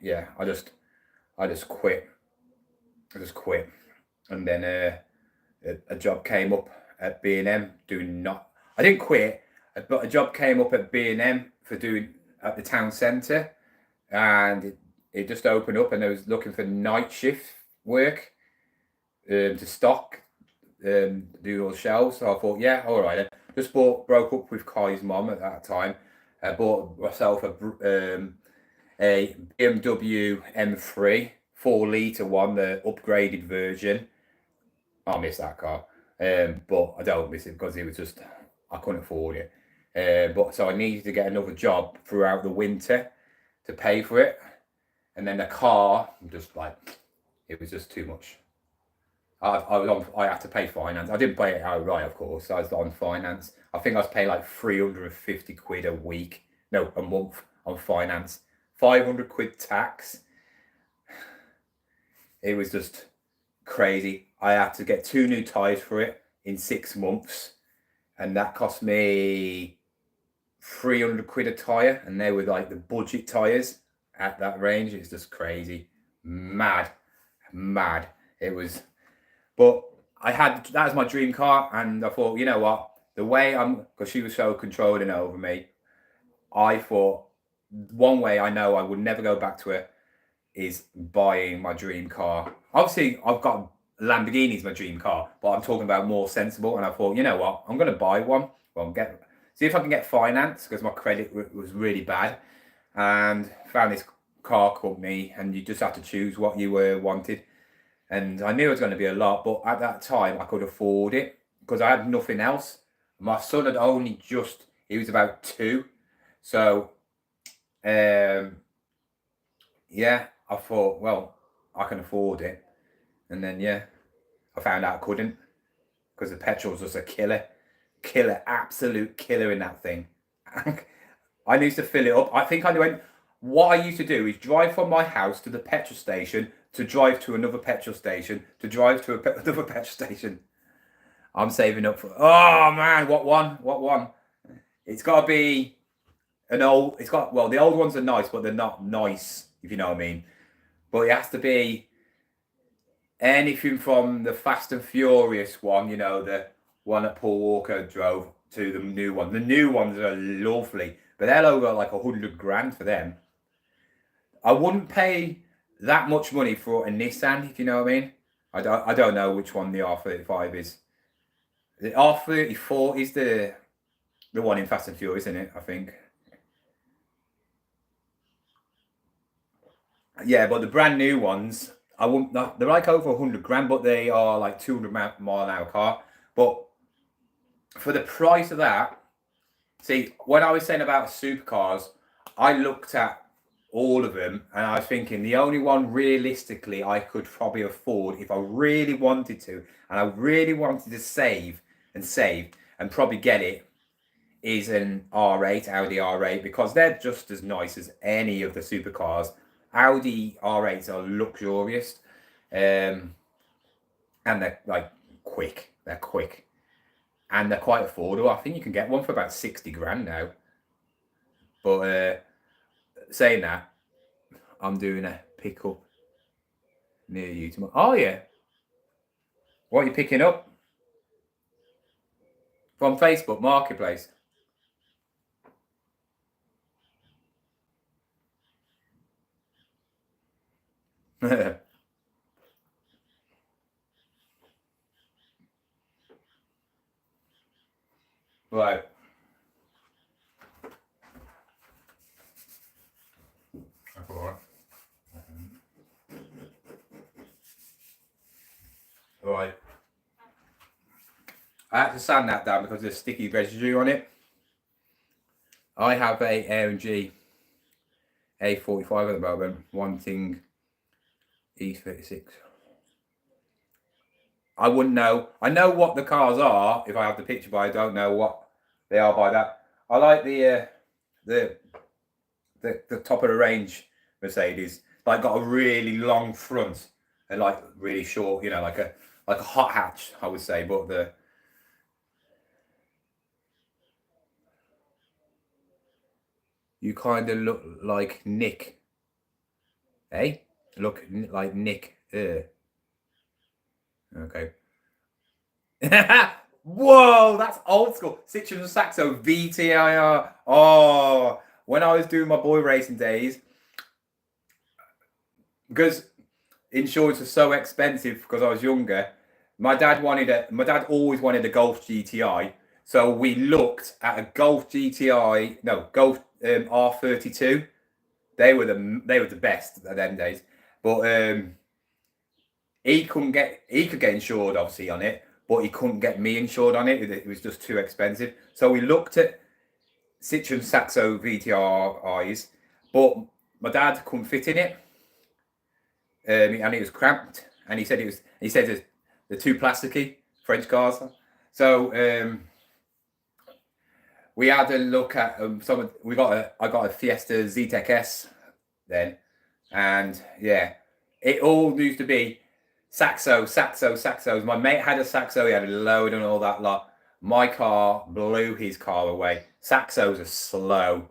yeah, I just quit. And then a job came up at B&M I didn't quit, but a job came up at B&M for doing at the town centre, and it just opened up, and I was looking for night shift work to stock, do all the shelves. So I thought, yeah, all right. Just broke up with Kai's mom at that time. I bought myself a BMW M3 4-litre one, the upgraded version. I miss that car, but I don't miss it because it was just I couldn't afford it. But so I needed to get another job throughout the winter to pay for it. And then the car, just like, it was just too much. I had to pay finance. I didn't pay it outright, of course. I was on finance. I think I was paying like 350 quid a month on finance. 500 quid tax. It was just crazy. I had to get 2 new tyres for it in 6 months. And that cost me 300 quid a tyre. And they were like the budget tyres. At that range, it's just crazy, mad. It was, but that was my dream car, and I thought, you know what, the way because she was so controlling over me, I thought one way I know I would never go back to her is buying my dream car. Obviously, I've got Lamborghini's my dream car, but I'm talking about more sensible. And I thought, you know what, I'm going to buy one. Well, see if I can get finance because my credit was really bad. And found this car company, and you just have to choose what you wanted. And I knew it was going to be a lot, but at that time I could afford it because I had nothing else. My son had he was about 2, So, yeah, I thought, well, I can afford it. And then, yeah, I found out I couldn't because the petrol was just a killer, absolute killer in that thing. I used to fill it up. I think I went, what I used to do is drive from my house to the petrol station, to drive to another petrol station, to drive to another petrol station. I'm saving up for, oh man, what one? It's got to be an old, well, the old ones are nice, but they're not nice, if you know what I mean. But it has to be anything from the Fast and Furious one, you know, the one that Paul Walker drove, to the new one. The new ones are lovely, but they're over like 100 grand for them. I wouldn't pay that much money for a Nissan, if you know what I mean. I don't know which one the R35 is. The R34 is the one in Fast and Furious, isn't it? I think. Yeah, but the brand new ones, I wouldn't. They're like over 100 grand, but they are like 200 mile an hour car. But for the price of that, see, when I was saying about supercars, I looked at all of them and I was thinking the only one realistically I could probably afford if I really wanted to, and I really wanted to save and probably get it, is an R8, Audi R8, because they're just as nice as any of the supercars. Audi R8s are luxurious, and they're like quick. They're quick, and they're quite affordable. I think you can get one for about 60 grand now. But saying that, I'm doing a pickup near you tomorrow. Oh yeah, what are you picking up? From Facebook Marketplace. Right. That's all right. Right. I had to sand that down because there's sticky residue on it. I have a AMG A45 at the moment, wanting E36. I wouldn't know. I know what the cars are if I have the picture, but I don't know what they are by that. I like the top of the range Mercedes. Like got a really long front and like really short, you know, like a hot hatch, I would say. But you kind of look like Nick, eh? Look like Nick. Okay. Whoa, that's old school. Citroen Saxo VTIR. Oh, when I was doing my boy racing days, because insurance was so expensive because I was younger, my dad always wanted a Golf GTI. So we looked at a Golf GTI, no, Golf R32. They were the best at them days. But he could get insured obviously on it, but he couldn't get me insured on it. It was just too expensive. So we looked at Citroen Saxo VTRIs, but my dad couldn't fit in it, and it was cramped. And he said they're too plasticky, French cars. So we had a look at I got a Fiesta Zetec S then, and yeah, it all used to be Saxos. My mate had a Saxo, he had a load and all that lot. My car blew his car away. Saxos are slow.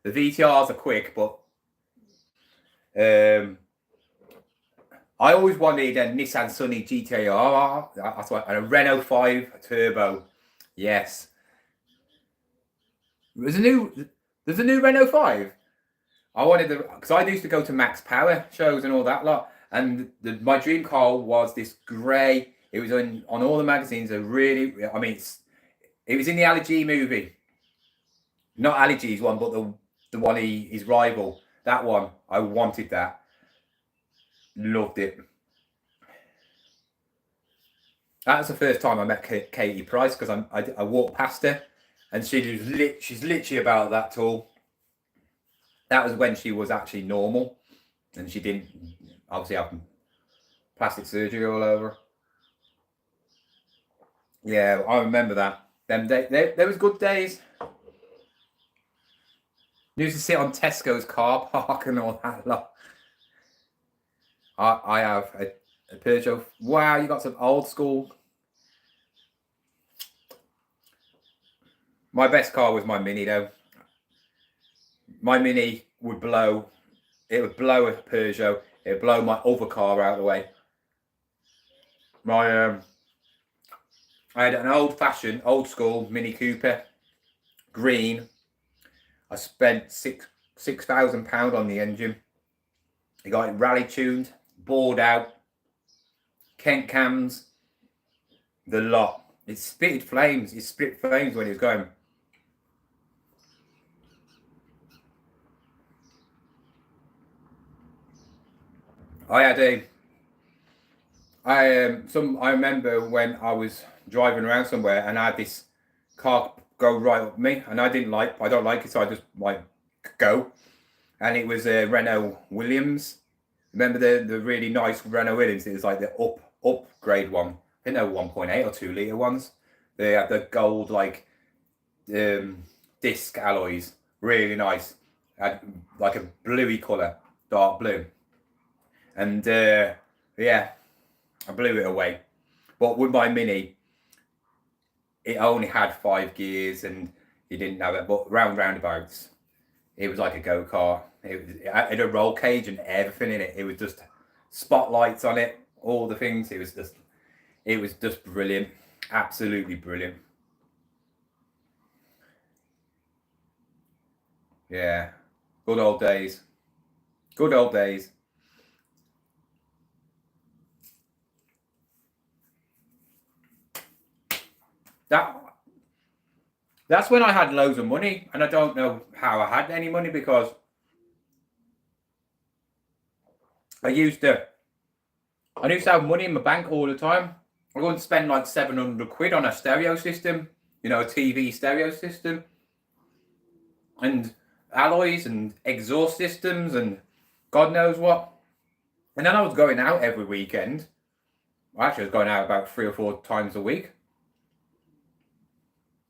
The VTRs are quick, but I always wanted a Nissan Sunny GTR. That's what, and a Renault 5 Turbo. Yes. There's a new Renault 5. I wanted because I used to go to Max Power shows and all that lot. And my dream car was this grey. It was on all the magazines. It was in the Ali G movie. Not Ali G's one, but the one his rival. That one. I wanted that. Loved it. That was the first time I met Katie Price, because I walked past her, and she's literally about that tall. That was when she was actually normal, and she didn't obviously have plastic surgery all over. Yeah, I remember that. Them there was good days. Used to sit on Tesco's car park and all that lot. I have a Peugeot. Wow, you got some old school. My best car was my Mini though. My Mini would blow. It would blow a Peugeot. It would blow my other car out of the way. I had an old-fashioned, old-school Mini Cooper, green. I spent £6,000 on the engine. I got it rally tuned, bored out, Kent cams, the lot. It spit flames. It spit flames when it was going. I remember when I was driving around somewhere and I had this car go right up me, and I don't like it, so I just like go. And it was a Renault Williams. Remember the really nice Renault Williams? It was like the upgrade one. I think they were 1.8 or 2 litre ones. They had the gold like disc alloys, really nice. Had like a bluey colour, dark blue. And yeah, I blew it away. But with my Mini, it only had 5 gears and you didn't have it. But roundabouts, it was like a go-kart. It had a roll cage and everything in it. It was just spotlights on it, all the things. It was just brilliant, absolutely brilliant. Yeah, good old days. Good old days. That's when I had loads of money, and I don't know how I had any money because I used to have money in my bank all the time. I wouldn't spend like 700 quid on a stereo system, a TV stereo system, and alloys and exhaust systems and God knows what. And then I was going out every weekend. Actually, I was going out about 3 or 4 times a week.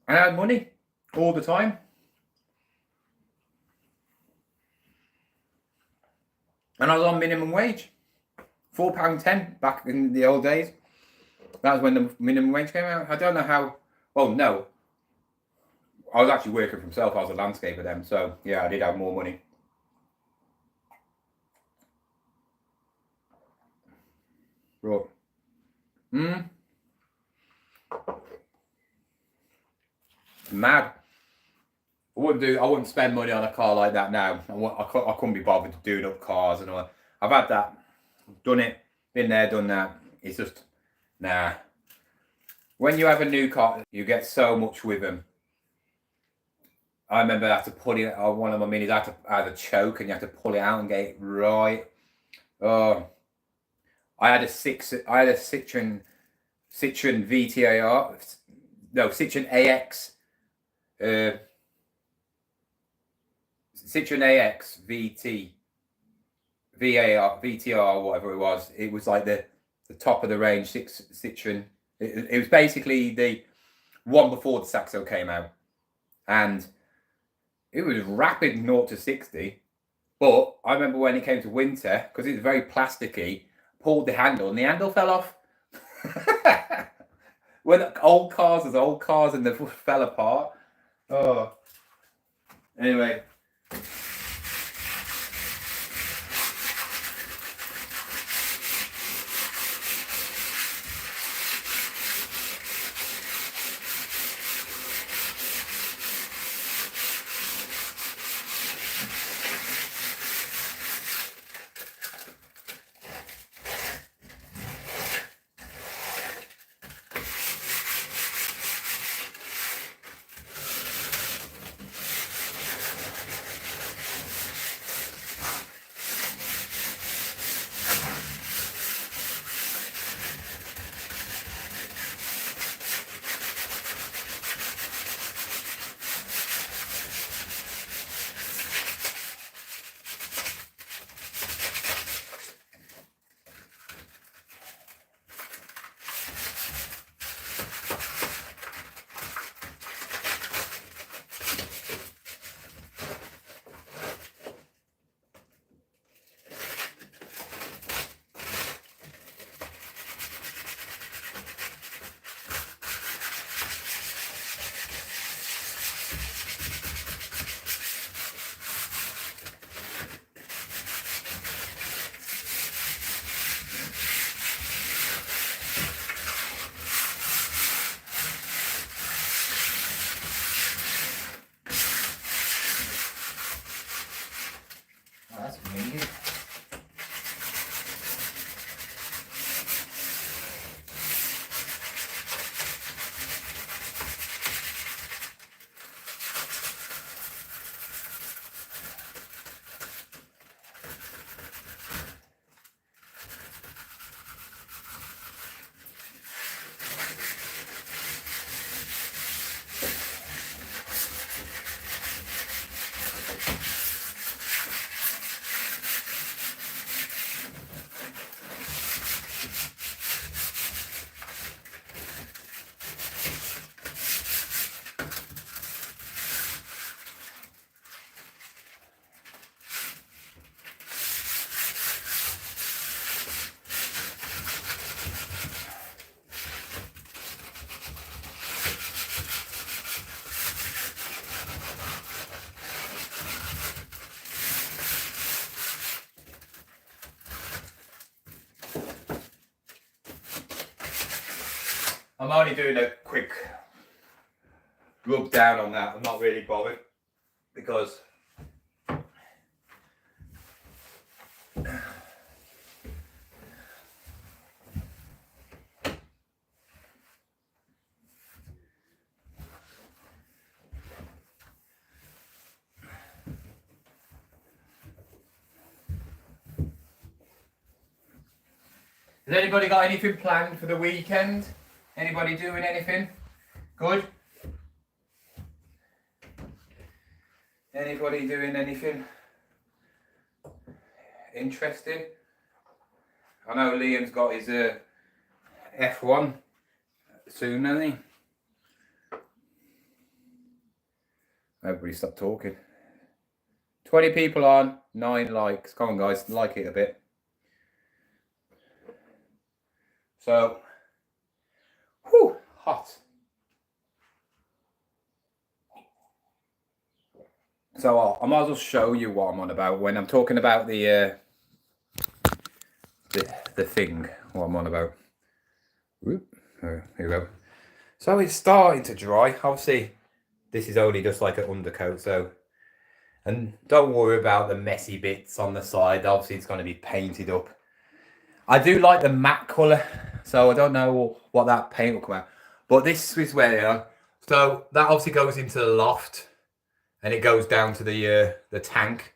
And I had money all the time. And I was on minimum wage. £4.10 back in the old days. That was when the minimum wage came out. I don't know how. Well, no. I was actually working for myself. I was a landscaper then. So, yeah, I did have more money. Right. Mad. I wouldn't spend money on a car like that now. I couldn't be bothered doing up cars and all. I've had that. Done it. Been there, done that. It's just, nah. When you have a new car, you get so much with them. I remember I had to pull it on one of my Minis. I had a choke and you have to pull it out and get it right. Oh, I had a Citroen VTAR. No, Citroen AX. Citroen AX VTR, whatever it was. It was like the top of the range Citroen. It was basically the one before the Saxo came out, and it was rapid 0 to 60. But I remember when it came to winter, because it was very plasticky, pulled the handle and the handle fell off. When old cars and they fell apart. Oh. Anyway. I'm only doing a quick rub down on that. I'm not really bothered because has anybody got anything planned for the weekend? Anybody doing anything good? Anybody doing anything interesting? I know Liam's got his F1 soon, hasn't he? Everybody stop talking. 20 people on, 9 likes. Come on guys, like it a bit. So, whew, hot. So I might as well show you what I'm on about when I'm talking about the thing, what I'm on about. Whoop, here we go. So it's starting to dry. Obviously, this is only just like an undercoat, so, and don't worry about the messy bits on the side. Obviously, it's going to be painted up. I do like the matte colour, so I don't know what that paint will come out. But this is where they are. So that obviously goes into the loft, and it goes down to the tank.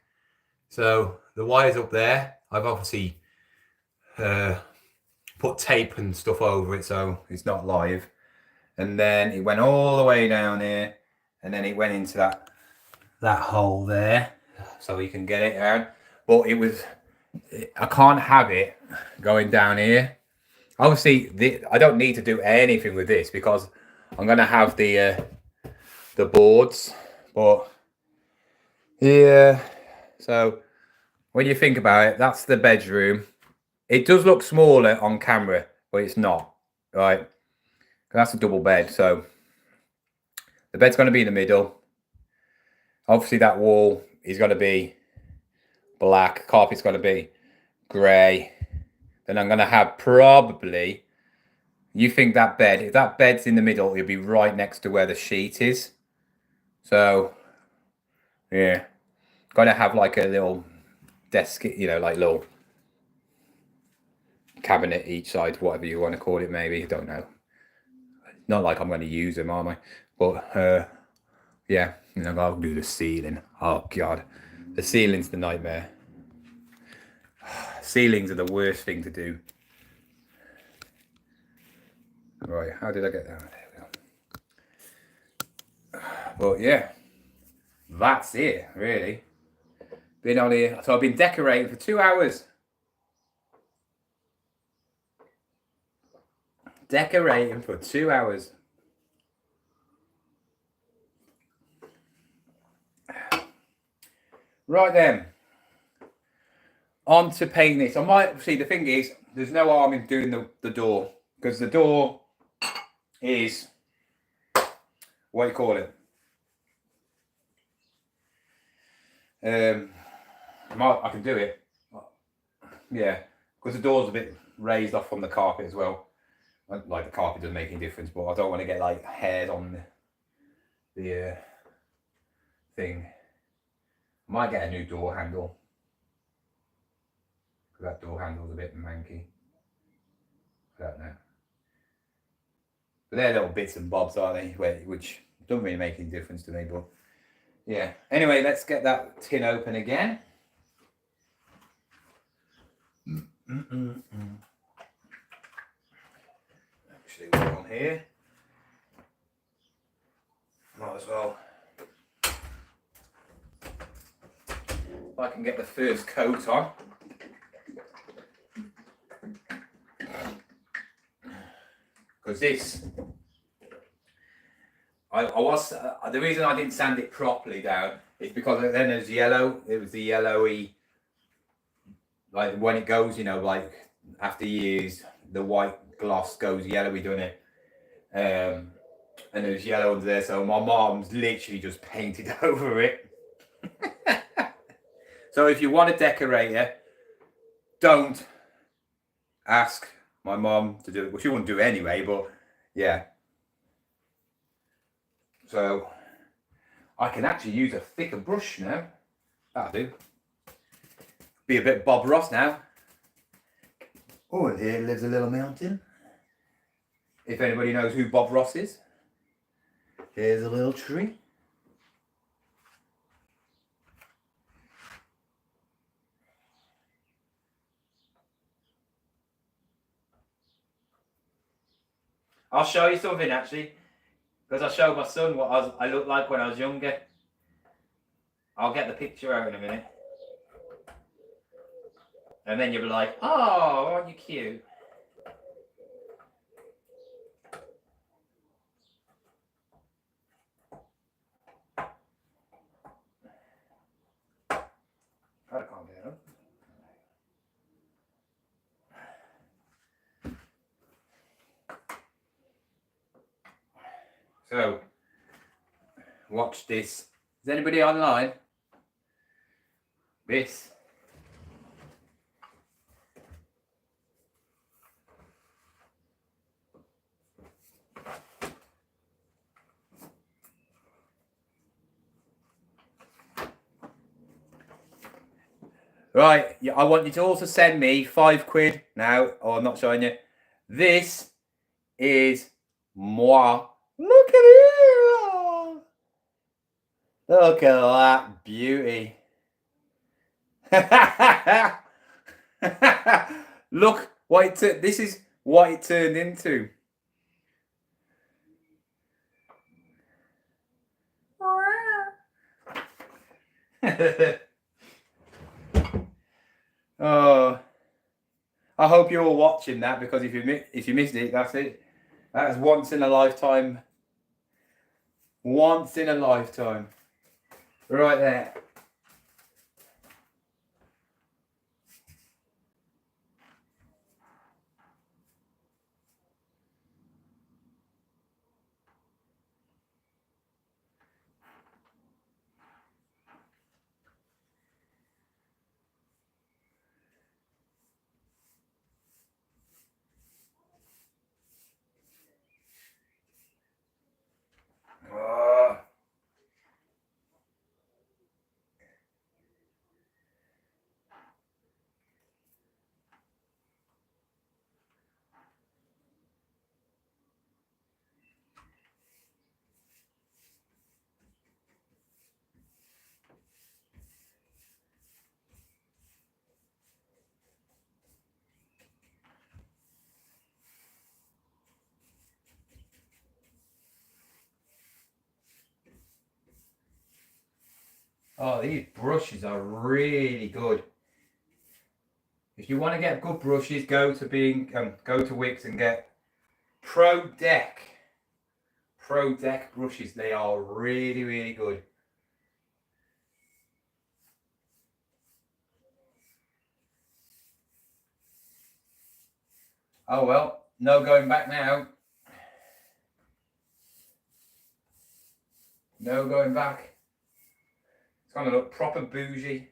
So the wire's up there. I've obviously put tape and stuff over it, so it's not live. And then it went all the way down here, and then it went into that hole there, so you can get it out. But I can't have it going down here. Obviously, I don't need to do anything with this because I'm gonna have the boards. But yeah, so when you think about it, that's the bedroom. It does look smaller on camera, but it's not, right? That's a double bed, so the bed's going to be in the middle. Obviously, that wall is going to be black. Carpet's going to be grey. Then I'm going to have probably, you think that bed, if that bed's in the middle, it'll be right next to where the sheet is. So, yeah. Got to have like a little desk, you know, like little cabinet each side, whatever you want to call it, maybe. I don't know. Not like I'm going to use them, am I? But, yeah, you know, I'll do the ceiling. Oh, God. The ceiling's the nightmare. Ceilings are the worst thing to do. Right, how did I get that? There we go. But, yeah, that's it, really. Been on here. So I've been decorating for 2 hours. Decorating for 2 hours. Right then. On to paint this. I might see, the thing is, there's no harm in doing the door, because the door is, what do you call it? I can do it. Yeah, because the door's a bit raised off from the carpet as well. Like the carpet doesn't make any difference, but I don't want to get like hairs on the thing. I might get a new door handle, because that door handle's a bit manky. I don't know. But they're little bits and bobs, aren't they? Which don't really make any difference to me, but yeah. Anyway, let's get that tin open again. Actually, we're on here. Might as well. If I can get the first coat on. Because this, the reason I didn't sand it properly down is because then there's yellow. It was the yellowy, like when it goes, you know, like after years, the white gloss goes yellowy, doesn't it? And there's yellow under there, so my mom's literally just painted over it. So if you want a decorator, don't ask my mom to do it. Well, she wouldn't do it anyway, but Yeah. So I can actually use a thicker brush now. That'll do. Be a bit Bob Ross now. Oh, and here lives a little mountain. If anybody knows who Bob Ross is, here's a little tree. I'll show you something actually, because I showed my son what I looked like when I was younger. I'll get the picture out in a minute. And then you'll be like, oh, aren't you cute? Gotta calm down. So, watch this. Is anybody online? This. Right, yeah, I want you to also send me £5 now. Oh, I'm not showing you. This is moi. Look at it! Look at that beauty. Look what this is what it turned into. Oh, I hope you're all watching that, because if you missed it, that's it. That's once in a lifetime. Once in a lifetime. Right there. Oh, these brushes are really good. If you want to get good brushes, go to Wix and get Pro Deck brushes. They are really, really good. Oh well, no going back now. No going back. It's gonna look proper bougie.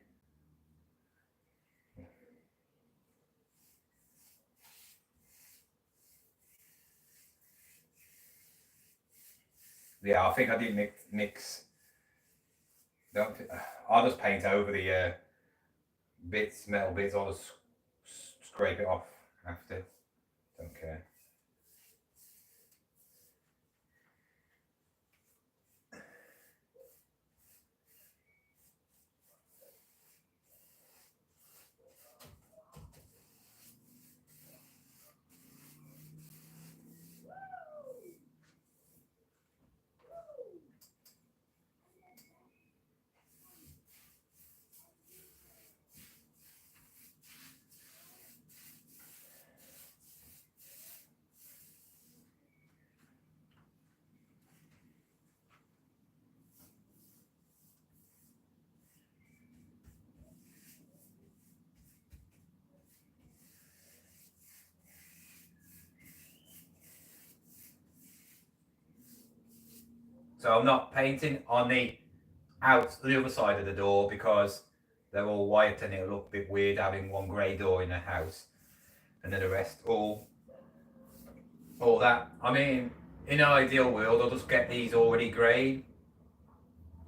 Yeah, I think I did mix. I'll just paint over the metal bits. I'll just scrape it off after. Don't care. So I'm not painting on the other side of the door, because they're all white and it'll look a bit weird having one grey door in a house, and then the rest all all that. I mean, in an ideal world, I'll just get these already grey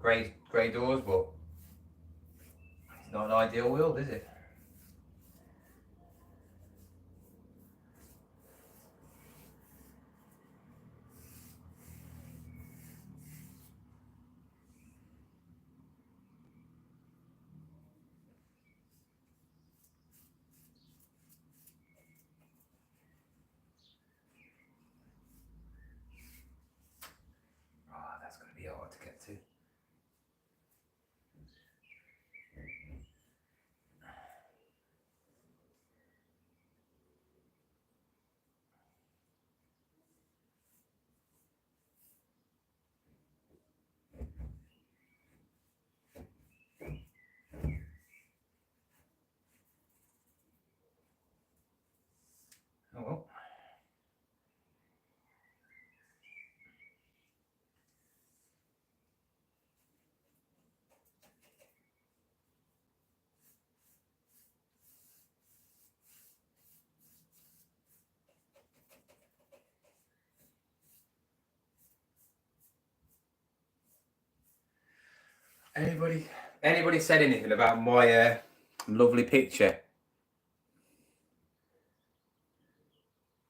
doors, but it's not an ideal world, is it? Oh, that's going to be hard to get to. Oh well. Anybody said anything about my lovely picture?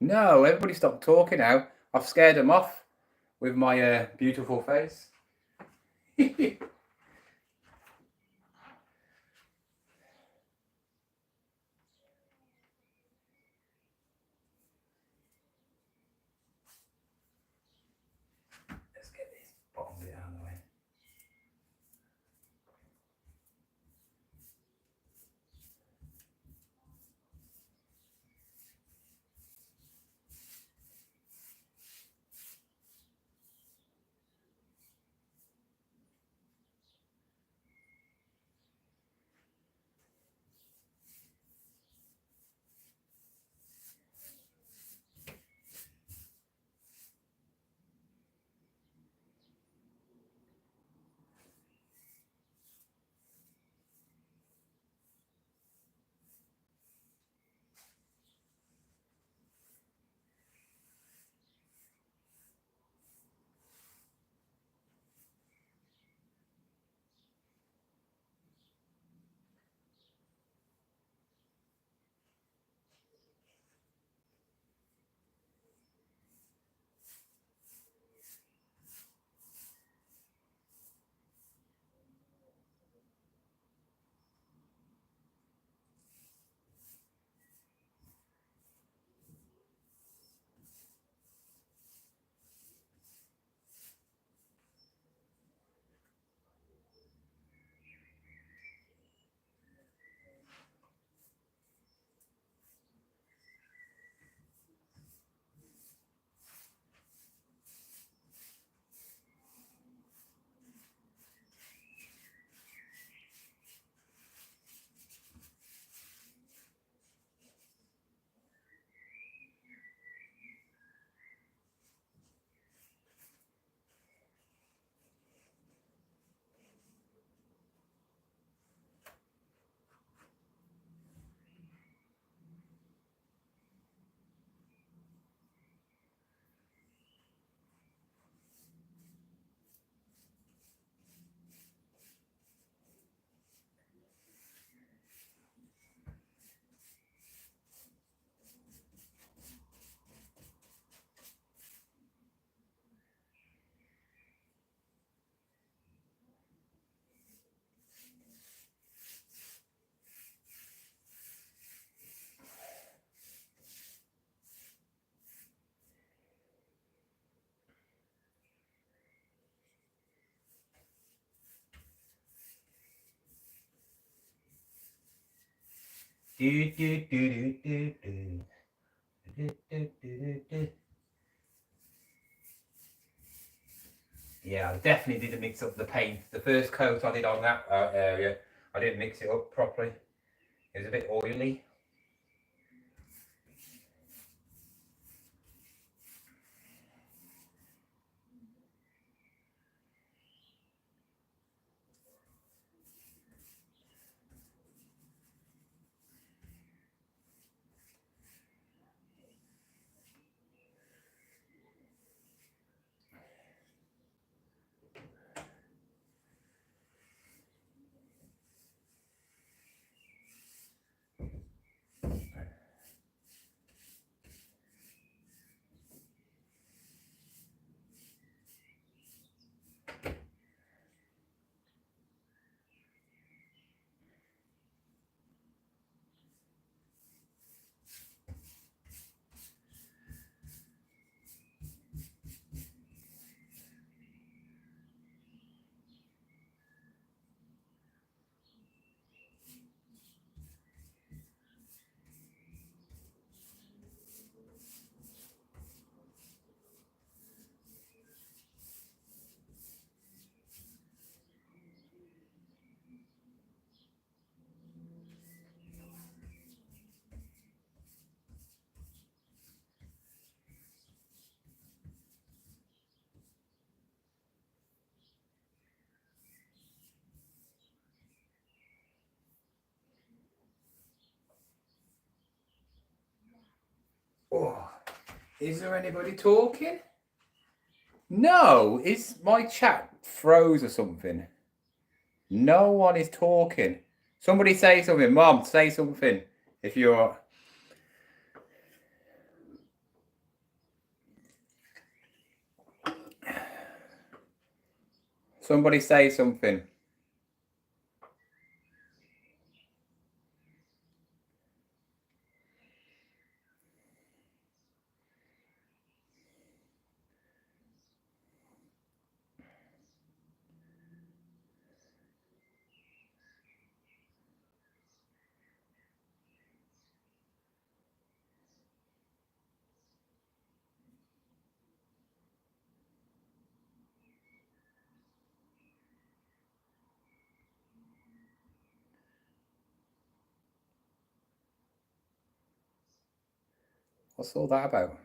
No, everybody stop talking now. I've scared them off with my beautiful face. Let's get this bottom bit out of the way. Do, do, do, do, do, do. Do, do, do, do, do. Yeah, I definitely didn't mix up the paint. The first coat I did on that area, I didn't mix it up properly. It was a bit oily. Oh, is there anybody talking? No, is my chat froze or something? No one is talking. Somebody say something. Mom, say something. If you're... Somebody say something. What's all that about?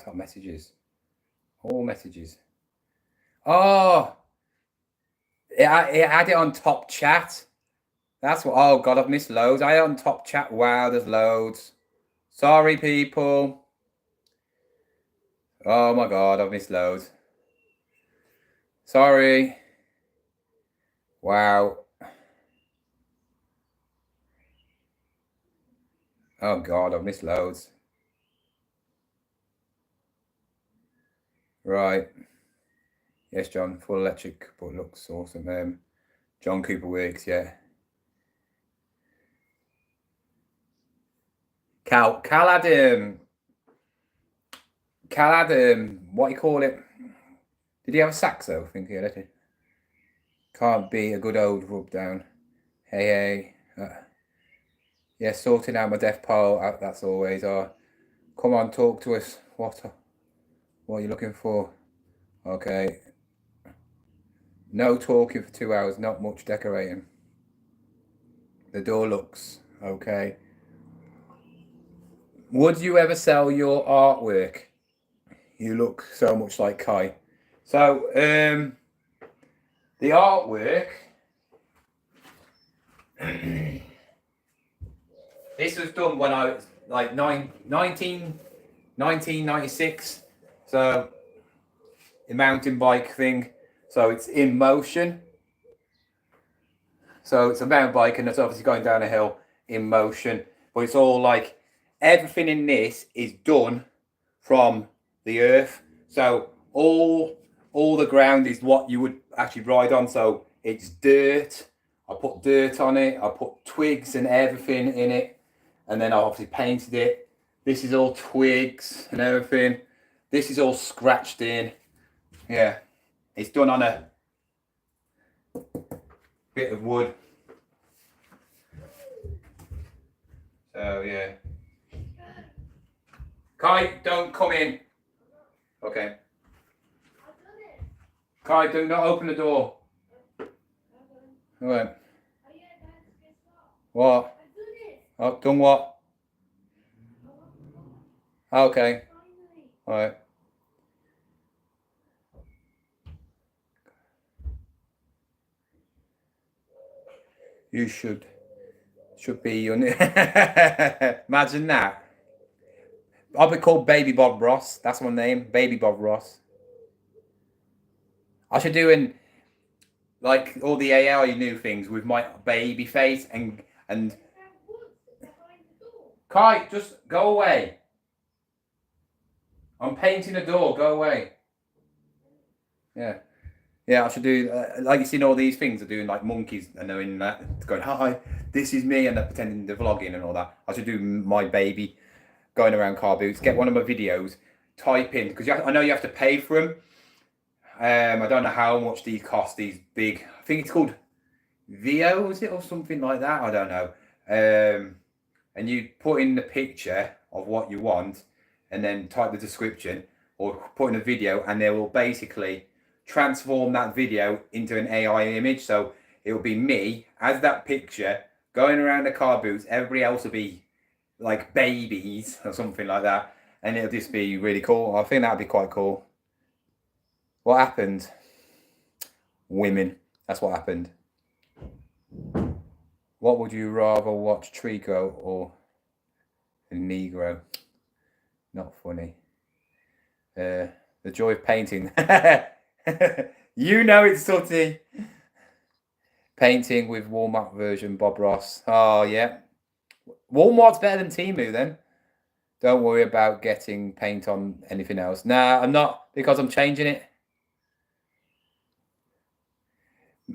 Top messages. All messages. Oh, it had it on top chat. That's what. Oh God, I've missed loads. I had it on top chat. Wow, there's loads. Sorry, people. Oh my God, I've missed loads. Sorry. Wow. Oh God, I've missed loads. Right. Yes, John. Full electric, but looks awesome. John Cooper Wigs, yeah. Cal Adam. What do you call it? Did he have a saxo? I think he had it. Can't be a good old rub down. Hey. Yeah, sorting out my death pile. That's always. Come on, talk to us. What are you looking for? Okay. No talking for 2 hours. Not much decorating. The door looks okay. Would you ever sell your artwork? You look so much like Kai. So, the artwork. This was done when I was like 1996. So, a mountain bike thing. So it's in motion. So it's a mountain bike and it's obviously going down a hill in motion. But it's all like, everything in this is done from the earth. So all the ground is what you would actually ride on. So it's dirt. I put dirt on it. I put twigs and everything in it. And then I obviously painted it. This is all twigs and everything. This is all scratched in. Yeah. It's done on a bit of wood. So yeah. Kai, don't come in. Okay. Kai, do not open the door. Alright. What? Oh, done what? Okay. Alright. You should be imagine that. I'll be called Baby Bob Ross. That's my name, Baby Bob Ross. I should do like all the AI new things with my baby face and Kai, just go away. I'm painting a door. Go away. Yeah. Yeah, I should do, like you've seen all these things are doing like monkeys and they're in that, going, hi, this is me, and they're pretending they're vlogging and all that. I should do my baby going around car boots, get one of my videos, type in, because I know you have to pay for them. I don't know how much these cost, these big, I think it's called Vio, is it, or something like that? I don't know. And you put in the picture of what you want and then type the description or put in a video, and they will basically transform that video into an AI image. So it will be me as that picture going around the car boots. Everybody else will be like babies or something like that, and it'll just be really cool. I think that'd be quite cool. What happened? Women. That's what happened. What would you rather watch, tree grow or a Negro? Not funny. The joy of painting. You know it's Sooty. Painting with Walmart version, Bob Ross. Oh, yeah. Walmart's better than Temu then. Don't worry about getting paint on anything else. Nah, I'm not, because I'm changing it.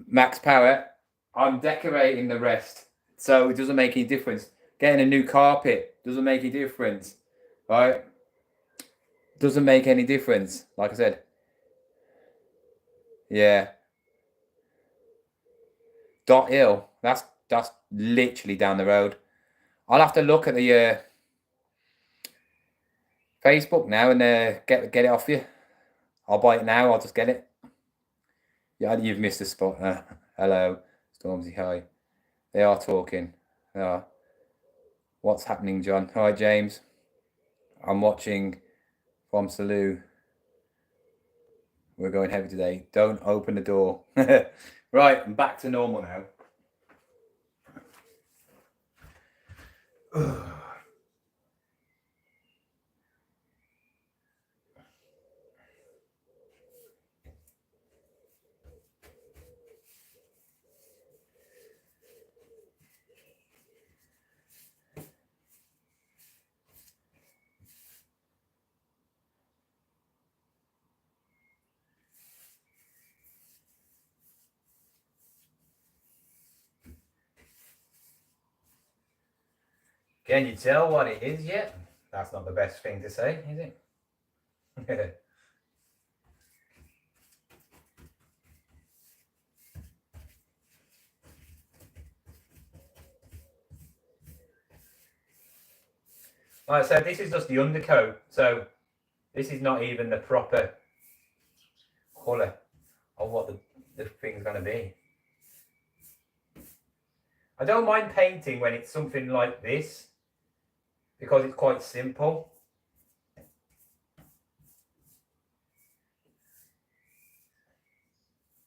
Max Power, I'm decorating the rest. So it doesn't make any difference. Getting a new carpet doesn't make any difference. Right? Doesn't make any difference. Like I said. Yeah. Dot Hill. That's literally down the road. I'll have to look at the Facebook now and get it off you. I'll buy it now. I'll just get it. Yeah, you've missed a spot. Hello, Stormzy. Hi. They are talking. They are. What's happening, John? Hi, James. I'm watching from Salou. We're going heavy today. Don't open the door. Right, I'm back to normal now. Can you tell what it is yet? That's not the best thing to say, is it? Like I said, this is just the undercoat, so this is not even the proper colour of what the thing's going to be. I don't mind painting when it's something like this, because it's quite simple.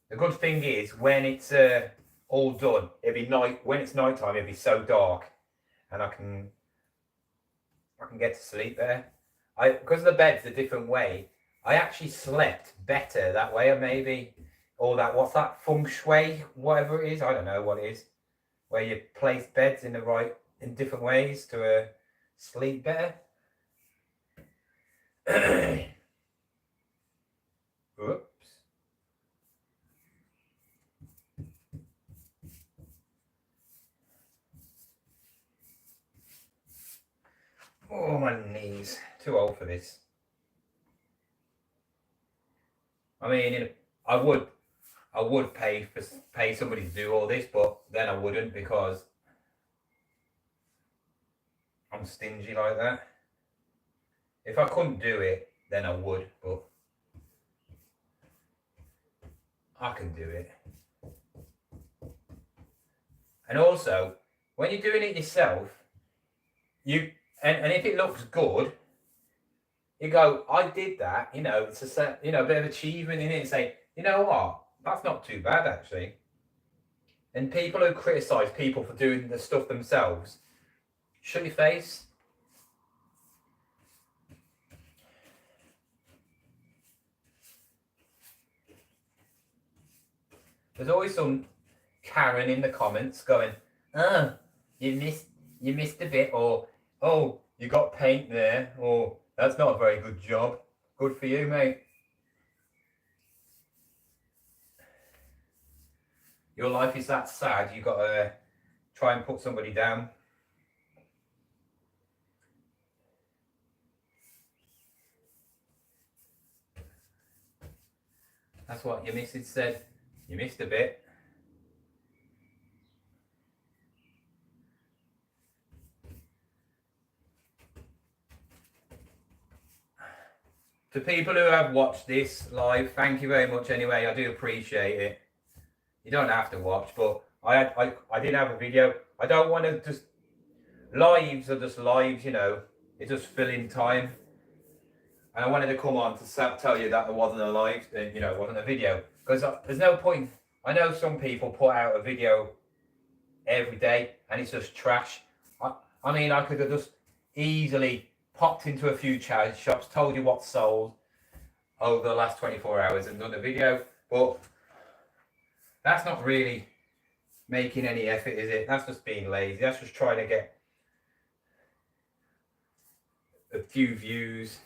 The good thing is, when it's all done, it'll be night. When it's night time, it'll be so dark, and I can get to sleep there. Because the bed's a different way, I actually slept better that way. Or maybe all that, what's that, feng shui, whatever it is, I don't know what it is, where you place beds in different ways to sleep better. Oops. Oh, my knees. Too old for this. I mean, I would pay somebody to do all this, but then I wouldn't, because I'm stingy like that. If I couldn't do it, then I would, but I can do it. And also, when you're doing it yourself, and if it looks good, you go, I did that, it's a bit of achievement in it, and say, you know what, that's not too bad actually. And people who criticise people for doing the stuff themselves, shut your face. There's always some Karen in the comments going, oh, you missed a bit, or oh, you got paint there, or that's not a very good job. Good for you, mate. Your life is that sad, you got to try and put somebody down. That's what your missus said. You missed a bit. To people who have watched this live, thank you very much anyway. I do appreciate it. You don't have to watch, but I did have a video. I don't want to just... Lives are just lives, It's just filling time. and I wanted to come on to tell you that it wasn't a live, you know, it wasn't a video, because there's no point. I know some people put out a video every day and it's just trash. I mean, I could have just easily popped into a few charity shops, told you what's sold over the last 24 hours and done a video, but that's not really making any effort, is it? That's just being lazy. That's just trying to get a few views.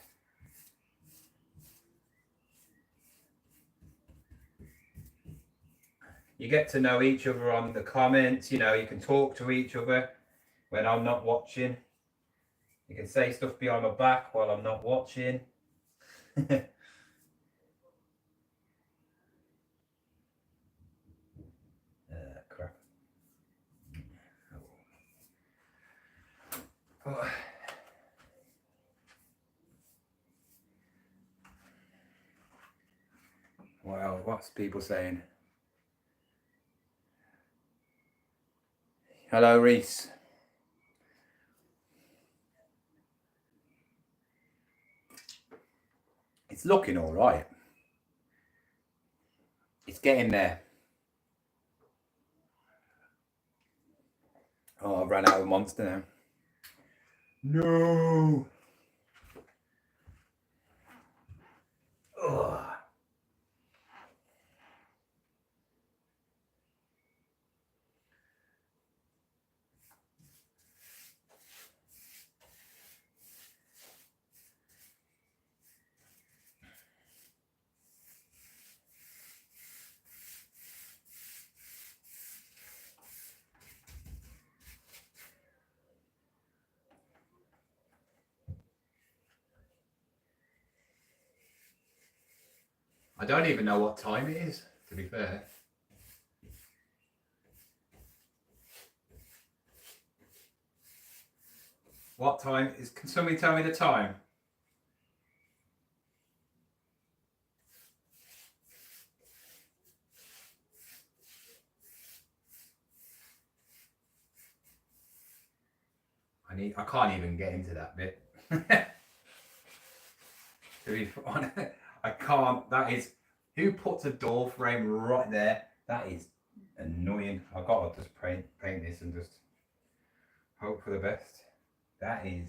You get to know each other on the comments, you know, you can talk to each other when I'm not watching. You can say stuff behind my back while I'm not watching. Crap. Oh. Well, what's people saying? Hello, Reese. It's looking all right. It's getting there. Oh, I've run out of Monster now. No. Ugh. I don't even know what time it is, to be fair. What time is? Can somebody tell me the time? I can't even get into that bit. To be honest, I can't. That is, who puts a door frame right there? That is annoying. I've got to just paint this and just hope for the best. That is.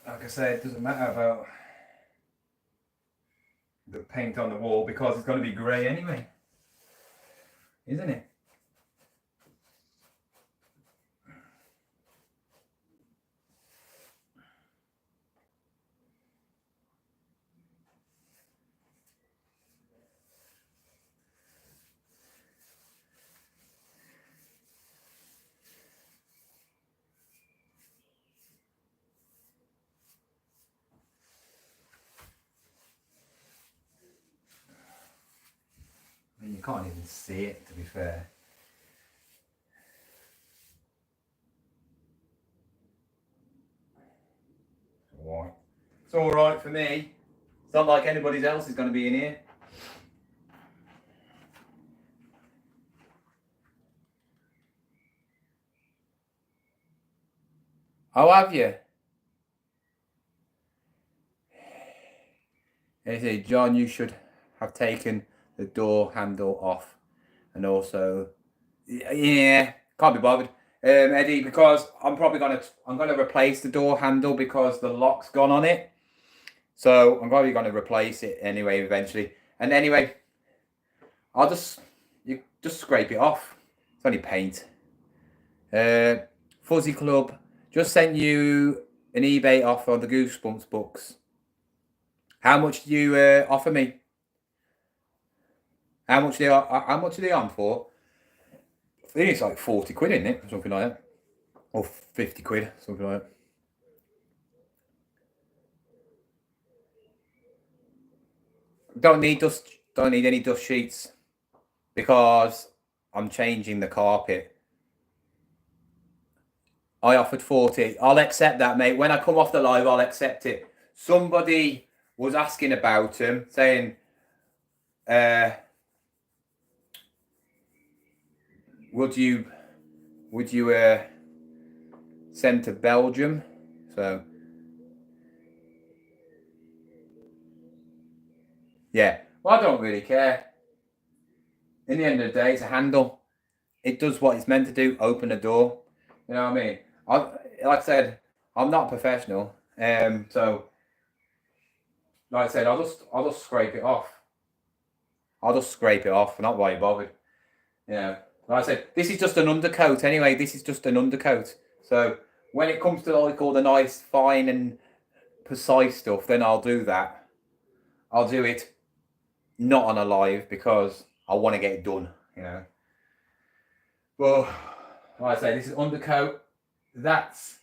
Like I said, it doesn't matter about the paint on the wall because it's going to be grey anyway, isn't it? I mean, you can't even see it, to be fair. It's all right for me. It's not like anybody else is going to be in here. Oh, have you? They say, John, you should have taken the door handle off, and also, yeah, can't be bothered, Eddie, because I'm gonna replace the door handle because the lock's gone on it. So I'm probably gonna replace it anyway eventually. And anyway, you just scrape it off. It's only paint. Fuzzy Club just sent you an eBay offer on the Goosebumps books. How much do you offer me? How much are they on for? I think it's like 40 quid, isn't it? Something like that. Or 50 quid, something like that. Don't need any dust sheets because I'm changing the carpet. I offered 40. I'll accept that, mate. When I come off the live, I'll accept it. Somebody was asking about them, saying would you send to Belgium? So yeah, well, I don't really care. In the end of the day, it's a handle. It does what it's meant to do. Open the door. You know what I mean? Like I said, I'm not a professional. So like I said, I'll just scrape it off. I'll just scrape it off. I'm not really bothered. You know, like I said, this is just an undercoat anyway. This is just an undercoat. So when it comes to like all the nice, fine and precise stuff, then I'll do that. I'll do it not on a live because I want to get it done, you know. Well, like I say, this is undercoat. That's,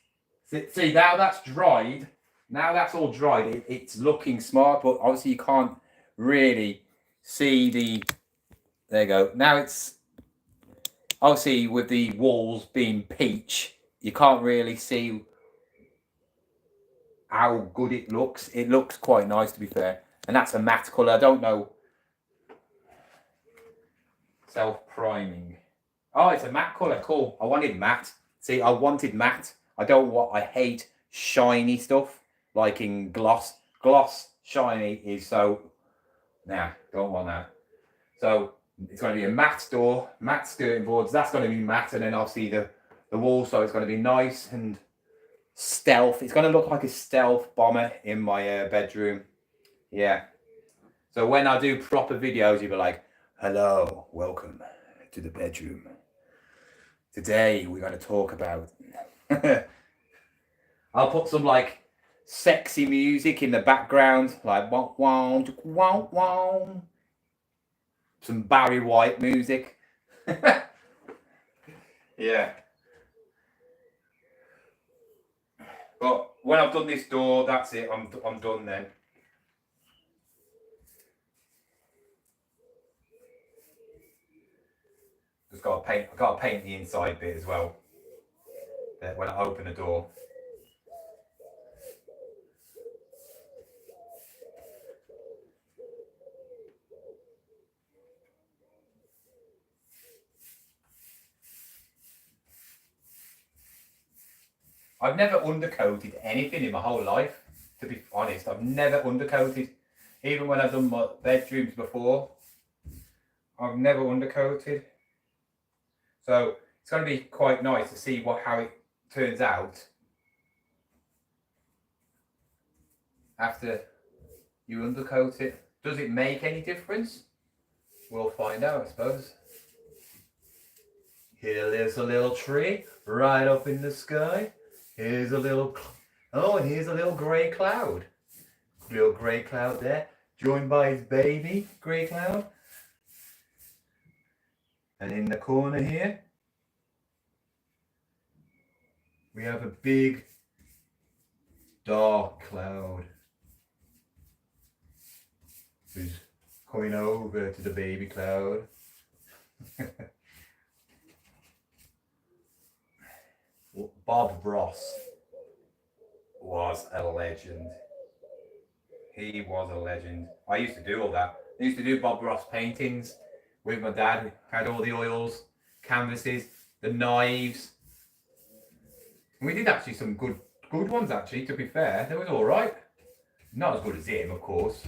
see, now that's dried. Now that's all dried. It's looking smart, but obviously you can't really see the, there you go. Now it's, obviously with the walls being peach, you can't really see how good it looks. It looks quite nice, to be fair. And that's a matte colour. I don't know. Self-priming. Oh, it's a matte colour. Cool. I wanted matte. See, I wanted matte. I hate shiny stuff. Like in gloss. Gloss shiny is so... Nah, don't want that. So, it's going to be a matte door. Matte skirting boards. That's going to be matte. And then obviously the wall. So, it's going to be nice and stealth. It's going to look like a stealth bomber in my bedroom. Yeah. So, when I do proper videos, you'll be like, hello, welcome to the bedroom. Today we're going to talk about... I'll put some like sexy music in the background, like wow, wow, wow, wow. Some Barry White music. Yeah. But when I've done this door, that's it. I'm done then. Just got to paint. I've got to paint the inside bit as well. Then when I open the door. I've never undercoated anything in my whole life. To be honest, I've never undercoated. Even when I've done my bedrooms before, I've never undercoated. So it's going to be quite nice to see how it turns out after you undercoat it. Does it make any difference? We'll find out, I suppose. Here lives a little tree right up in the sky. Here's a little, here's a little grey cloud. Little grey cloud there, joined by his baby grey cloud. And in the corner here, we have a big dark cloud who's coming over to the baby cloud. Bob Ross was a legend. He was a legend. I used to do all that. I used to do Bob Ross paintings with my dad. Had all the oils, canvases, the knives. And we did actually some good ones actually, to be fair. They was alright. Not as good as him, of course.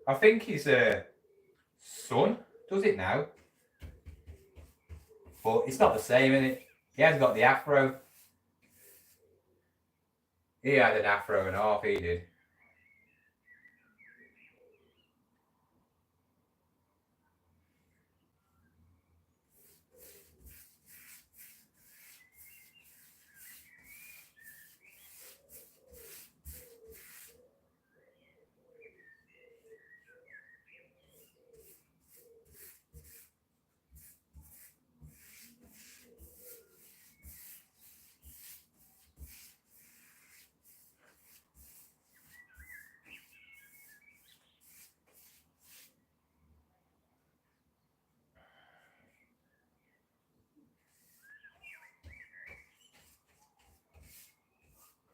I think his son does it now. But it's not the same, is it? He hasn't got the afro. He had an afro and a half, he did.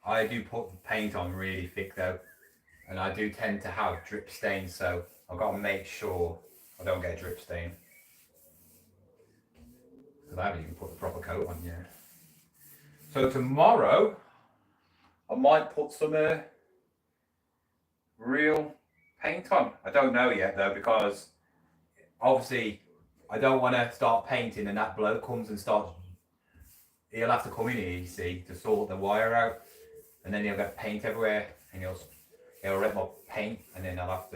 I do put paint on really thick though, and I do tend to have drip stains, so I've got to make sure I don't get a drip stain. Because I haven't even put the proper coat on yet. So tomorrow, I might put some real paint on. I don't know yet though, because obviously I don't want to start painting and that bloke comes and starts. He'll have to come in here, you see, to sort the wire out, and then he'll get paint everywhere, and he'll rip my paint, and then I'll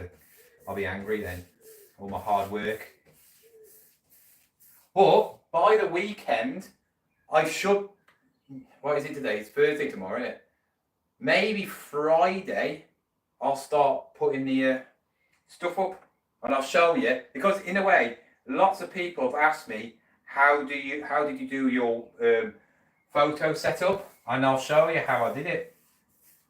be angry then, all my hard work. But by the weekend, I should. What is it today? It's Thursday tomorrow, isn't it? Maybe Friday, I'll start putting the stuff up, and I'll show you, because in a way, lots of people have asked me, how did you do your photo setup? And I'll show you how I did it.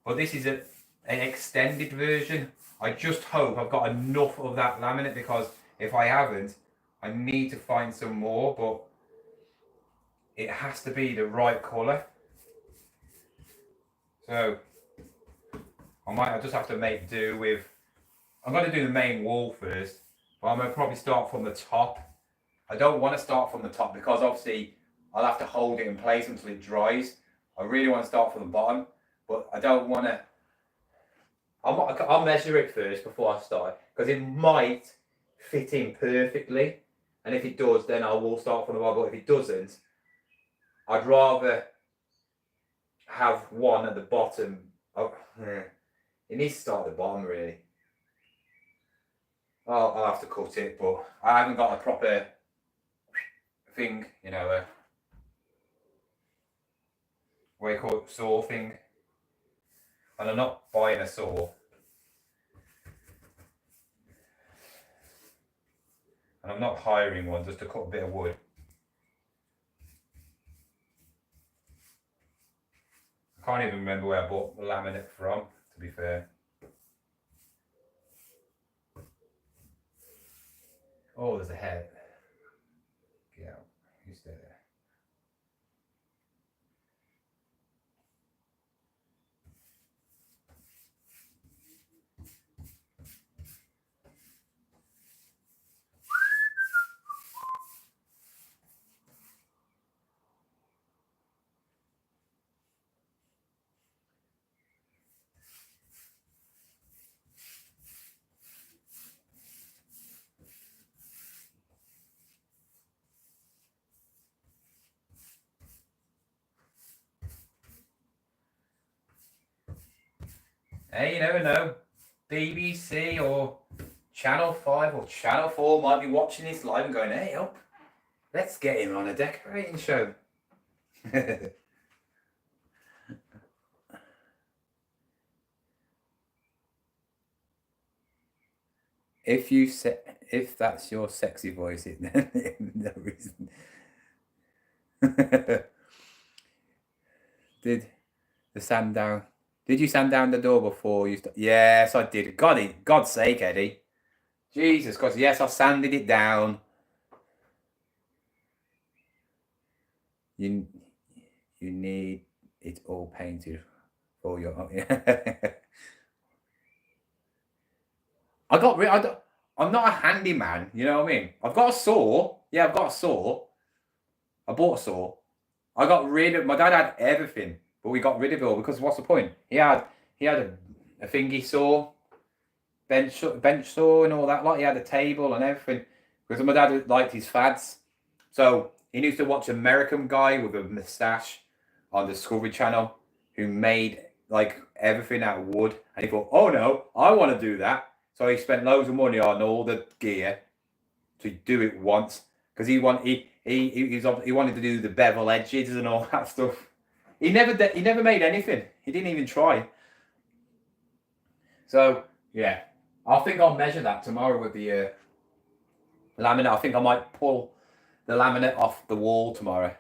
But this is an extended version. I just hope I've got enough of that laminate, because if I haven't, I need to find some more, but it has to be the right colour. So I just have to make do with. I'm going to do the main wall first, but I'm going to probably start from the top. I don't want to start from the top because obviously I'll have to hold it in place until it dries. I really want to start from the bottom, but I don't want to. I'll measure it first before I start, because it might fit in perfectly, and if it does, then I will start from the bottom. But if it doesn't, I'd rather have one at the bottom. Oh, it needs to start at the bottom, really. I'll have to cut it, but I haven't got a proper thing, you know, what do you call it, saw thing. And I'm not buying a saw. And I'm not hiring one just to cut a bit of wood. I can't even remember where I bought the laminate from, to be fair. Oh, there's a head. Get out. You stay there. Hey, you never know. BBC or Channel 5 or Channel 4 might be watching this live and going, hey, up, let's get him on a decorating show. If that's your sexy voice, no reason. Did you sand down the door before you Yes, I did. God's sake, Eddie. Jesus Christ, yes, I sanded it down. You need it all painted for your. I'm not a handyman, you know what I mean? I've got a saw. Yeah, I've got a saw. I bought a saw. My dad had everything, but we got rid of it all because what's the point? He had a thingy saw, bench saw and all that. Like he had a table and everything because my dad liked his fads. So he used to watch an American guy with a moustache on the Discovery Channel who made like everything out of wood, and he thought, oh no, I want to do that. So he spent loads of money on all the gear to do it once because he wanted to do the bevel edges and all that stuff. He never made anything. He didn't even try. So yeah, I think I'll measure that tomorrow with the laminate. I think I might pull the laminate off the wall tomorrow.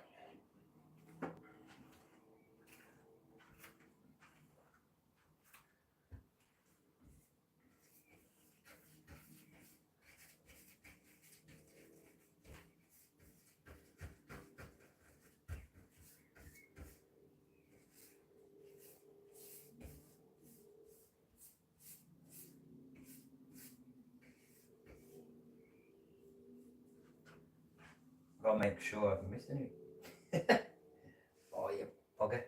Gotta make sure I haven't missed any. Oh, you bugger.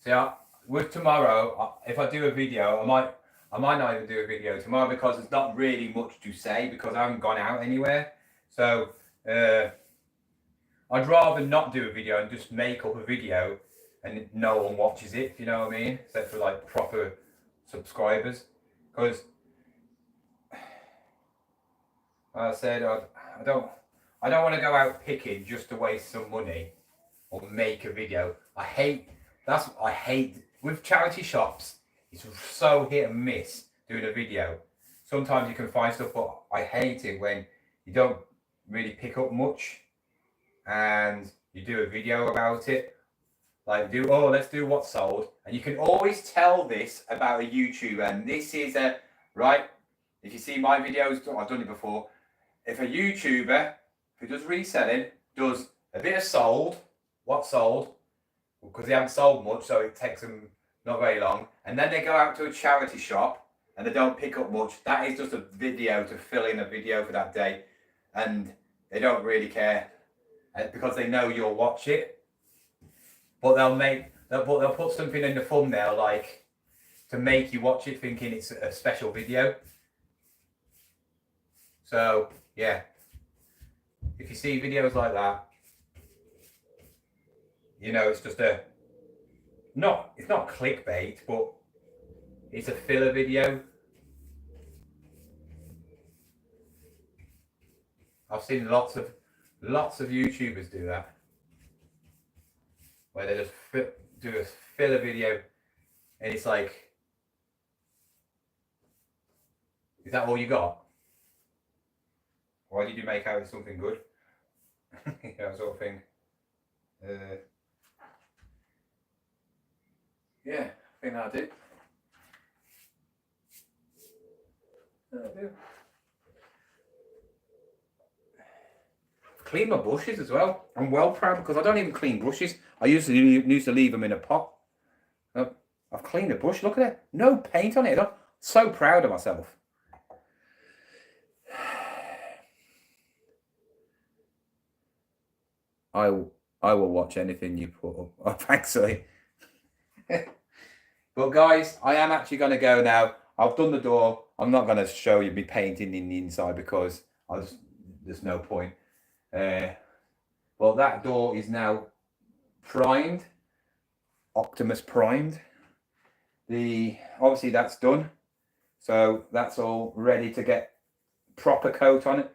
See, with tomorrow, if I do a video, I might not even do a video tomorrow because there's not really much to say because I haven't gone out anywhere. So I'd rather not do a video and just make up a video and no one watches it, if you know what I mean, except for like proper subscribers. Because I said I don't want to go out picking just to waste some money or make a video. I hate with charity shops. It's so hit and miss doing a video. Sometimes you can find stuff, but I hate it when you don't really pick up much and you do a video about it. Like let's do what sold. And you can always tell this about a YouTuber. And this is right. If you see my videos, I've done it before. If a YouTuber who does reselling does a bit of sold, what sold, because they haven't sold much, so it takes them not very long, and then they go out to a charity shop and they don't pick up much, that is just a video to fill in a video for that day, and they don't really care because they know you'll watch it. But they'll put something in the thumbnail like to make you watch it, thinking it's a special video. So yeah, if you see videos like that, you know, it's just it's not clickbait, but it's a filler video. I've seen lots of YouTubers do that, where they just do a filler video, and it's like, is that all you got? Why did you make out something good? You know, sort of thing. Yeah, I think that'll do. That'll do. Clean my brushes as well. I'm well proud because I don't even clean brushes. I used to leave them in a pot. I've cleaned the brush. Look at it. No paint on it. I'm so proud of myself. I will watch anything you put up. Oh, thanks, sorry. But guys, I am actually going to go now. I've done the door. I'm not going to show you me painting in the inside because there's no point. Well, that door is now primed, Optimus primed. Obviously that's done, so that's all ready to get proper coat on it.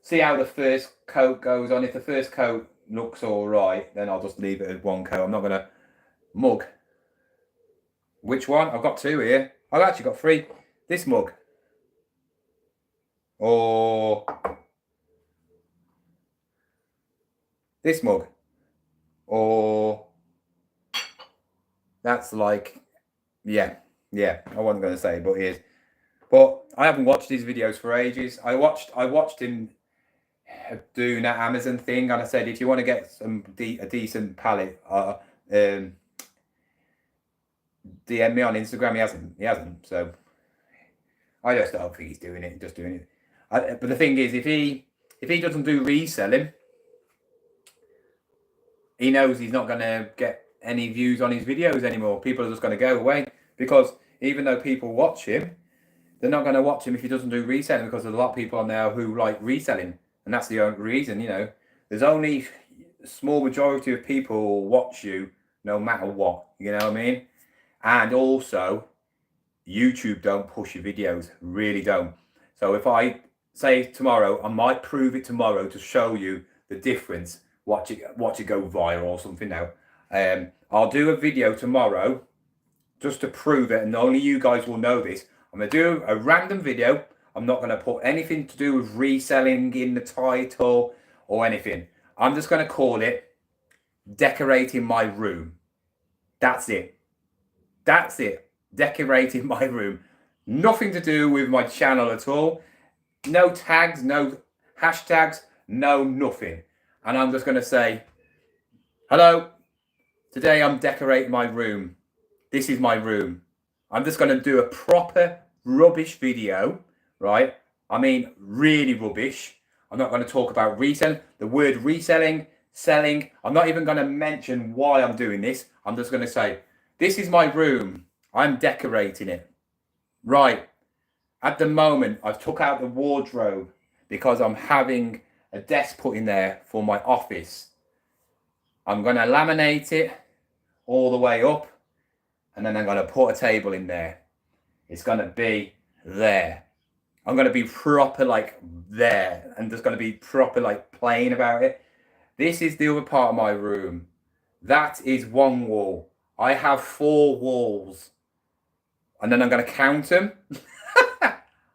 See how the first coat goes on. If the first coat looks all right, then I'll just leave it as one coat. I'm not going to mug. Which one? I've got two here. I've actually got three. This mug. Or this mug. Or that's like, yeah. I wasn't going to say, but here's. But I haven't watched these videos for ages. I watched him doing that Amazon thing, and I said, if you want to get a decent palette, DM me on Instagram. He hasn't. So I just don't think he's doing it. Just doing it. But the thing is, if he doesn't do reselling, he knows he's not going to get any views on his videos anymore. People are just going to go away because even though people watch him, they're not going to watch him if he doesn't do reselling because there's a lot of people on there who like reselling, and that's the only reason. You know, there's only a small majority of people who watch you no matter what. You know what I mean? And also, YouTube don't push your videos, really don't. So if I say tomorrow, I might prove it tomorrow to show you the difference. Watch it go viral or something now. I'll do a video tomorrow just to prove it, and only you guys will know this. I'm going to do a random video. I'm not going to put anything to do with reselling in the title or anything. I'm just going to call it decorating my room. That's it. That's it. decorating my room. Nothing to do with my channel at all. No tags, no hashtags, no nothing. And I'm just going to say, hello, today I'm decorating my room. This is my room. I'm just going to do a proper rubbish video, right? I mean, really rubbish. I'm not going to talk about reselling, the word reselling, selling. I'm not even going to mention why I'm doing this. I'm just going to say, this is my room. I'm decorating it. Right. At the moment, I've took out the wardrobe because I'm having a desk put in there for my office. I'm going to laminate it all the way up, and then I'm going to put a table in there. It's going to be there. I'm going to be proper like there, and there's going to be proper like plain about it. This is the other part of my room. That is one wall. I have 4 walls, and then I'm going to count them.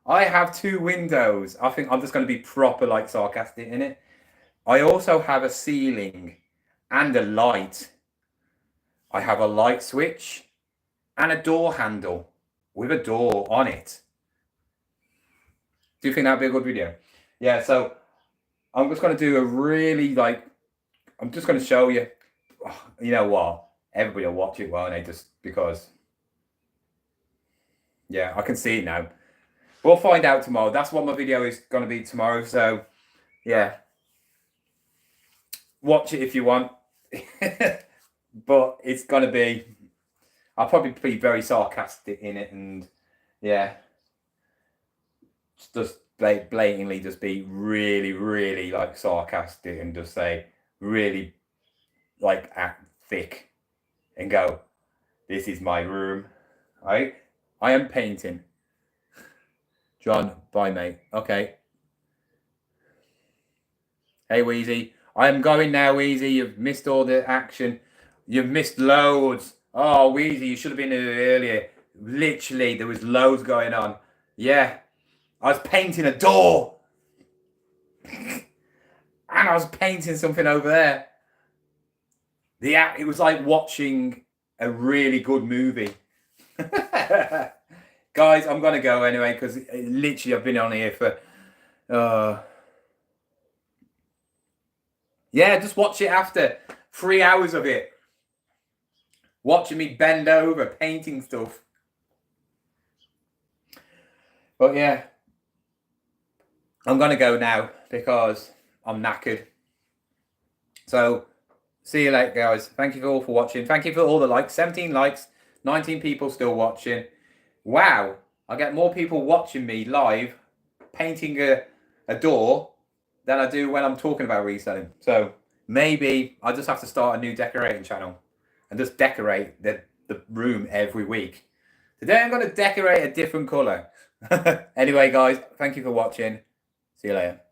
I have 2 windows. I think I'm just going to be proper like sarcastic in it. I also have a ceiling and a light. I have a light switch and a door handle with a door on it. Do you think that'd be a good video? Yeah, so I'm just going to do a really like, I'm just going to show you. You know what? Everybody will watch it, won't they? Just because. Yeah, I can see it now. We'll find out tomorrow. That's what my video is going to be tomorrow. So, yeah. Watch it if you want. But it's going to be... I'll probably be very sarcastic in it. And, yeah. Just blatantly just be really, really, like, sarcastic. And just say, really, like, act thick. And go, this is my room. Right? I am painting. John, bye, mate. Okay. Hey, Wheezy. I am going now, Wheezy. You've missed all the action. You've missed loads. Oh, Wheezy, you should have been here earlier. Literally, there was loads going on. Yeah. I was painting a door. And I was painting something over there. It was like watching a really good movie. Guys, I'm going to go anyway because literally I've been on here for... yeah, just watch it after. 3 hours of it. Watching me bend over, painting stuff. But yeah. I'm going to go now because I'm knackered. So, see you later, guys. Thank you all for watching. Thank you for all the likes. 17 likes. 19 people still watching. Wow, I get more people watching me live painting a door than I do when I'm talking about reselling. So maybe I just have to start a new decorating channel and just decorate the room every week. Today I'm going to decorate a different colour. Anyway, guys, thank you for watching. See you later.